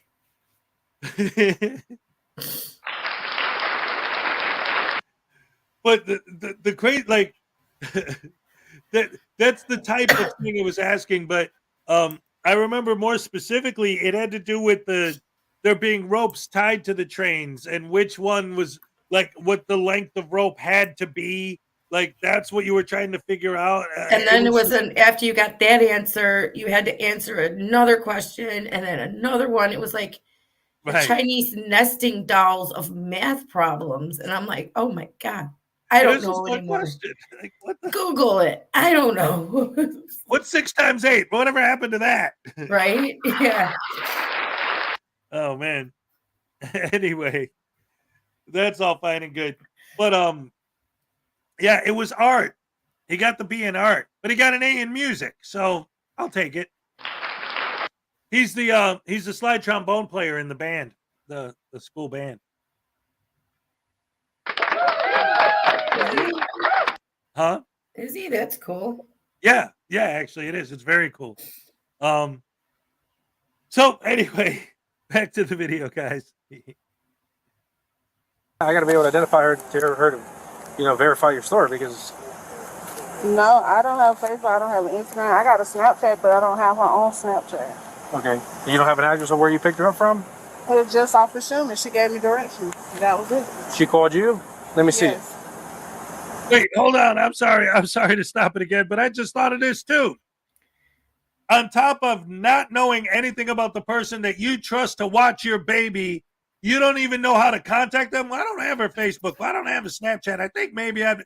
But the crazy, like, that's the type of thing it was asking. But I remember more specifically, it had to do with there being ropes tied to the trains, and which one was like what the length of rope had to be. Like that's what you were trying to figure out. And then after you got that answer, you had to answer another question and then another one. It was like the Chinese nesting dolls of math problems. And I'm like, oh my God, I don't know anymore. Like, what the? Google it. I don't know. What's 6 times 8? Whatever happened to that? Right? Yeah. Oh man. Anyway, that's all fine and good. But yeah, it was art. He got the B in art, but he got an A in music, so I'll take it. He's the slide trombone player in the band, the school band. Huh? Is he? That's cool. Yeah, actually it is. It's very cool. So anyway, back to the video, guys. I got to be able to identify her to verify your story because. No, I don't have Facebook. I don't have an Instagram. I got a Snapchat, but I don't have her own Snapchat. Okay. You don't have an address of where you picked her up from? It was just off of Schumann. She gave me directions. That was it. She called you? Let me see. Yes. Wait, hold on. I'm sorry to stop it again, but I just thought of this too. On top of not knowing anything about the person that you trust to watch your baby, you don't even know how to contact them. Well, I don't have her Facebook. Well, I don't have a Snapchat. I think maybe I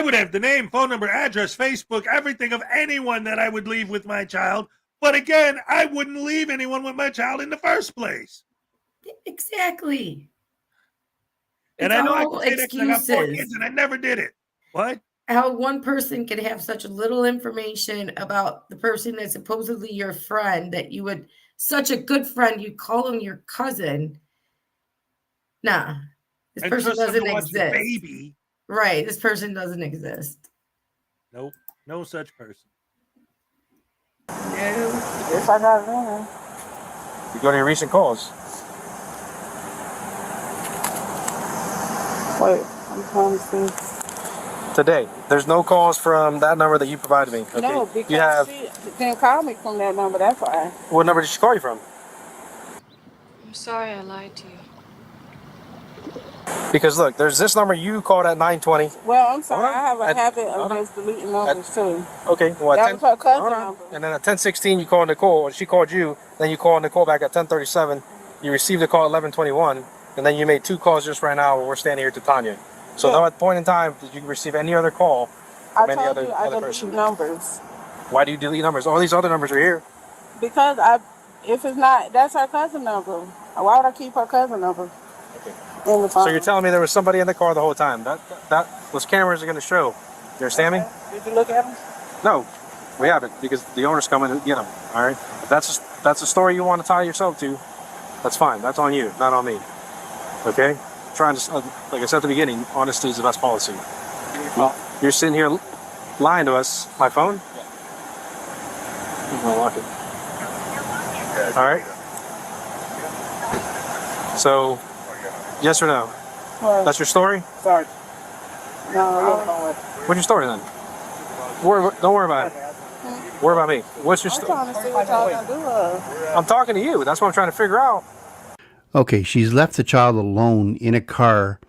would have the name, phone number, address, Facebook, everything of anyone that I would leave with my child. But again, I wouldn't leave anyone with my child in the first place. Exactly. And It's I know I all can say that 'cause I got 4 excuses. kids and I never did it. What? How one person can have such little information about the person that's supposedly your friend that you would, such a good friend, you call him your cousin. Nah, this And person trust them to doesn't watch your exist. baby. Right, this person doesn't exist. Nope, no such person. No. If I got it in. You go to your recent calls. Wait, I'm trying to see. Today, there's no calls from that number that you provided me. Okay. No, because you have. she didn't call me from that number. That's why. What number did she call you from? I'm sorry I lied to you. Because look, there's this number you called at 9:20. Well, I'm sorry. I have a habit of just deleting numbers too. Okay, well, that was her cousin number. And then at 10:16 you called Nicole, and she called you. Then you called Nicole back at 10:37. You received a call at 11:21, and then you made 2 calls just right now. Where we're standing here to Tanya. So no at point in time did you receive any other call from any other person. Numbers. Why do you delete numbers? All these other numbers are here. Because if it's not, that's her cousin number. Why would I keep her cousin number? Okay. In the phone? So you're telling me there was somebody in the car the whole time? That those cameras are going to show. You understand me? Did you look at them? No, we haven't because the owner's coming to get them. All right. If that's a story you want to tie yourself to, that's fine. That's on you, not on me. Okay. Trying to, like I said at the beginning, honesty is the best policy. Well, you're sitting here lying to us. My phone? Yeah. I'm gonna lock it. All right. So, yes or no? What? That's your story? Sorry. No, What's your story then? Don't worry about it. Worry about me. What's your story? I'm trying to see what y'all gonna do. I'm talking to you. That's what I'm trying to figure out. Okay, she's left the child alone in a car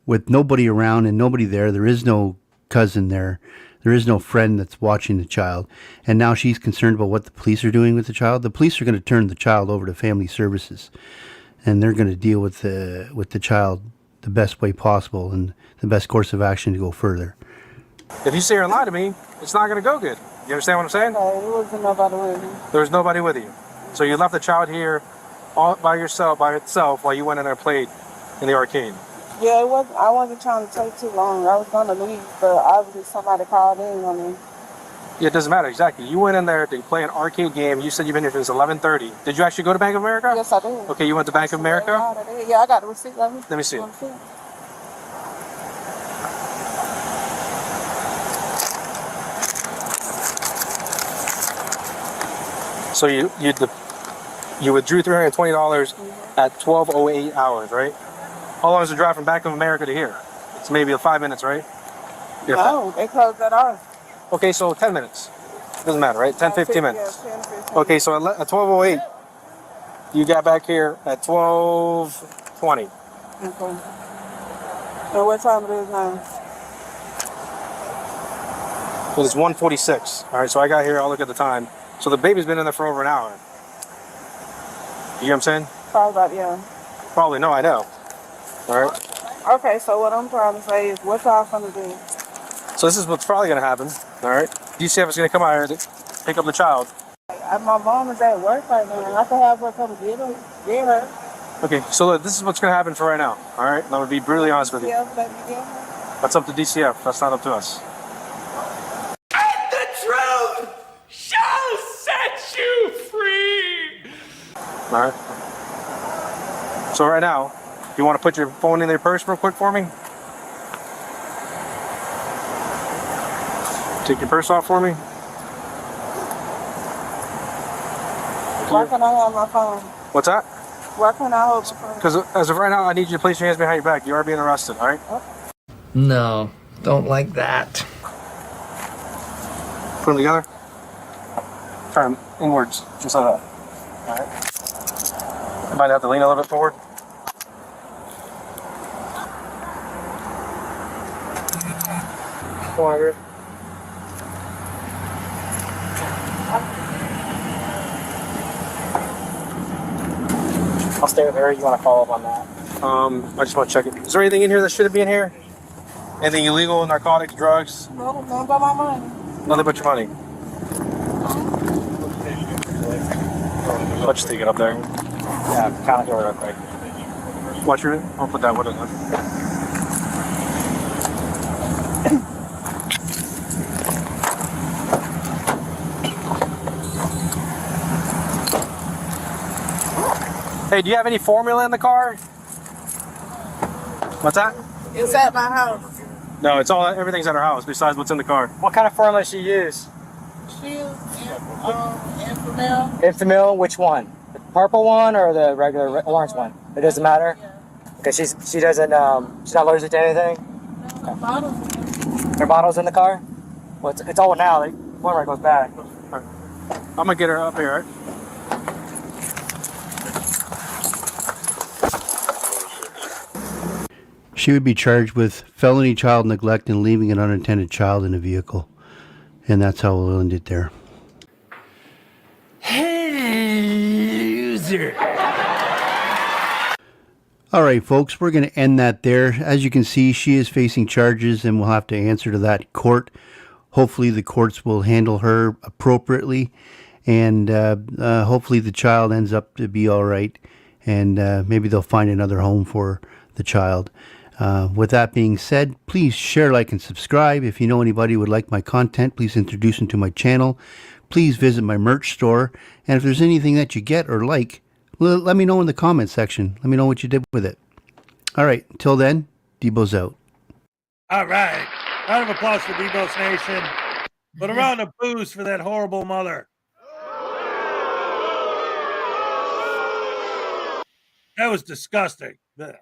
with nobody around and nobody there. There is no cousin there. There is no friend that's watching the child. And now she's concerned about what the police are doing with the child. The police are going to turn the child over to family services. And they're going to deal with the child the best way possible and the best course of action to go further. If you sit here and lie to me, it's not going to go good. You understand what I'm saying? No, there wasn't nobody with me. There was nobody with you. So you left the child here all by itself while you went in there and played in the arcade. Yeah, it was. I wasn't trying to take too long. I was gonna leave, but obviously somebody called in on me. Yeah, it doesn't matter exactly. You went in there to play an arcade game. You said you've been here since 11:30. Did you actually go to Bank of America? Yes, I did. Okay, you went to Bank of America. Yeah, I got the receipt. Let me see it. So you withdrew $320 at 12:08 hours, right? How long is the drive from Bank of America to here? It's maybe 5 minutes, right? No, they closed that off. Okay, so 10 minutes. Doesn't matter, right? 10, 15 minutes. Yeah, 10, 15. Okay, so at 12:08, you got back here at 12:20. Okay. And what time it is now? Well, it's 1:46. All right, so I got here. I'll look at the time. So the baby's been in there for over an hour. You know what I'm saying? Probably about, yeah. Probably, no, I know. All right. Okay, so what I'm trying to say is, what y'all gonna do? So this is what's probably going to happen. All right. DCF is going to come out here to pick up the child. My mom is at work right now. I can have her come get her. Okay, so look, this is what's going to happen for right now. All right. I'm going to be brutally honest with you. That's up to DCF. That's not up to us. The truth shall set you free. All right. So right now, you want to put your phone in your purse real quick for me? Take your purse off for me. Why can I have my phone? What's that? Why can't I hold my phone? Because as of right now, I need you to place your hands behind your back. You are being arrested, all right? No, don't like that. Put them together. Turn inwards, just like that. All right. You might have to lean a little bit forward. Come on, over. I'll stay with her. You want to follow up on that? I just want to check it. Is there anything in here that shouldn't be in here? Anything illegal, narcotics, drugs? No, nothing but my money. Nothing but your money. I'll just take it up there. Yeah, count it real quick. Watch your. I'll put that with it. Hey, do you have any formula in the car? What's that? It's at my house. No, it's all. Everything's at our house besides what's in the car. What kind of formula does she use? She is Infamil. Infamil, which one? The purple one or the regular orange one? It doesn't matter? Okay, she doesn't, she's not allergic to anything? Her bottle's in the car? Well, it's all now. Like, one right goes back. Right. I'm gonna get her up here, all right? She would be charged with felony child neglect and leaving an unattended child in a vehicle. And that's how we'll end it there. Loser. All right, folks, we're going to end that there. As you can see, she is facing charges and will have to answer to that court. Hopefully the courts will handle her appropriately, and hopefully the child ends up to be all right, and maybe they'll find another home for the child. With that being said, please share, like, and subscribe. If you know anybody who would like my content, please introduce them to my channel. Please visit my merch store, and if there's anything that you get or like, let me know in the comment section. Let me know what you did with it. All right, until then, Debo's out. All right. Round of applause for Debo's Nation. But a round of boos for that horrible mother. That was disgusting. The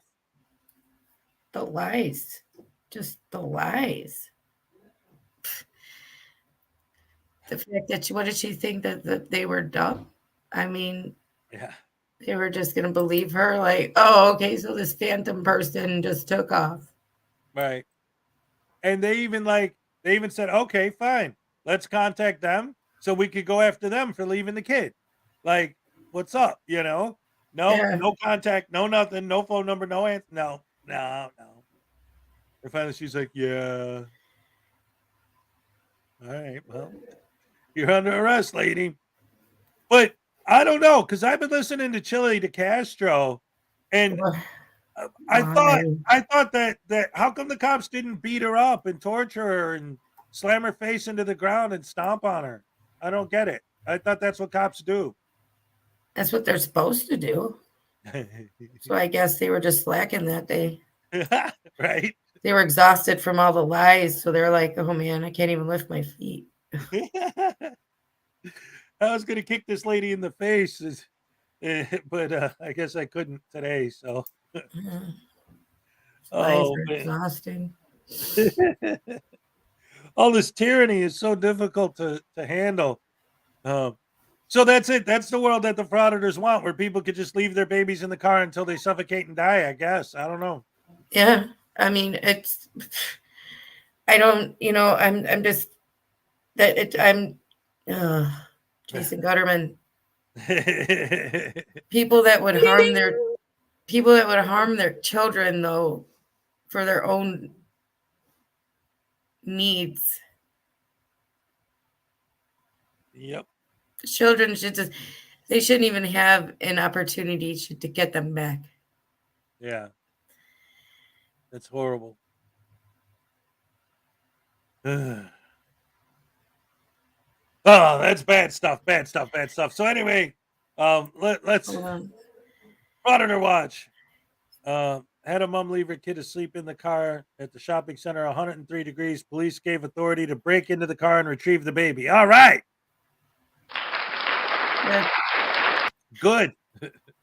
lies. Just the lies. The fact that what did she think that they were dumb? I mean, yeah. They were just going to believe her, like, oh, okay, so this phantom person just took off. Right. And they even said, okay, fine. Let's contact them so we could go after them for leaving the kid. Like, what's up? You know? No contact, no nothing, no phone number, no answer. No. And finally she's like, yeah. All right, well, you're under arrest, lady. But I don't know, because I've been listening to Chili DeCastro, and I thought that how come the cops didn't beat her up and torture her and slam her face into the ground and stomp on her? I don't get it. I thought that's what cops do. That's what they're supposed to do. So I guess they were just slacking that day. Right? They were exhausted from all the lies, so they're like, "Oh man, I can't even lift my feet." I was gonna kick this lady in the face, but I guess I couldn't today. So, Lies oh are man, exhausting. all this tyranny is so difficult to handle. So that's it. That's the world that the frauditors want, where people could just leave their babies in the car until they suffocate and die. I guess I don't know. Yeah, I mean, it's. I don't, I'm just that it. I'm, Jason Gutterman. People that would harm their children, though, for their own needs. Yep. The children they shouldn't even have an opportunity to get them back. Yeah. That's horrible. Oh, that's bad stuff. Bad stuff. Bad stuff. So anyway, let's Frauditor watch. Had a mom leave her kid asleep in the car at the shopping center, 103 degrees. Police gave authority to break into the car and retrieve the baby. All right. Yeah. Good.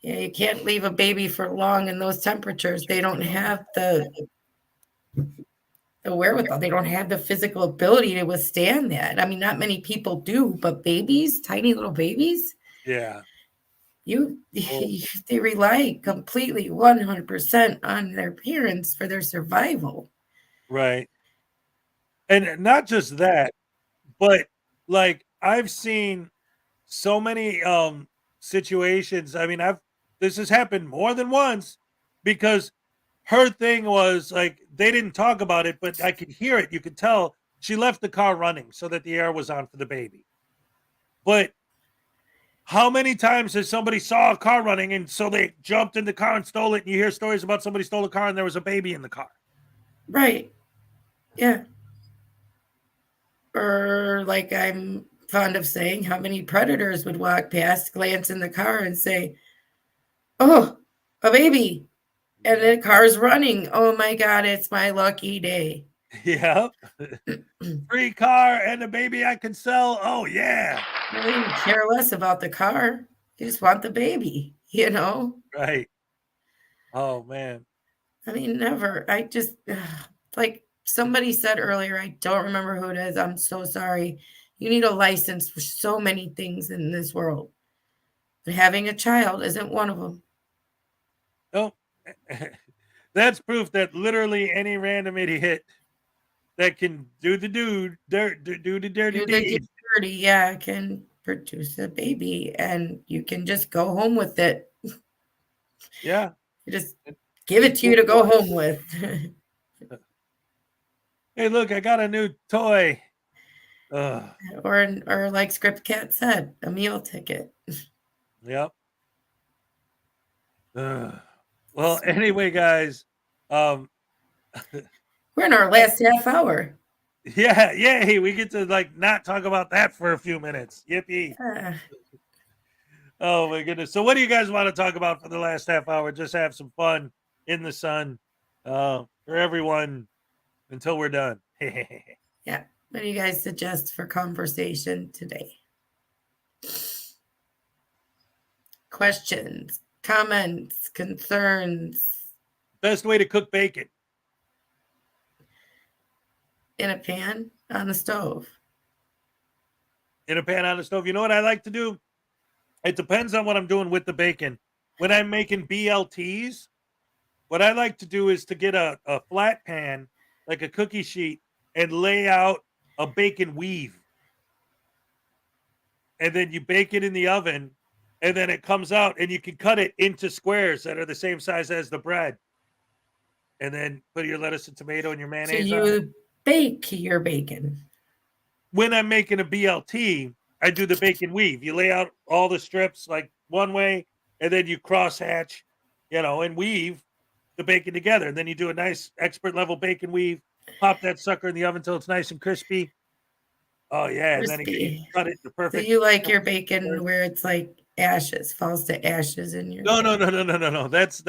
Yeah, you can't leave a baby for long in those temperatures. They don't have the wherewithal. They don't have the physical ability to withstand that. I mean, not many people do, but babies, tiny little babies, Yeah. they rely completely 100% on their parents for their survival. Right. And not just that, but like I've seen so many situations. I mean, this has happened more than once because her thing was like they didn't talk about it, but I could hear it. You could tell she left the car running so that the air was on for the baby. But how many times has somebody saw a car running and so they jumped in the car and stole it? And you hear stories about somebody stole a car and there was a baby in the car. Right. Yeah. Or like I'm fond of saying, how many predators would walk past, glance in the car and say, "Oh, a baby." And the car's running. Oh my God, it's my lucky day. Yeah. Free car and a baby I can sell. Oh, yeah. I don't even care less about the car. You just want the baby, Right. Oh, man. I mean, never. I just, like somebody said earlier, I don't remember who it is. I'm so sorry. You need a license for so many things in this world. But having a child isn't one of them. Oh, that's proof that literally any random idiot that can do the dirty deed. Dirty, yeah, can produce a baby and you can just go home with it. Yeah. You just give it to you to go home with. Hey, look, I got a new toy. Or like Script Cat said, a meal ticket. Yep. Well, anyway, guys, we're in our last half hour. Yeah, yay! We get to like not talk about that for a few minutes. Yippee! Oh my goodness! So, what do you guys want to talk about for the last half hour? Just have some fun in the sun for everyone until we're done. Yeah. What do you guys suggest for conversation today? Questions, comments, concerns. Best way to cook bacon. In a pan on the stove. In a pan on the stove. You know what I like to do? It depends on what I'm doing with the bacon. When I'm making BLTs, what I like to do is to get a flat pan, like a cookie sheet, and lay out a bacon weave. And then you bake it in the oven, and then it comes out, and you can cut it into squares that are the same size as the bread. And then put your lettuce and tomato and your mayonnaise so on it. Bake your bacon. When I'm making a BLT, I do the bacon weave. You lay out all the strips like one way, and then you cross hatch, and weave the bacon together. And then you do a nice expert level bacon weave, pop that sucker in the oven until it's nice and crispy. Oh yeah, and then you Crispy. cut it to So perfect. you like your bacon where it's like ashes, falls to ashes in your No. That's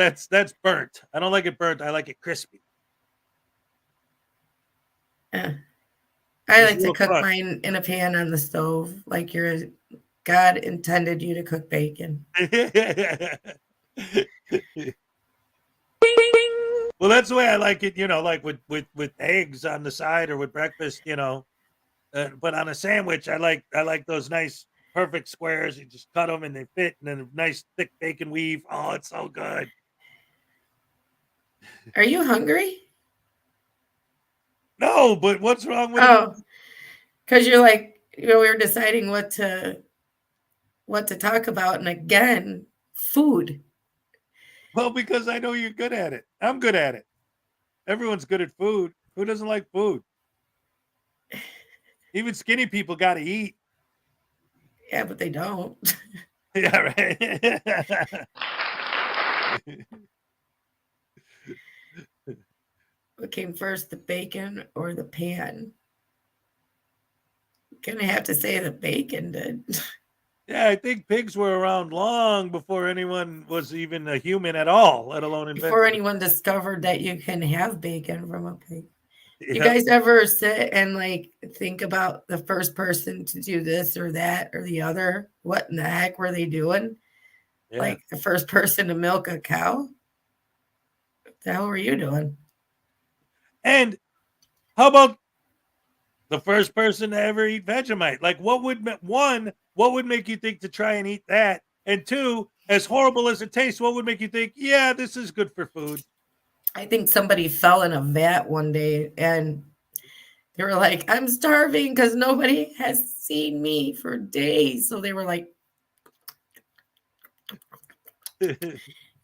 burnt. I don't like it burnt. I like it crispy. I It's like to real cook fun. mine in a pan on the stove, like God intended you to cook bacon. Well, that's the way I like it, like with eggs on the side or with breakfast, but on a sandwich, I like those nice perfect squares. You just cut them and they fit, and then a nice thick bacon weave. Oh, it's so good. Are you hungry? No, but what's wrong with it? Oh, because you're like, we were deciding what to talk about, and again, food. Well, because I know you're good at it. I'm good at it. Everyone's good at food. Who doesn't like food? Even skinny people got to eat. Yeah, but they don't. Yeah, right. What came first, the bacon or the pan? Gonna have to say the bacon did. Yeah, I think pigs were around long before anyone was even a human at all, let alone invented. Before anyone discovered that you can have bacon from a pig. Yep. You guys ever sit and like think about the first person to do this or that or the other? What in the heck were they doing? Yeah. Like the first person to milk a cow? What the hell were you doing? And how about the first person to ever eat Vegemite? Like, what would make you think to try and eat that? And two, as horrible as it tastes, what would make you think, yeah, this is good for food? I think somebody fell in a vat one day and they were like, I'm starving because nobody has seen me for days. So they were like,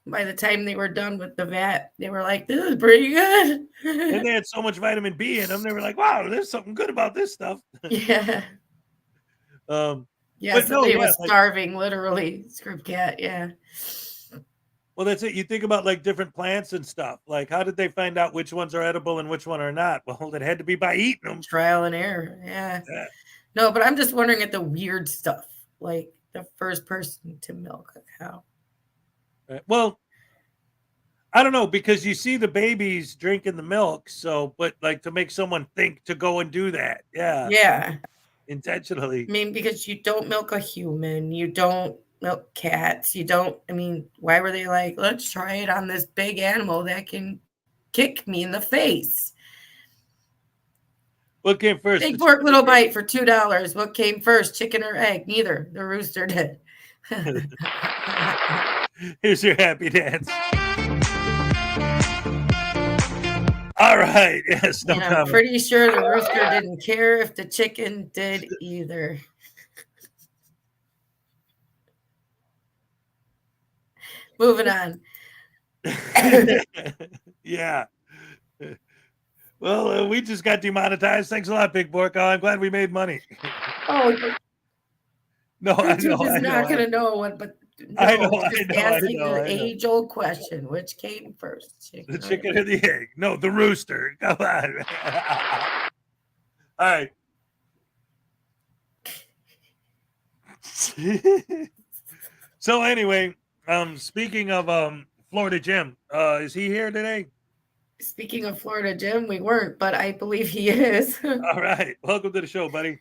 by the time they were done with the vat, they were like, this is pretty good. And they had so much vitamin B in them. They were like, wow, there's something good about this stuff. Yeah. Yeah, but somebody no, was starving, literally. Script cat, yeah. Well, that's it. You think about like different plants and stuff. Like, how did they find out which ones are edible and which one are not? Well, it had to be by eating them. Trial and error, yeah. No, but I'm just wondering at the weird stuff, like the first person to milk a cow. Well, I don't know, because you see the babies drinking the milk. So, but like to make someone think to go and do that. Yeah. Yeah. Intentionally. I mean, because you don't milk a human, you don't milk cats, you don't, I mean, why were they like, let's try it on this big animal that can kick me in the face? What came first? Big pork, little bite for $2. What came first, chicken or egg? Neither. The rooster did. Here's your happy dance. All right. Yes. No I'm pretty sure the rooster didn't care if the chicken did either. Moving on. Yeah. Well, we just got demonetized. Thanks a lot, Big Pork. I'm glad we made money. Oh, no, I know. YouTube's I not know. going to know what, but no, I know. asking the age-old question: which came first, the chicken or the egg? No, the rooster. Come on. All right. So anyway, speaking of Florida Jim, is he here today? Speaking of Florida Jim, we weren't, but I believe he is. All right. Welcome to the show, buddy.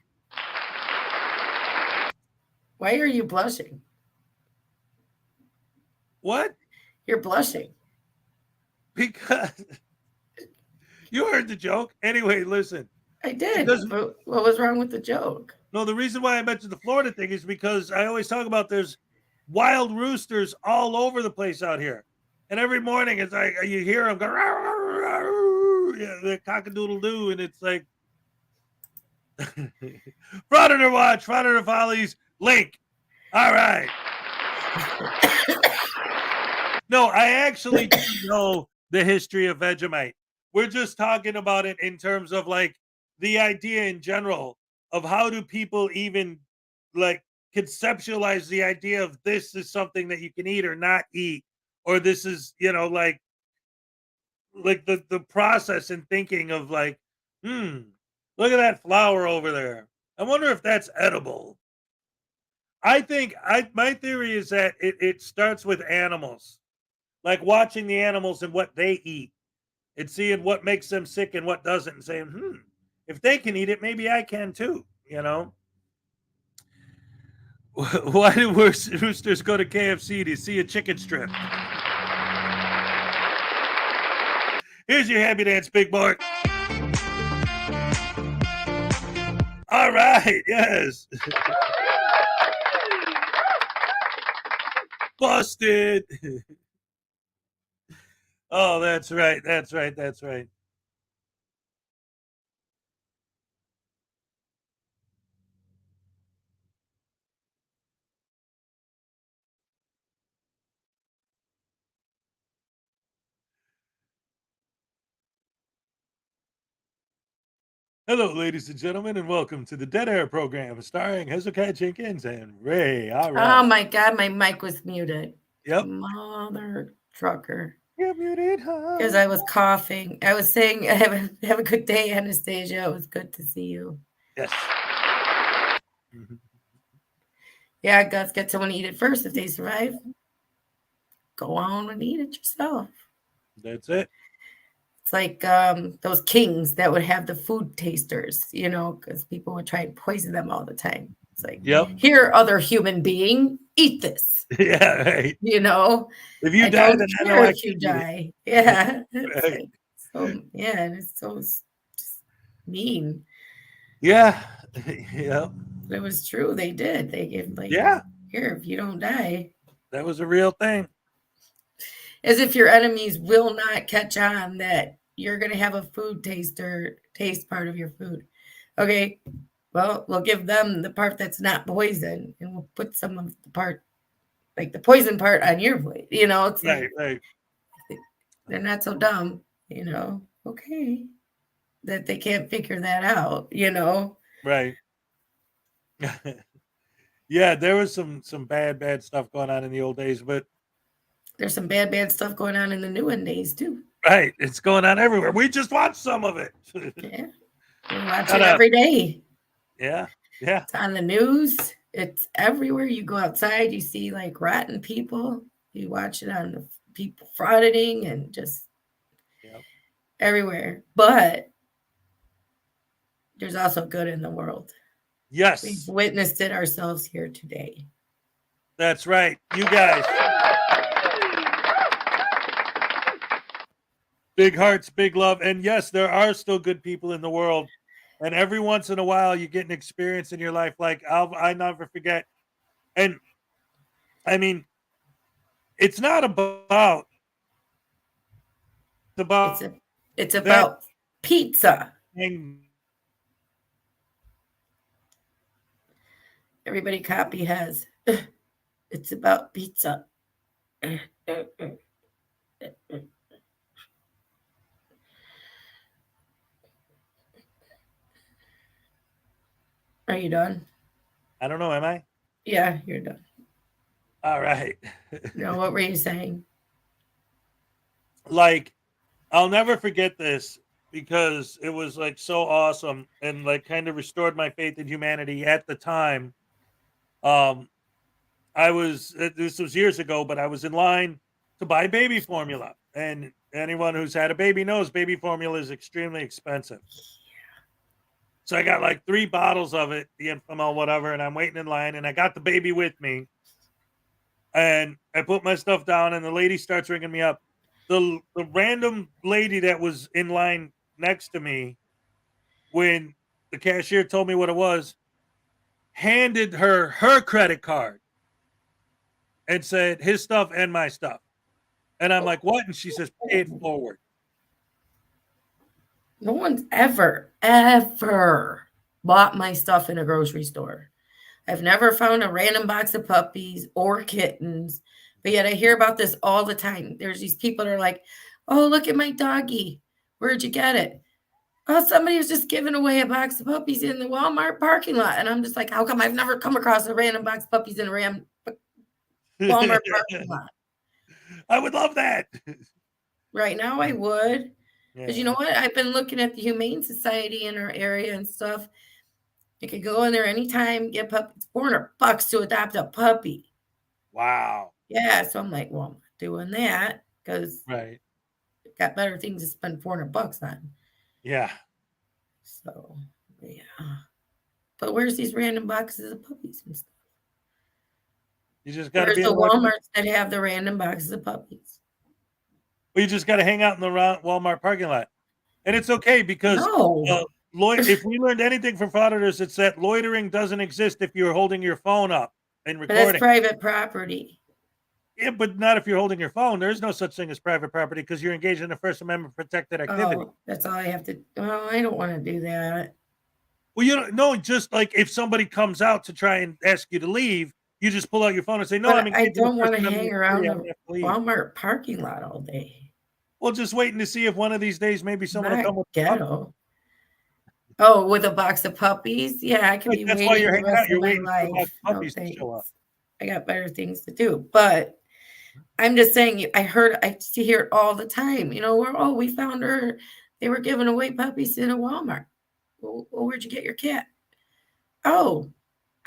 Why are you blushing? What? You're blushing. Because you heard the joke. Anyway, listen. I did. But what was wrong with the joke? No, the reason why I mentioned the Florida thing is because I always talk about there's wild roosters all over the place out here. And every morning it's like you hear them go, rawr, rawr, rawr, yeah, the cock-a-doodle-doo, and it's like Frauditor Watch, Frauditor Follies, link. All right. No, I actually don't know the history of Vegemite. We're just talking about it in terms of like the idea in general of how do people even like conceptualize the idea of this is something that you can eat or not eat, or this is, like like the process and thinking of like, look at that flower over there. I wonder if that's edible. I think my theory is that it starts with animals, like watching the animals and what they eat and seeing what makes them sick and what doesn't, and saying, if they can eat it, maybe I can too, you know? Why do roosters go to KFC to see a chicken strip? Here's your happy dance, big boy. All right, yes. Busted. Oh, that's right. That's right. That's right. Hello, ladies and gentlemen, and welcome to the Dead Air program starring Hezokuai Jenkins and Ray. All right. Oh my God, my mic was muted. Yep. Mother trucker. You're muted, huh? Because I was coughing. I was saying, have a good day, Anastasia. It was good to see you. Yes. Yeah, Gus, get someone to eat it first. If they survive, go on and eat it yourself. That's it. It's like those kings that would have the food tasters, you know, because people would try and poison them all the time. It's like, here, other human being, eat this. Yeah, right. You know, if you I die, don't then I care know I if you can die. Yeah. It's Right. like, so yeah, and it's so just mean. Yeah. Yep. It was true. They did. They gave like, Yeah. Here, if you don't die. That was a real thing. As if your enemies will not catch on that you're going to have a food taste part of your food. Okay, well, we'll give them the part that's not poison, and we'll put some of the part, like the poison part, on your plate. You know, it's right, like, they're not so dumb, you know. Okay, that they can't figure that out, you know. Right. Yeah, there was some bad stuff going on in the old days, but there's some bad stuff going on in the new days too. Right, it's going on everywhere. We just watched some of it. Yeah, we watch it every day. Yeah, yeah. It's on the news. It's everywhere. You go outside, you see like rotten people. You watch it on the people frauditing and just everywhere. But there's also good in the world. Yes. We've witnessed it ourselves here today. That's right. You guys. Big hearts, big love. And yes, there are still good people in the world. And every once in a while, you get an experience in your life like I never forget. And I mean, it's not about. It's about pizza. Everybody copy has. It's about pizza. Are you done? I don't know. Am I? Yeah, you're done. All right. No, what were you saying? Like, I'll never forget this because it was like so awesome and like kind of restored my faith in humanity at the time. This was years ago, but I was in line to buy baby formula. And anyone who's had a baby knows baby formula is extremely expensive. So I got like 3 bottles of it, the Infamo, whatever, and I'm waiting in line, and I got the baby with me. And I put my stuff down, and the lady starts ringing me up. The random lady that was in line next to me, when the cashier told me what it was, handed her credit card and said his stuff and my stuff. And I'm like, what? And she says, pay it forward. No one's ever bought my stuff in a grocery store. I've never found a random box of puppies or kittens, but yet I hear about this all the time. There's these people that are like, oh, look at my doggy. Where'd you get it? Oh, somebody was just giving away a box of puppies in the Walmart parking lot. And I'm just like, how come I've never come across a random box of puppies in a Walmart parking lot? I would love that. Right now, I would. Because you Yeah. know what? I've been looking at the Humane Society in our area and stuff. You could go in there anytime, get pup. It's $400 to adopt a puppy. Wow. Yeah, so I'm like, well, I'm not doing that because Right. I've got better things to spend $400 on. Yeah. So, yeah. But where's these random boxes of puppies and stuff? You just got to Where's be the in the local. Walmarts that have the random boxes of puppies? Well, you just got to hang out in the Walmart parking lot, and it's okay because No. if we learned anything from Frauditors, it's that loitering doesn't exist if you're holding your phone up and But that's recording. private property. Yeah, but not if you're holding your phone. There's no such thing as private property because you're engaged in a First Amendment protected activity. Oh, that's all I have to. Well, I don't want to do that. Well, you don't know. Just like if somebody comes out to try and ask you to leave, you just pull out your phone and say, "No, But I'm I engaged in a don't want First to Amendment hang around activity. I'm the gonna have to leave." Walmart parking lot all day. Well, just waiting to see if one of these days maybe someone will Not come with a puppy. ghetto. Oh, with a box of puppies? Yeah, I could Right, be that's why waiting you're the hanging out. rest You're of my waiting for the box life. of No puppies to show up. thanks. I got better things to do. But I'm just saying, I see hear it all the time. You know, we found her. They were giving away puppies in a Walmart. Well, where'd you get your cat? Oh,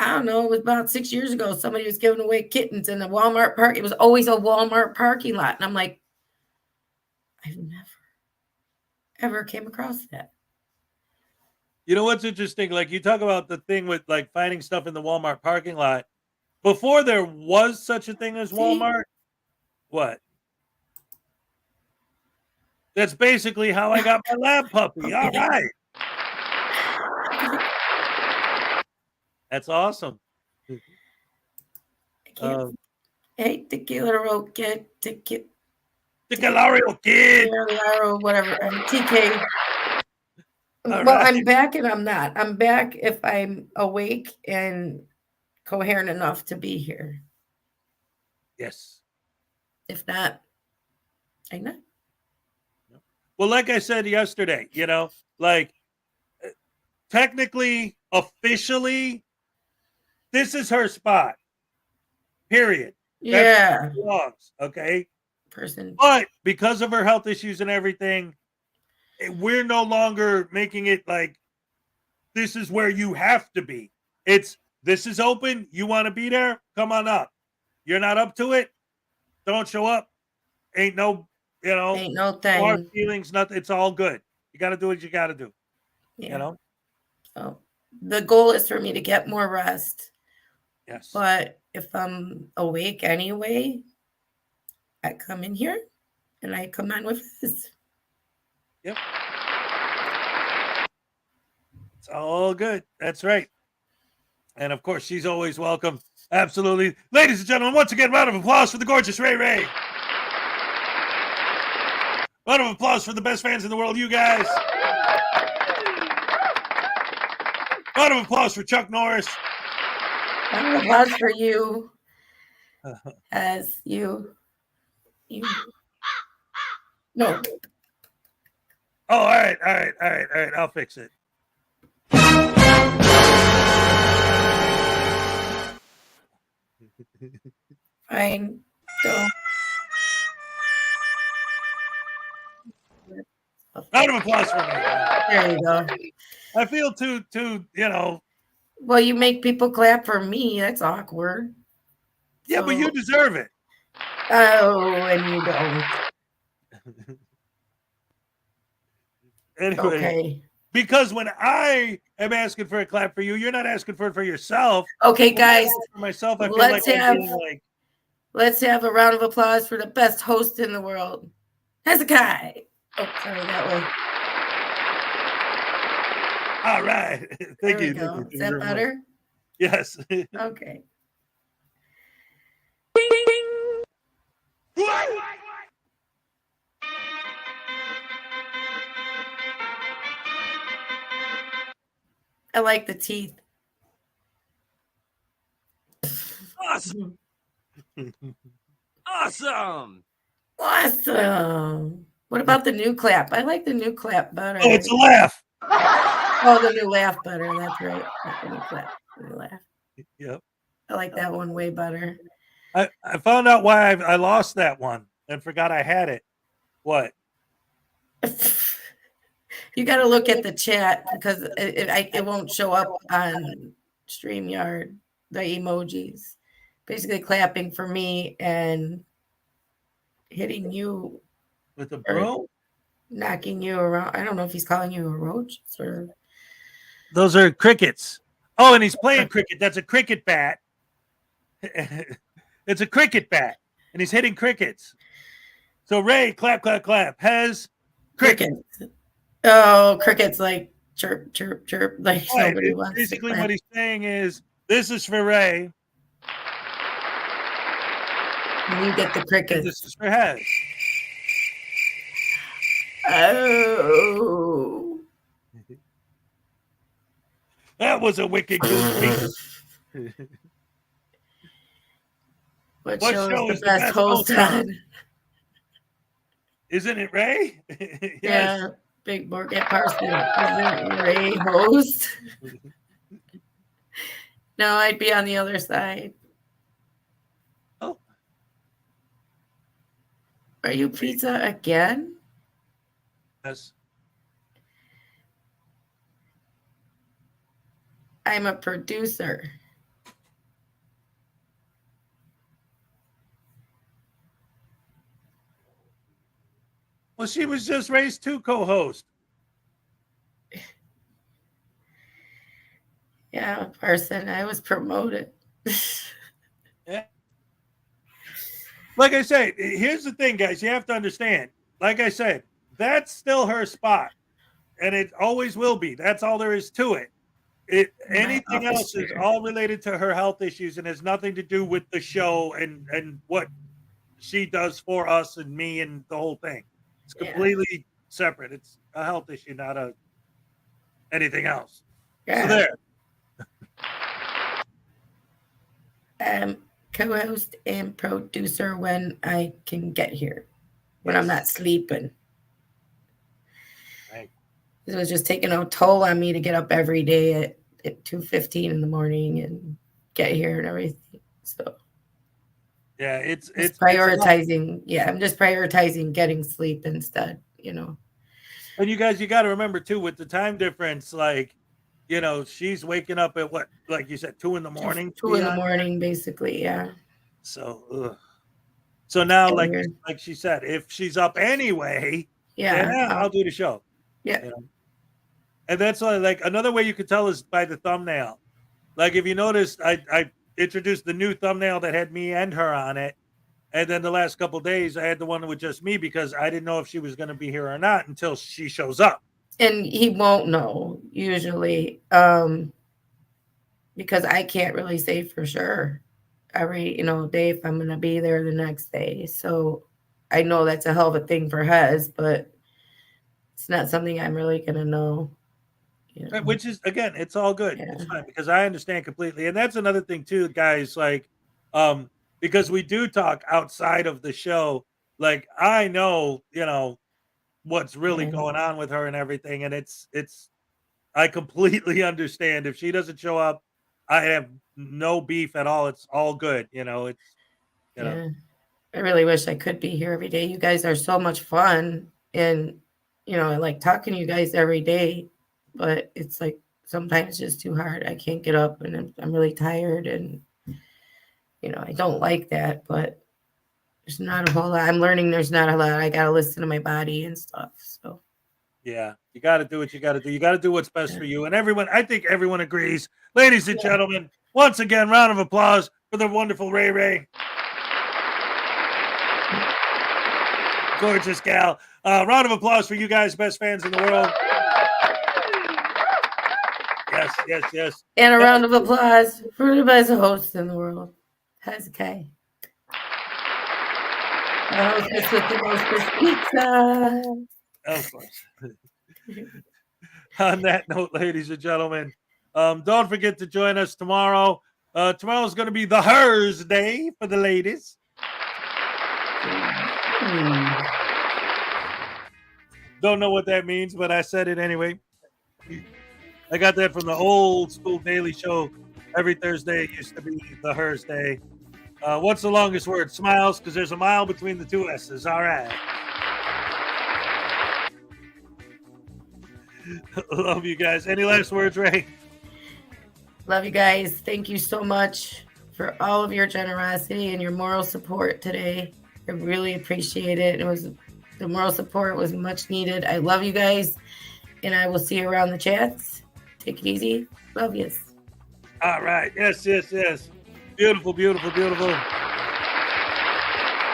I don't know. It was about 6 years ago. Somebody was giving away kittens in the Walmart park. It was always a Walmart parking lot. And I'm like, I've never, ever came across that. You know what's interesting? Like you talk about the thing with like finding stuff in the Walmart parking lot. Before there was such a thing as Walmart, what? That's basically how I got my lab puppy. All right. That's awesome. Hey, tequila kid, Tequila kid, whatever. TK. All Well, right. I'm back and I'm not. I'm back if I'm awake and coherent enough to be here. Yes. If not, I'm not. Well, like I said yesterday, you know, like technically, officially, this is her spot. Period. That's Yeah. where she belongs, okay. Person. But because of her health issues and everything, we're no longer making it like this is where you have to be. This is open. You want to be there? Come on up. You're not up to it? Don't show up. Ain't no thing. hard feelings, nothing. It's all good. You got to do what you got to do. Yeah. You know? So the goal is for me to get more rest. Yes. But if I'm awake anyway, I come in here and I come on with this. Yep. It's all good. That's right. And of course, she's always welcome. Absolutely. Ladies and gentlemen, once again, round of applause for the gorgeous Ray Ray. Round of applause for the best fans in the world, you guys. Round of applause for Chuck Norris. Round of applause for you. As you. No. Oh, all right. I'll fix it. Fine. Don't. Round of applause for me. There you go. I feel too, you know. Well, you make people clap for me. That's awkward. Yeah, but you deserve it. Oh, and you don't. Anyway, okay. Because when I am asking for a clap for you, you're not asking for it for yourself. Okay, guys. For myself, I feel like let's have a round of applause for the best host in the world, Hezokuai. Oh, sorry, that way. All right. Thank you. Go. Is that better? Yes. Okay. I like the teeth. Awesome. Awesome. Awesome. What about the new clap? I like the new clap better. Oh, it's a laugh. Oh, the new laugh better. That's right. Not the new clap. The new laugh. Yep. I like that one way better. I found out why I lost that one and forgot I had it. What? You got to look at the chat because it won't show up on StreamYard, the emojis. Basically clapping for me and hitting you with a or broom, knocking you around. I don't know if he's calling you a roach or. Those are crickets. Oh, and he's playing cricket. That's a cricket bat. It's a cricket bat, and he's hitting crickets. So Ray, clap, clap, clap. Has crickets. Oh, crickets like chirp, chirp, chirp. Like Right. nobody wants Basically, to what he's saying is, this is for Ray. And you get the crickets. This is for Hez. Oh. That was a wicked goose. What show is the best host on? Isn't it Ray? Yes. Yeah, Big Morgan Parson. Isn't Ray host? No, I'd be on the other side. Oh. Are you pizza again? Yes. I'm a producer. Well, she was just Ray's 2 co-host. Yeah, Parson. I was promoted. Yeah. Like I say, here's the thing, guys. You have to understand. Like I said, that's still her spot, and it always will be. That's all there is to it. Anything else is all related to her health issues and has nothing to do with the show and what she does for us and me and the whole thing. It's completely separate. It's a health issue, not anything else. Yeah. So there. Co-host and producer when I can get here, when I'm not sleeping. Right. It was just taking a toll on me to get up every day at 2:15 in the morning and get here and everything. So yeah, it's prioritizing. I'm just prioritizing getting sleep instead, And you guys, you got to remember too, with the time difference, like, she's waking up at what, like you said, 2 in the morning. 2 in the morning, basically. Yeah. So, so now, like she said, if she's up anyway, I'll do the show. Yeah. And that's like another way you could tell is by the thumbnail. Like if you notice, I introduced the new thumbnail that had me and her on it. And then the last couple of days, I had the one with just me because I didn't know if she was going to be here or not until she shows up. And he won't know usually because I can't really say for sure every, day if I'm going to be there the next day. So I know that's a hell of a thing for Hez, but it's not something I'm really going to know. Which is, again, it's all good. Yeah. It's fine because I understand completely. And that's another thing too, guys, like, because we do talk outside of the show. Like I know, what's really going on with her and everything. And I completely understand if she doesn't show up, I have no beef at all. It's all good. I really wish I could be here every day. You guys are so much fun. And, I like talking to you guys every day, but it's like sometimes just too hard. I can't get up and I'm really tired and, I don't like that, but there's not a whole lot. I'm learning there's not a lot. I got to listen to my body and stuff. So, yeah, you got to do what you got to do. You got to do what's best for you. And I think everyone agrees. Ladies and gentlemen, once again, round of applause for the wonderful Ray Ray. Gorgeous gal. Round of applause for you guys, best fans in the world. Yes. And a round of applause for the best host in the world, Hezokuai. Hostess with the most pizza. Of course. On that note, ladies and gentlemen, don't forget to join us tomorrow. Tomorrow's going to be the Hers Day for the ladies. Don't know what that means, but I said it anyway. I got that from the old school Daily Show. Every Thursday it used to be the Hers Day. What's the longest word? Smiles, because there's a mile between the two S's. All right. Love you guys. Any last words, Ray? Love you guys. Thank you so much for all of your generosity and your moral support today. I really appreciate it. The moral support was much needed. I love you guys, and I will see you around the chats. Take it easy. Love yous. All right. Yes. Beautiful.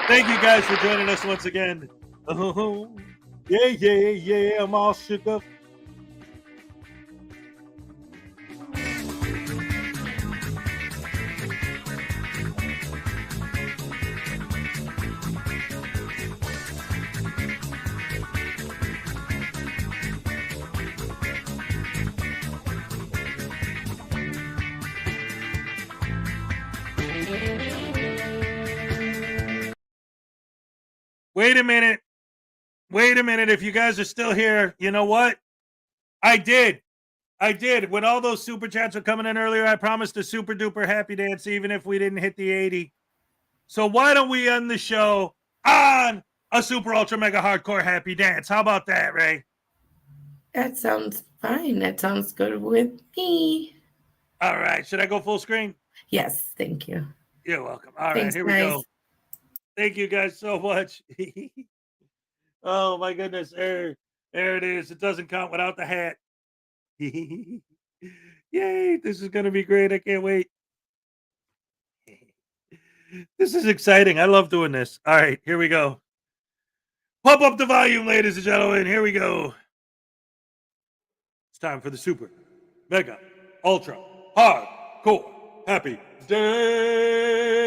Thank you guys for joining us once again. Oh, yeah. I'm all shook up. Wait a minute. If you guys are still here, you know what? I did. When all those super chats were coming in earlier, I promised a super duper happy dance, even if we didn't hit the 80. So why don't we end the show on a super ultra mega hardcore happy dance? How about that, Ray? That sounds fine. That sounds good with me. All right. Should I go full screen? Yes. Thank you. You're welcome. All right. Thanks, Here guys. we go. Thank you guys so much. Oh my goodness. There it is. It doesn't count without the hat. Yay. This is going to be great. I can't wait. This is exciting. I love doing this. All right. Here we go. Pump up the volume, ladies and gentlemen. Here we go. It's time for the super, mega, ultra, hardcore, happy dance.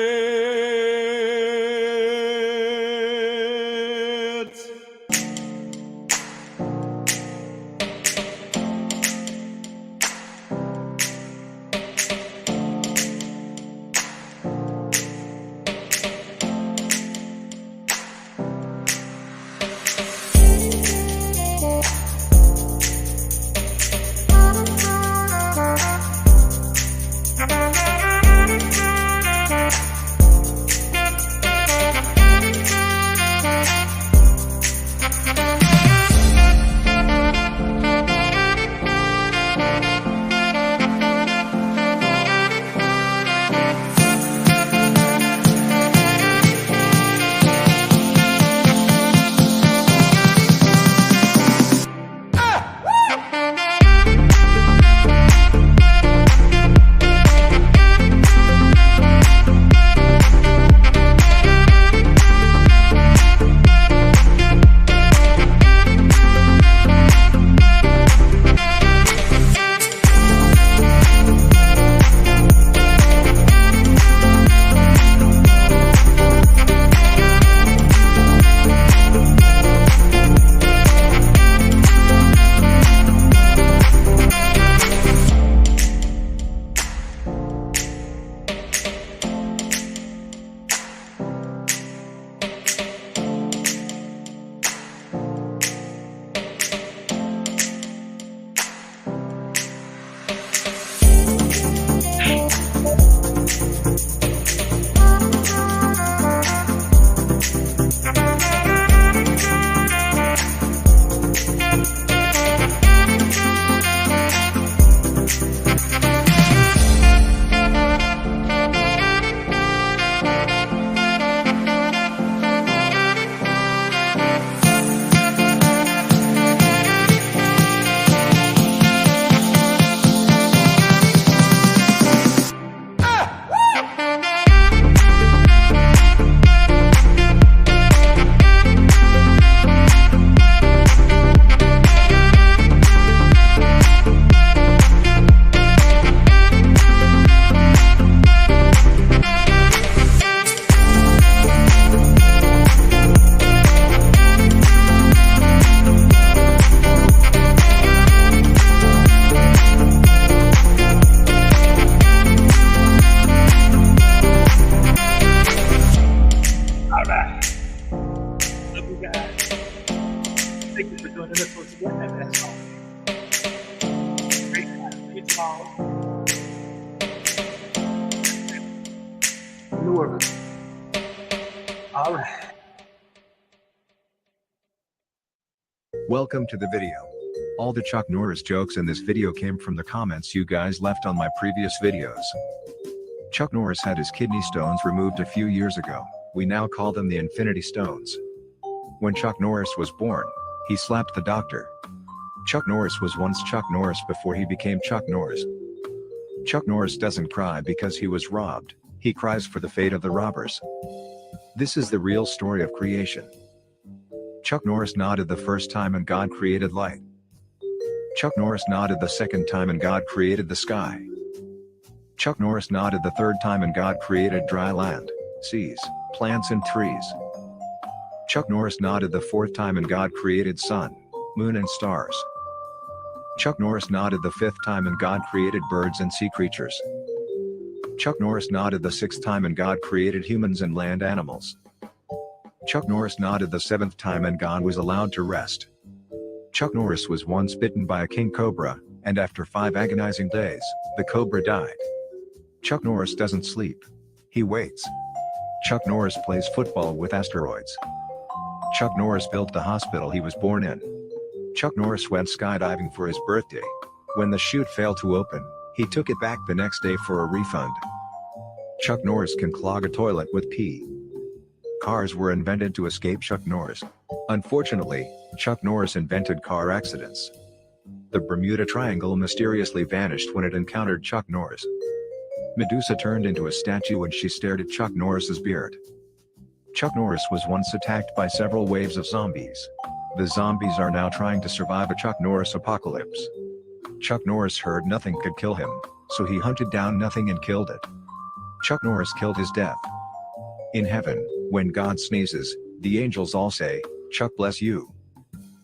All right. Welcome to the video. All the Chuck Norris jokes in this video came from the comments you guys left on my previous videos. Chuck Norris had his kidney stones removed a few years ago. We now call them the Infinity Stones. When Chuck Norris was born, he slapped the doctor. Chuck Norris was once Chuck Norris before he became Chuck Norris. Chuck Norris doesn't cry because he was robbed, he cries for the fate of the robbers. This is the real story of creation. Chuck Norris nodded the first time and God created light. Chuck Norris nodded the second time and God created the sky. Chuck Norris nodded the third time and God created dry land, seas, plants and trees. Chuck Norris nodded the fourth time and God created sun, moon and stars. Chuck Norris nodded the fifth time and God created birds and sea creatures. Chuck Norris nodded the sixth time and God created humans and land animals. Chuck Norris nodded the seventh time and God was allowed to rest. Chuck Norris was once bitten by a king cobra, and after 5 agonizing days, the cobra died. Chuck Norris doesn't sleep. He waits. Chuck Norris plays football with asteroids. Chuck Norris built the hospital he was born in. Chuck Norris went skydiving for his birthday. When the chute failed to open, he took it back the next day for a refund. Chuck Norris can clog a toilet with pee. Cars were invented to escape Chuck Norris. Unfortunately, Chuck Norris invented car accidents. The Bermuda Triangle mysteriously vanished when it encountered Chuck Norris. Medusa turned into a statue when she stared at Chuck Norris's beard. Chuck Norris was once attacked by several waves of zombies. The zombies are now trying to survive a Chuck Norris apocalypse. Chuck Norris heard nothing could kill him, so he hunted down nothing and killed it. Chuck Norris killed his death. In heaven, when God sneezes, the angels all say, "Chuck bless you."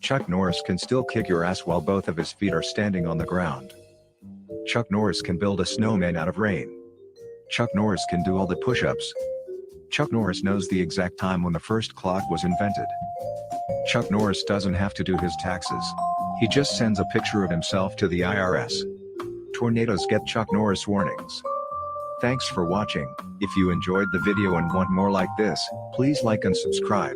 Chuck Norris can still kick your ass while both of his feet are standing on the ground. Chuck Norris can build a snowman out of rain. Chuck Norris can do all the push-ups. Chuck Norris knows the exact time when the first clock was invented. Chuck Norris doesn't have to do his taxes. He just sends a picture of himself to the IRS. Tornadoes get Chuck Norris warnings. Thanks for watching. If you enjoyed the video and want more like this, please like and subscribe.